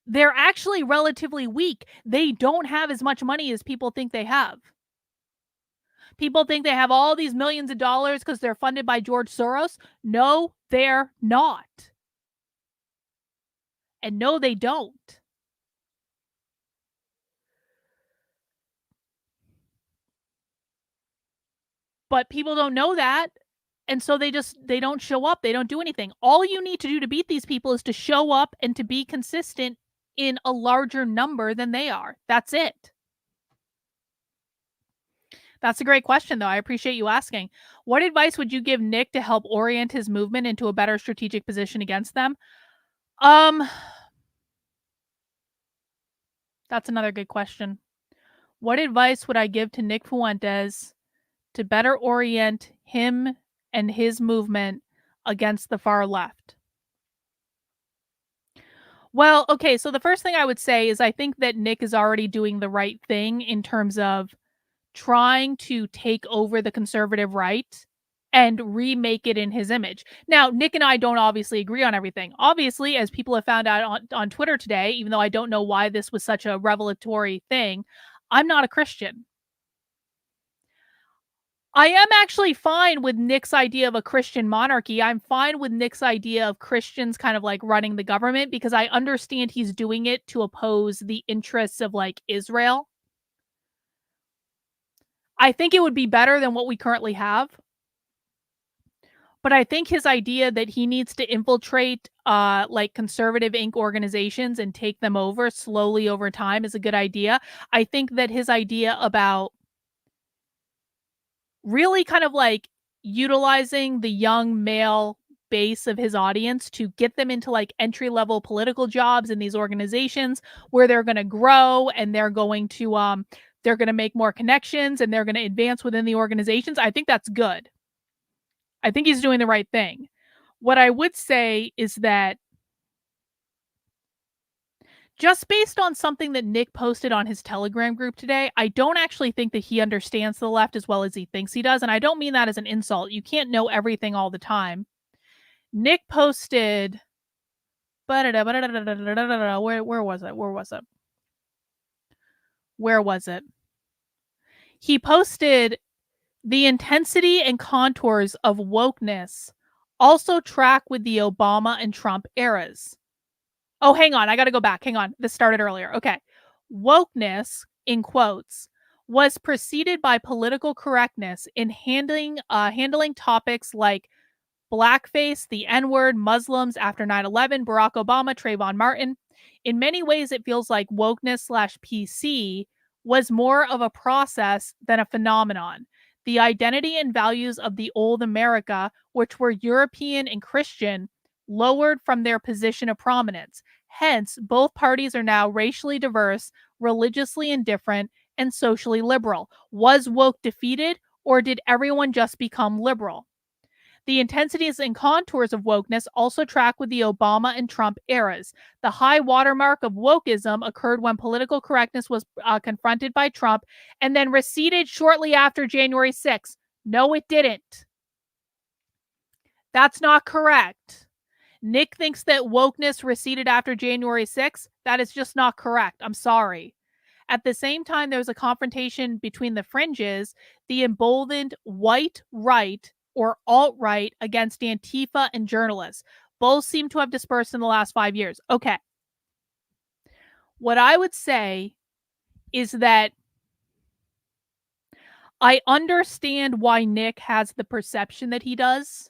They're actually relatively weak. They don't have as much money as people think they have. People think they have all these millions of dollars because they're funded by George Soros. No, they're not. And no, they don't. But people don't know that. And so they don't show up. They don't do anything. All you need to do to beat these people is to show up and to be consistent in a larger number than they are. That's it. That's a great question, though. I appreciate you asking. What advice would you give Nick to help orient his movement into a better strategic position against them? That's another good question. What advice would I give to Nick Fuentes to better orient him and his movement against the far left? Well, okay, so the first thing I would say is I think that Nick is already doing the right thing in terms of trying to take over the conservative right and remake it in his image. Now, Nick and I don't obviously agree on everything. Obviously, as people have found out on Twitter today, even though I don't know why this was such a revelatory thing, I'm not a Christian. I am actually fine with Nick's idea of a Christian monarchy. I'm fine with Nick's idea of Christians kind of like running the government because I understand he's doing it to oppose the interests of like Israel. I think it would be better than what we currently have. But I think his idea that he needs to infiltrate like conservative Inc. organizations and take them over slowly over time is a good idea. I think that his idea about really kind of like utilizing the young male base of his audience to get them into like entry-level political jobs in these organizations where they're going to grow and they're going to make more connections and they're going to advance within the organizations. I think that's good. I think he's doing the right thing. What I would say is that just based on something that Nick posted on his Telegram group today, I don't actually think that he understands the left as well as he thinks he does. And I don't mean that as an insult. You can't know everything all the time. Nick posted... Where was it? He posted, the intensity and contours of wokeness also track with the Obama and Trump eras. Oh, hang on. I got to go back. Hang on. This started earlier. Okay. Wokeness, in quotes, was preceded by political correctness in handling topics like blackface, the N-word, Muslims after 9/11, Barack Obama, Trayvon Martin. In many ways, it feels like wokeness/PC was more of a process than a phenomenon. The identity and values of the old America, which were European and Christian, lowered from their position of prominence. Hence, both parties are now racially diverse, religiously indifferent, and socially liberal. Was woke defeated, or did everyone just become liberal? The intensities and contours of wokeness also track with the Obama and Trump eras. The high watermark of wokeism occurred when political correctness was confronted by Trump and then receded shortly after January 6th. No, it didn't. That's not correct. Nick thinks that wokeness receded after January 6th. That is just not correct. I'm sorry. At the same time, there was a confrontation between the fringes, the emboldened white right or alt-right against Antifa and journalists. Both seem to have dispersed in the last 5 years. Okay. What I would say is that I understand why Nick has the perception that he does,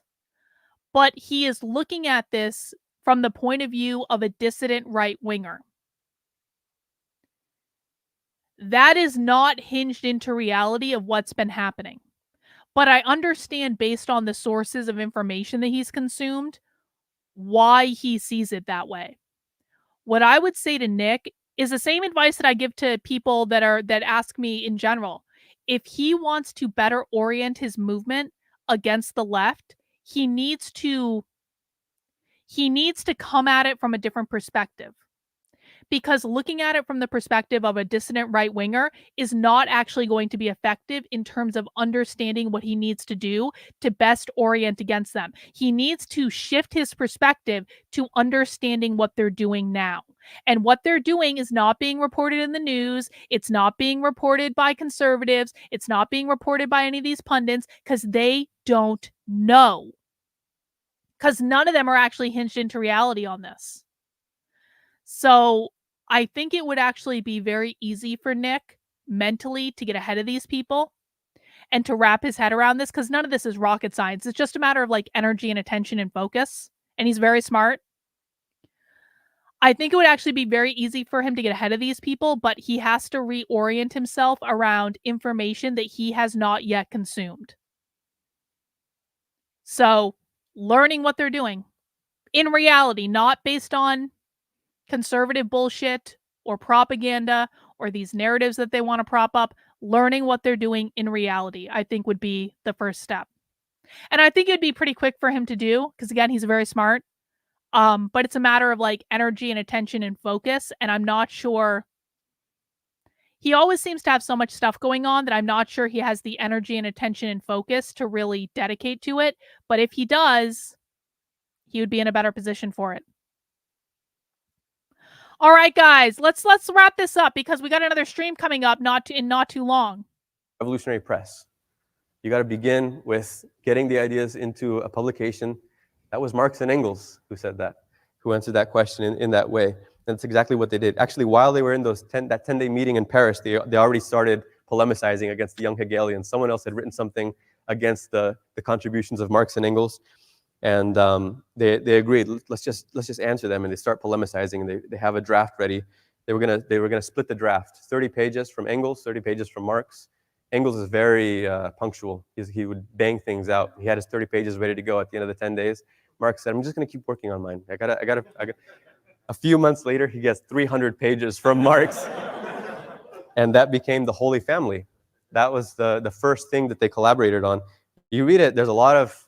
but he is looking at this from the point of view of a dissident right-winger. That is not hinged into reality of what's been happening. But I understand, based on the sources of information that he's consumed, why he sees it that way. What I would say to Nick is the same advice that I give to people that ask me in general. If he wants to better orient his movement against the left, he needs to come at it from a different perspective. Because looking at it from the perspective of a dissident right-winger is not actually going to be effective in terms of understanding what he needs to do to best orient against them. He needs to shift his perspective to understanding what they're doing now. And what they're doing is not being reported in the news. It's not being reported by conservatives. It's not being reported by any of these pundits because they don't know. Because none of them are actually hinged into reality on this. So I think it would actually be very easy for Nick mentally to get ahead of these people and to wrap his head around this, because none of this is rocket science. It's just a matter of like energy and attention and focus. And he's very smart. I think it would actually be very easy for him to get ahead of these people, but he has to reorient himself around information that he has not yet consumed. So learning what they're doing in reality, not based on conservative bullshit or propaganda or these narratives that they want to prop up, learning what they're doing in reality, I think would be the first step. And I think it'd be pretty quick for him to do because, again, he's very smart. But it's a matter of like energy and attention and focus. And I'm not sure. He always seems to have so much stuff going on that I'm not sure he has the energy and attention and focus to really dedicate to it. But if he does, he would be in a better position for it. All right, guys, let's wrap this up because we got another stream coming up not too long. Revolutionary press. You got to begin with getting the ideas into a publication. That was Marx and Engels who said that, who answered that question in that way. And that's exactly what they did. Actually, while they were in that 10-day meeting in Paris, they already started polemicizing against the young Hegelians. Someone else had written something against the contributions of Marx and Engels. And they agreed. Let's just answer them, and they start polemicizing. And they have a draft ready. They were gonna split the draft. 30 pages from Engels, 30 pages from Marx. Engels is very punctual. He would bang things out. He had his 30 pages ready to go at the end of the 10 days. Marx said, "I'm just gonna keep working on mine. I got." A few months later, he gets 300 pages from Marx, and that became the Holy Family. That was the first thing that they collaborated on. You read it. There's a lot of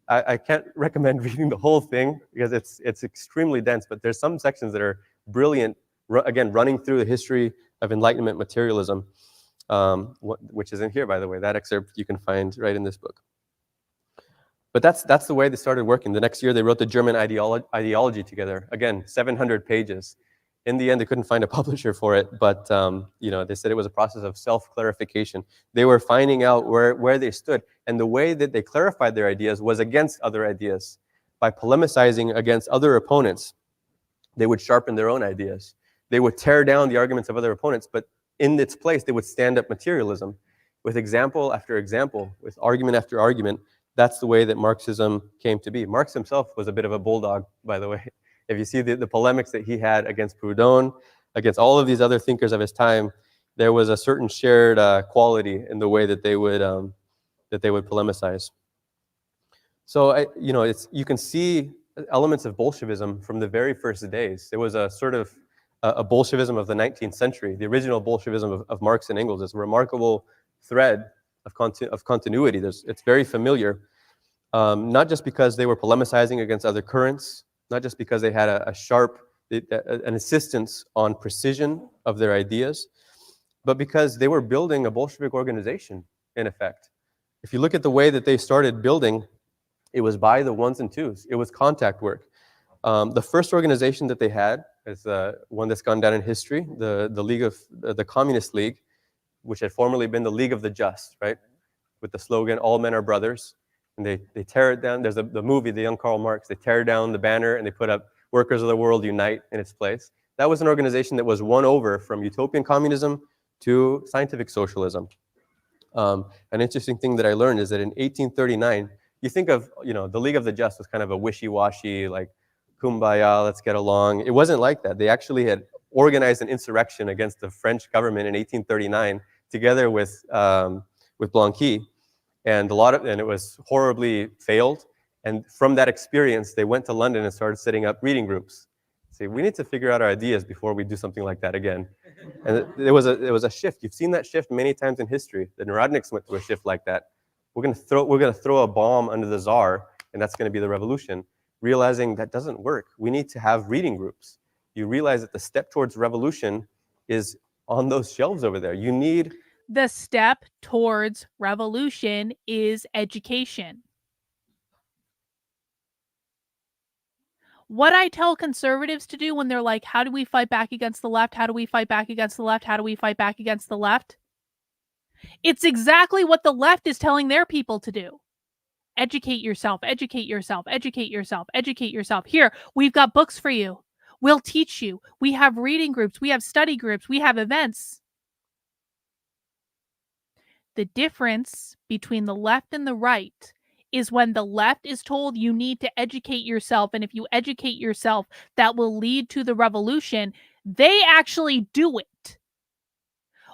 I can't recommend reading the whole thing because it's extremely dense, but there's some sections that are brilliant, again, running through the history of Enlightenment materialism, which is in here, by the way. That excerpt you can find right in this book. But that's the way they started working. The next year, they wrote the German ideology together. Again, 700 pages. In the end, they couldn't find a publisher for it, but they said it was a process of self-clarification. They were finding out where they stood, and the way that they clarified their ideas was against other ideas. By polemicizing against other opponents, they would sharpen their own ideas. They would tear down the arguments of other opponents, but in its place, they would stand up materialism. With example after example, with argument after argument, that's the way that Marxism came to be. Marx himself was a bit of a bulldog, by the way. If you see the polemics that he had against Proudhon, against all of these other thinkers of his time, there was a certain shared quality in the way that they would polemicize. So you can see elements of Bolshevism from the very first days. There was a sort of a Bolshevism of the 19th century, the original Bolshevism of Marx and Engels. It's a remarkable thread of continuity. It's very familiar, not just because they were polemicizing against other currents, not just because they had an insistence on precision of their ideas, but because they were building a Bolshevik organization, in effect. If you look at the way that they started building, it was by the ones and twos. It was contact work. The first organization that they had is one that's gone down in history, the League of the Communist League, which had formerly been the League of the Just, right? With the slogan, all men are brothers. And they tear it down. There's the movie, The Young Karl Marx. They tear down the banner and they put up Workers of the World Unite in its place. That was an organization that was won over from utopian communism to scientific socialism. An interesting thing that I learned is that in 1839, you think of, the League of the Just was kind of a wishy-washy, like, kumbaya, let's get along. It wasn't like that. They actually had organized an insurrection against the French government in 1839 together with Blanqui, and it was horribly failed. And from that experience, they went to London and started setting up reading groups. See, we need to figure out our ideas before we do something like that again. And it was a shift. You've seen that shift many times in history. The Narodniks went through a shift like that. We're going to throw a bomb under the Tsar, and that's going to be the revolution. Realizing that doesn't work. We need to have reading groups. You realize that the step towards revolution is on those shelves over there. You need The step towards revolution is education. What I tell conservatives to do when they're like, how do we fight back against the left? How do we fight back against the left? How do we fight back against the left? It's exactly what the left is telling their people to do. Educate yourself, educate yourself, educate yourself, educate yourself. Here, we've got books for you. We'll teach you. We have reading groups. We have study groups. We have events. The difference between the left and the right is when the left is told you need to educate yourself, and if you educate yourself, that will lead to the revolution, they actually do it.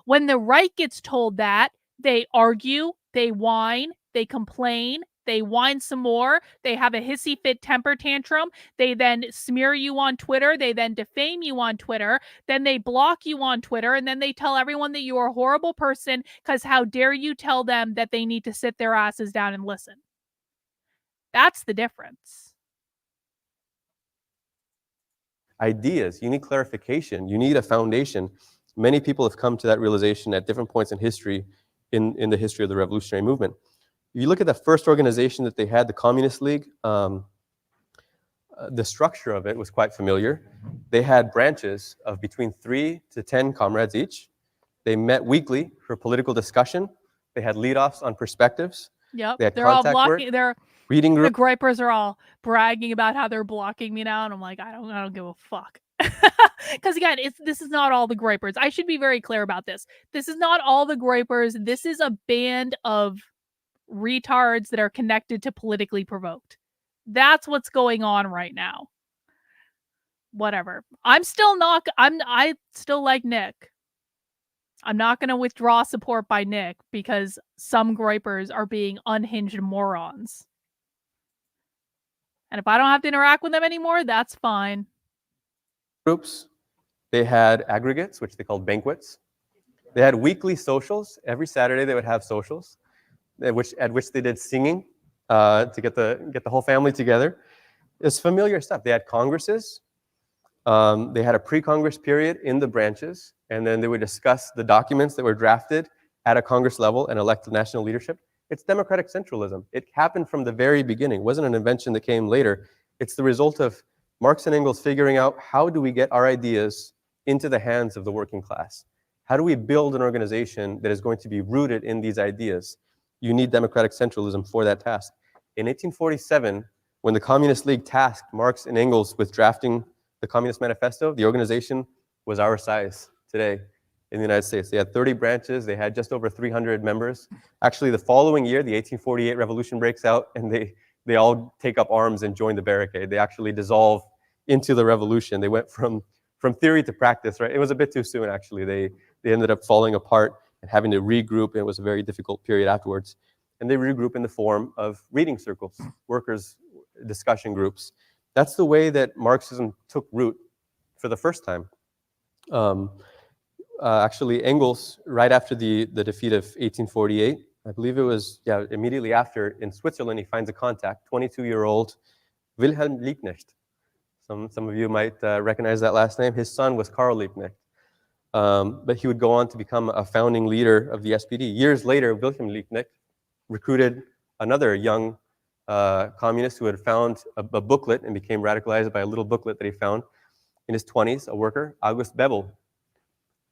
When the right gets told that, they argue, they whine, they complain, they whine some more, they have a hissy fit temper tantrum, they then smear you on Twitter, they then defame you on Twitter, then they block you on Twitter, and then they tell everyone that you are a horrible person because how dare you tell them that they need to sit their asses down and listen. That's the difference. ideas. You need clarification. You need a foundation. Many people have come to that realization at different points in history, in the history of the revolutionary movement. If you look at the first organization that they had, the Communist League, the structure of it was quite familiar. They had branches of between 3 to 10 comrades each. They met weekly for political discussion. They had leadoffs on perspectives. Yep, They had they're all contact blocking. work, They're reading the group. gripers are all bragging about how they're blocking me now, and I'm like, I don't give a fuck. Because again, this is not all the gripers. I should be very clear about this. This is not all the gripers. This is a band of retards that are connected to politically provoked. That's what's going on right now. Whatever. I still like Nick. I'm not going to withdraw support by Nick because some gripers are being unhinged morons. And if I don't have to interact with them anymore, that's fine. Groups. They had aggregates, which they called banquets. They had weekly socials. Every Saturday they would have socials, at which they did singing to get the whole family together. It's familiar stuff. They had congresses. They had a pre-Congress period in the branches, and then they would discuss the documents that were drafted at a Congress level and elect the national leadership. It's democratic centralism. It happened from the very beginning. It wasn't an invention that came later. It's the result of Marx and Engels figuring out how do we get our ideas into the hands of the working class? How do we build an organization that is going to be rooted in these ideas? You need democratic centralism for that task. In 1847, when the Communist League tasked Marx and Engels with drafting the Communist Manifesto, the organization was our size today in the United States. They had 30 branches. They had just over 300 members. Actually, the following year, the 1848 revolution breaks out, and they all take up arms and join the barricade. They actually dissolve into the revolution. They went from theory to practice, right? It was a bit too soon, actually. They ended up falling apart and having to regroup, and it was a very difficult period afterwards. And they regroup in the form of reading circles, workers' discussion groups. That's the way that Marxism took root for the first time. Actually, Engels, right after the defeat of 1848, I believe it was, immediately after, in Switzerland, he finds a contact, 22-year-old Wilhelm Liebknecht. Some of you might recognize that last name. His son was Karl Liebknecht. But he would go on to become a founding leader of the SPD. Years later, Wilhelm Liebknecht recruited another young communist who had found a booklet and became radicalized by a little booklet that he found in his 20s, a worker, August Bebel.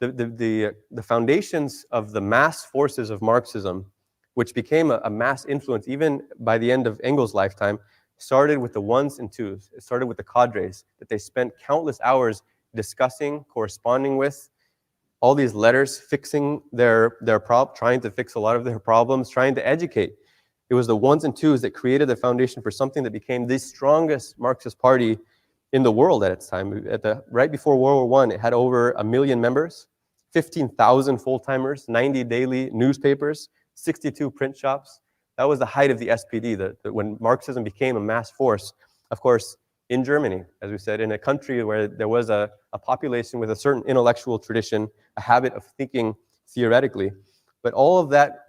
The foundations of the mass forces of Marxism, which became a mass influence even by the end of Engels' lifetime, started with the ones and twos. It started with the cadres that they spent countless hours discussing, corresponding with, all these letters, fixing trying to fix a lot of their problems, trying to educate. It was the ones and twos that created the foundation for something that became the strongest Marxist party in the world at its time. Right before World War I, it had over 1 million members, 15,000 full-timers, 90 daily newspapers, 62 print shops. That was the height of the SPD, when Marxism became a mass force. Of course, in Germany, as we said, in a country where there was a population with a certain intellectual tradition, a habit of thinking theoretically. But all of that,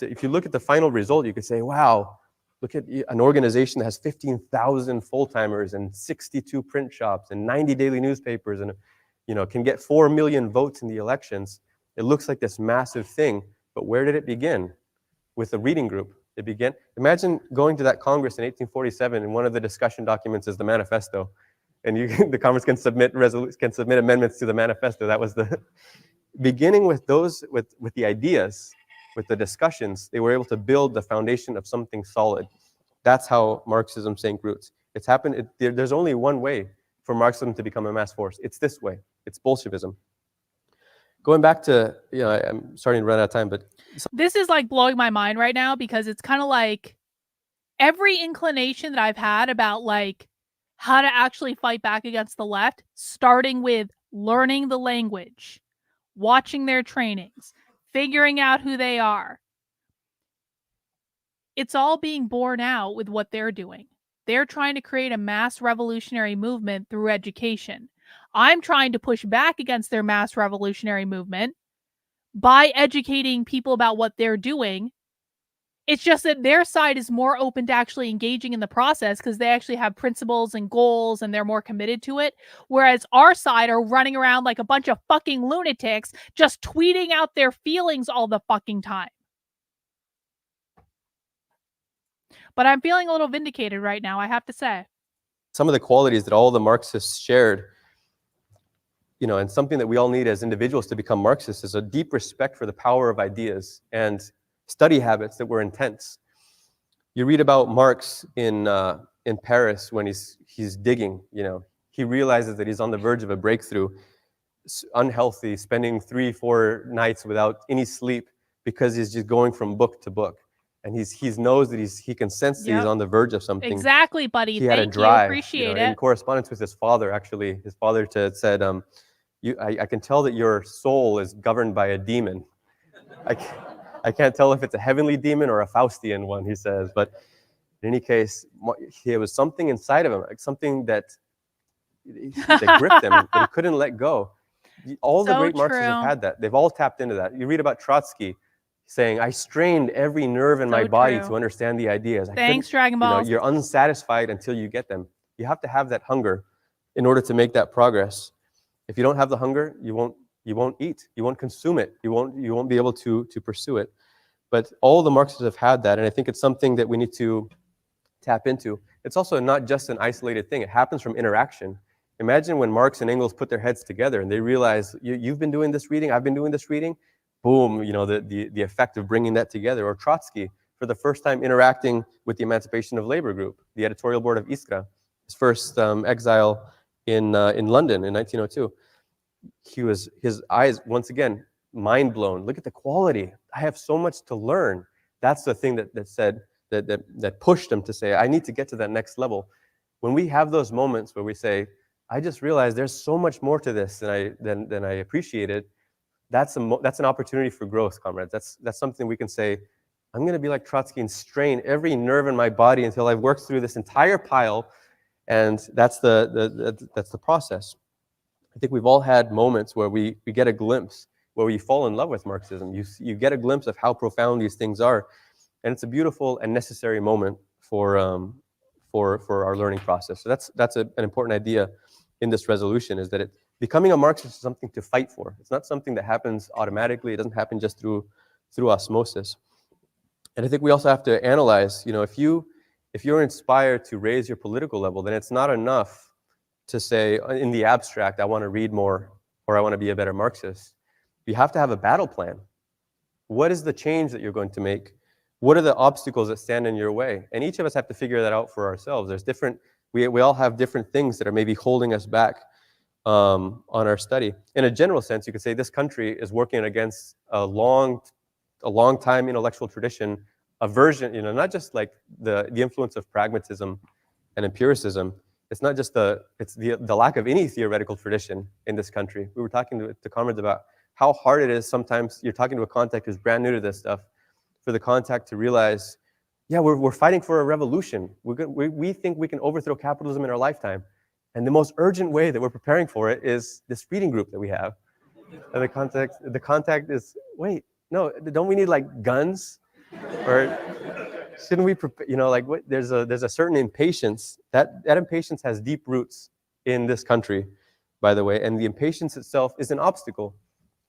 if you look at the final result, you could say, wow, look at an organization that has 15,000 full-timers and 62 print shops and 90 daily newspapers and can get 4 million votes in the elections. It looks like this massive thing, but where did it begin? With a reading group. It began. Imagine going to that Congress in 1847, and one of the discussion documents is the manifesto, and the Congress can submit amendments to the manifesto. That was the beginning with the ideas, with the discussions. They were able to build the foundation of something solid. That's how Marxism sank roots. It's happened. There's only one way for Marxism to become a mass force. It's this way. It's Bolshevism. Going back to, I'm starting to run out of time, but this is like blowing my mind right now, because it's kind of like every inclination that I've had about like how to actually fight back against the left, starting with learning the language, watching their trainings, figuring out who they are. It's all being borne out with what they're doing. They're trying to create a mass revolutionary movement through education. I'm trying to push back against their mass revolutionary movement by educating people about what they're doing. It's just that their side is more open to actually engaging in the process because they actually have principles and goals and they're more committed to it. Whereas our side are running around like a bunch of fucking lunatics just tweeting out their feelings all the fucking time. But I'm feeling a little vindicated right now, I have to say. Some of the qualities that all the Marxists shared, and something that we all need as individuals to become Marxists, is a deep respect for the power of ideas and study habits that were intense. You read about Marx in Paris when he's digging. He realizes that he's on the verge of a breakthrough, unhealthy, spending 3-4 nights without any sleep because he's just going from book to book. And he knows that he can sense that he's on the verge of something. Exactly, buddy. He had a Thank drive. you. Appreciate it. In correspondence with his father, actually, his father said, I can tell that your soul is governed by a demon. I can't tell if it's a heavenly demon or a Faustian one, he says. But in any case, there was something inside of him, like something that gripped him, that he couldn't let go. All the great Marxists have had that. They've all tapped into that. You read about Trotsky saying, I strained every nerve in my body to understand the ideas. Thanks, Dragon Ball. You're unsatisfied until you get them. You have to have that hunger in order to make that progress. If you don't have the hunger, you won't eat. You won't consume it. You won't be able to pursue it. But all the Marxists have had that, and I think it's something that we need to tap into. It's also not just an isolated thing. It happens from interaction. Imagine when Marx and Engels put their heads together and they realize, you've been doing this reading, I've been doing this reading. Boom, the effect of bringing that together. Or Trotsky, for the first time interacting with the Emancipation of Labor group, the editorial board of Iskra, his first exile in London in 1902. His eyes, once again, mind blown. Look at the quality. I have so much to learn. That's the thing that pushed him to say, I need to get to that next level. When we have those moments where we say, I just realized there's so much more to this than I appreciated, that's an opportunity for growth, comrades. That's something we can say, I'm going to be like Trotsky and strain every nerve in my body until I've worked through this entire pile, and that's the process. I think we've all had moments where we get a glimpse, where we fall in love with Marxism. You get a glimpse of how profound these things are, and it's a beautiful and necessary moment for our learning process. So that's an important idea in this resolution, is that becoming a Marxist is something to fight for. It's not something that happens automatically. It doesn't happen just through osmosis. And I think we also have to analyze, if if you're inspired to raise your political level, then it's not enough to say in the abstract, I want to read more or I want to be a better Marxist. You have to have a battle plan. What is the change that you're going to make? What are the obstacles that stand in your way? And each of us have to figure that out for ourselves. There's different, we all have different things that are maybe holding us back on our study. In a general sense, you could say this country is working against a long time intellectual tradition, a version, not just like the influence of pragmatism and empiricism. It's not just the lack of any theoretical tradition in this country. We were talking to comrades about how hard it is sometimes. You're talking to a contact who's brand new to this stuff, for the contact to realize, yeah, we're fighting for a revolution. We think we can overthrow capitalism in our lifetime. And the most urgent way that we're preparing for it is this reading group that we have. And the contact is, wait, no, don't we need like guns? Or shouldn't we, like what, there's a certain impatience. That impatience has deep roots in this country, by the way, and the impatience itself is an obstacle.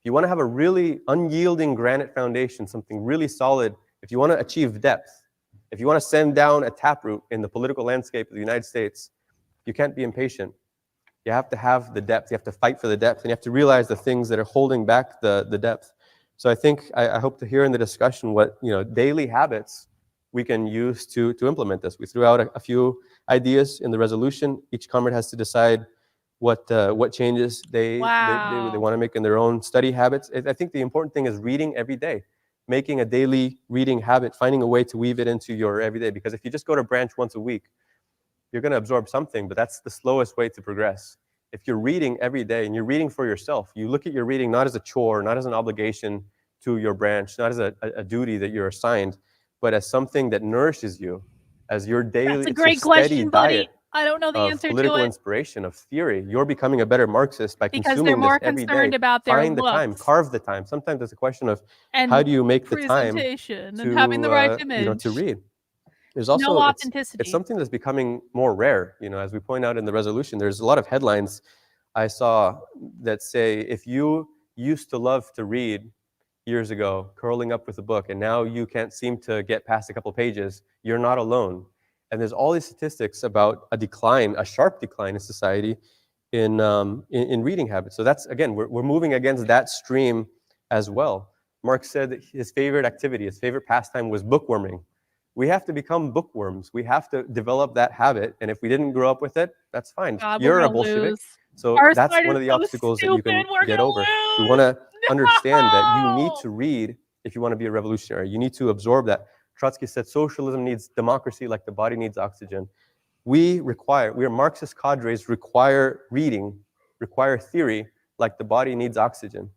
If you want to have a really unyielding granite foundation, something really solid, if you want to achieve depth, if you want to send down a taproot in the political landscape of the United States, you can't be impatient. You have to have the depth. You have to fight for the depth, and you have to realize the things that are holding back the depth. So I think I hope to hear in the discussion what daily habits we can use to implement this. We threw out a few ideas in the resolution. Each comrade has to decide what changes they want to make in their own study habits. I think the important thing is reading every day, making a daily reading habit, finding a way to weave it into your everyday. Because if you just go to branch once a week, you're going to absorb something, but that's the slowest way to progress. If you're reading every day and you're reading for yourself, you look at your reading not as a chore, not as an obligation to your branch, not as a duty that you're assigned, but as something that nourishes you, as your daily, That's a great question, buddy. I don't know the answer political to it. inspiration, of theory. You're becoming a better Marxist by Because they're consuming more this every concerned day. about their Find the time, looks carve the time. Sometimes it's a question of and how do you make the time presentation to, and having the right image. to read. There's No also, authenticity. it's something that's becoming more rare. As we point out in the resolution, there's a lot of headlines I saw that say, if you used to love to read years ago, curling up with a book, and now you can't seem to get past a couple pages, you're not alone. And there's all these statistics about a decline, a sharp decline in society in reading habits. So that's, again, we're moving against that stream as well. Marx said that his favorite activity, his favorite pastime was bookworming. We have to become bookworms. We have to develop that habit. And if we didn't grow up with it, that's fine. God, You're a gonna Bolshevik. lose. So Our that's side one is of the so obstacles that you can stupid. We're get gonna over. We lose. want to understand that you need No. to read if you want to be a revolutionary. You need to absorb that. Trotsky said socialism needs democracy like the body needs oxygen. We are Marxist cadres, require reading, require theory like the body needs oxygen.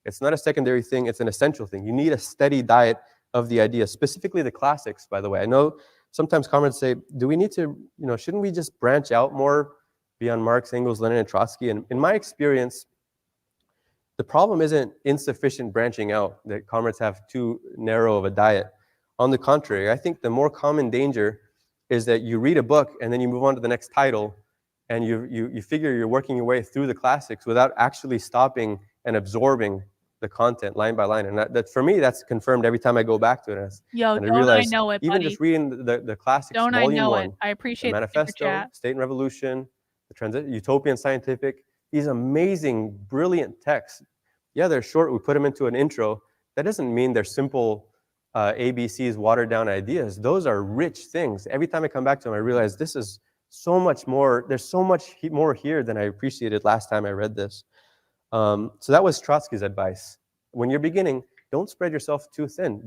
It's not a secondary thing, it's an essential thing. You need a steady diet of the ideas, specifically the classics, by the way. I know sometimes comrades say, do we need to, shouldn't we just branch out more beyond Marx, Engels, Lenin, and Trotsky? And in my experience, the problem isn't insufficient branching out, that comrades have too narrow of a diet. On the contrary, I think the more common danger is that you read a book and then you move on to the next title and you figure you're working your way through the classics without actually stopping and absorbing the content line by line. And that for me, that's confirmed every time I go back to it. Yo, and I don't realize, I know it, even buddy. just reading the classics, Don't I volume know 1, it. I the appreciate the super Manifesto, chat. State and Revolution, the Utopian Scientific, these amazing, brilliant texts. Yeah, they're short. We put them into an intro. That doesn't mean they're simple ABCs, watered down ideas. Those are rich things. Every time I come back to them, I realize this is so much more. There's so much more here than I appreciated last time I read this. So that was Trotsky's advice. When you're beginning, don't spread yourself too thin.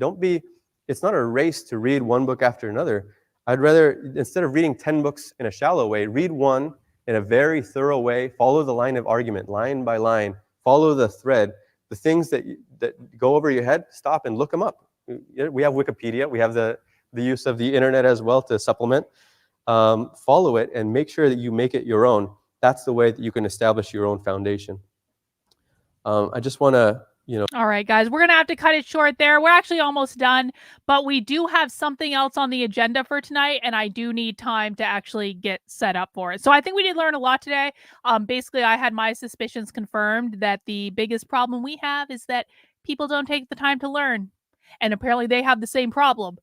It's not a race to read one book after another. I'd rather, instead of reading 10 books in a shallow way, read one in a very thorough way, follow the line of argument, line by line, follow the thread. The things that go over your head, stop and look them up. We have Wikipedia. We have the use of the internet as well to supplement. Follow it and make sure that you make it your own. That's the way that you can establish your own foundation. I just want to, All right, guys, we're going to have to cut it short there. We're actually almost done, but we do have something else on the agenda for tonight, and I do need time to actually get set up for it. So I think we did learn a lot today. Basically, I had my suspicions confirmed that the biggest problem we have is that people don't take the time to learn. And apparently they have the same problem.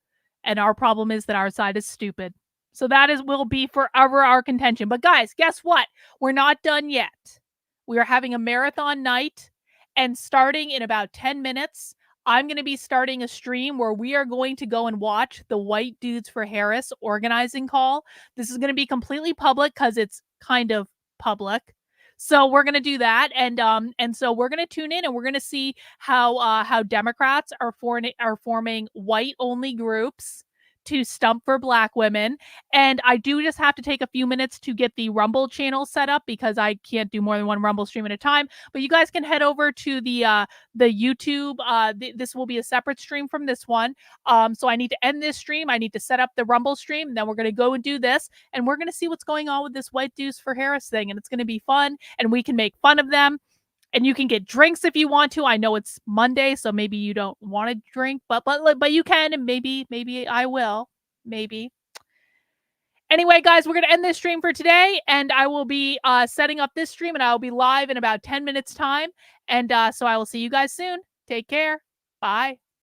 And our problem is that our side is stupid. So that will be forever our contention. But guys, guess what? We're not done yet. We are having a marathon night, and starting in about 10 minutes, I'm going to be starting a stream where we are going to go and watch the White Dudes for Harris organizing call. This is going to be completely public because it's kind of public. So we're going to do that, and so we're going to tune in and we're going to see how Democrats are forming white only groups to stump for Black women. And I do just have to take a few minutes to get the Rumble channel set up because I can't do more than one Rumble stream at a time. But you guys can head over to the YouTube. This will be a separate stream from this one. So I need to end this stream. I need to set up the Rumble stream. And then we're going to go and do this. And we're going to see what's going on with this White Dudes for Harris thing. And it's going to be fun. And we can make fun of them. And you can get drinks if you want to. I know it's Monday, so maybe you don't want to drink, but you can, and maybe I will. Maybe. Anyway, guys, we're going to end this stream for today, and I will be setting up this stream, and I will be live in about 10 minutes time. And so I will see you guys soon. Take care. Bye.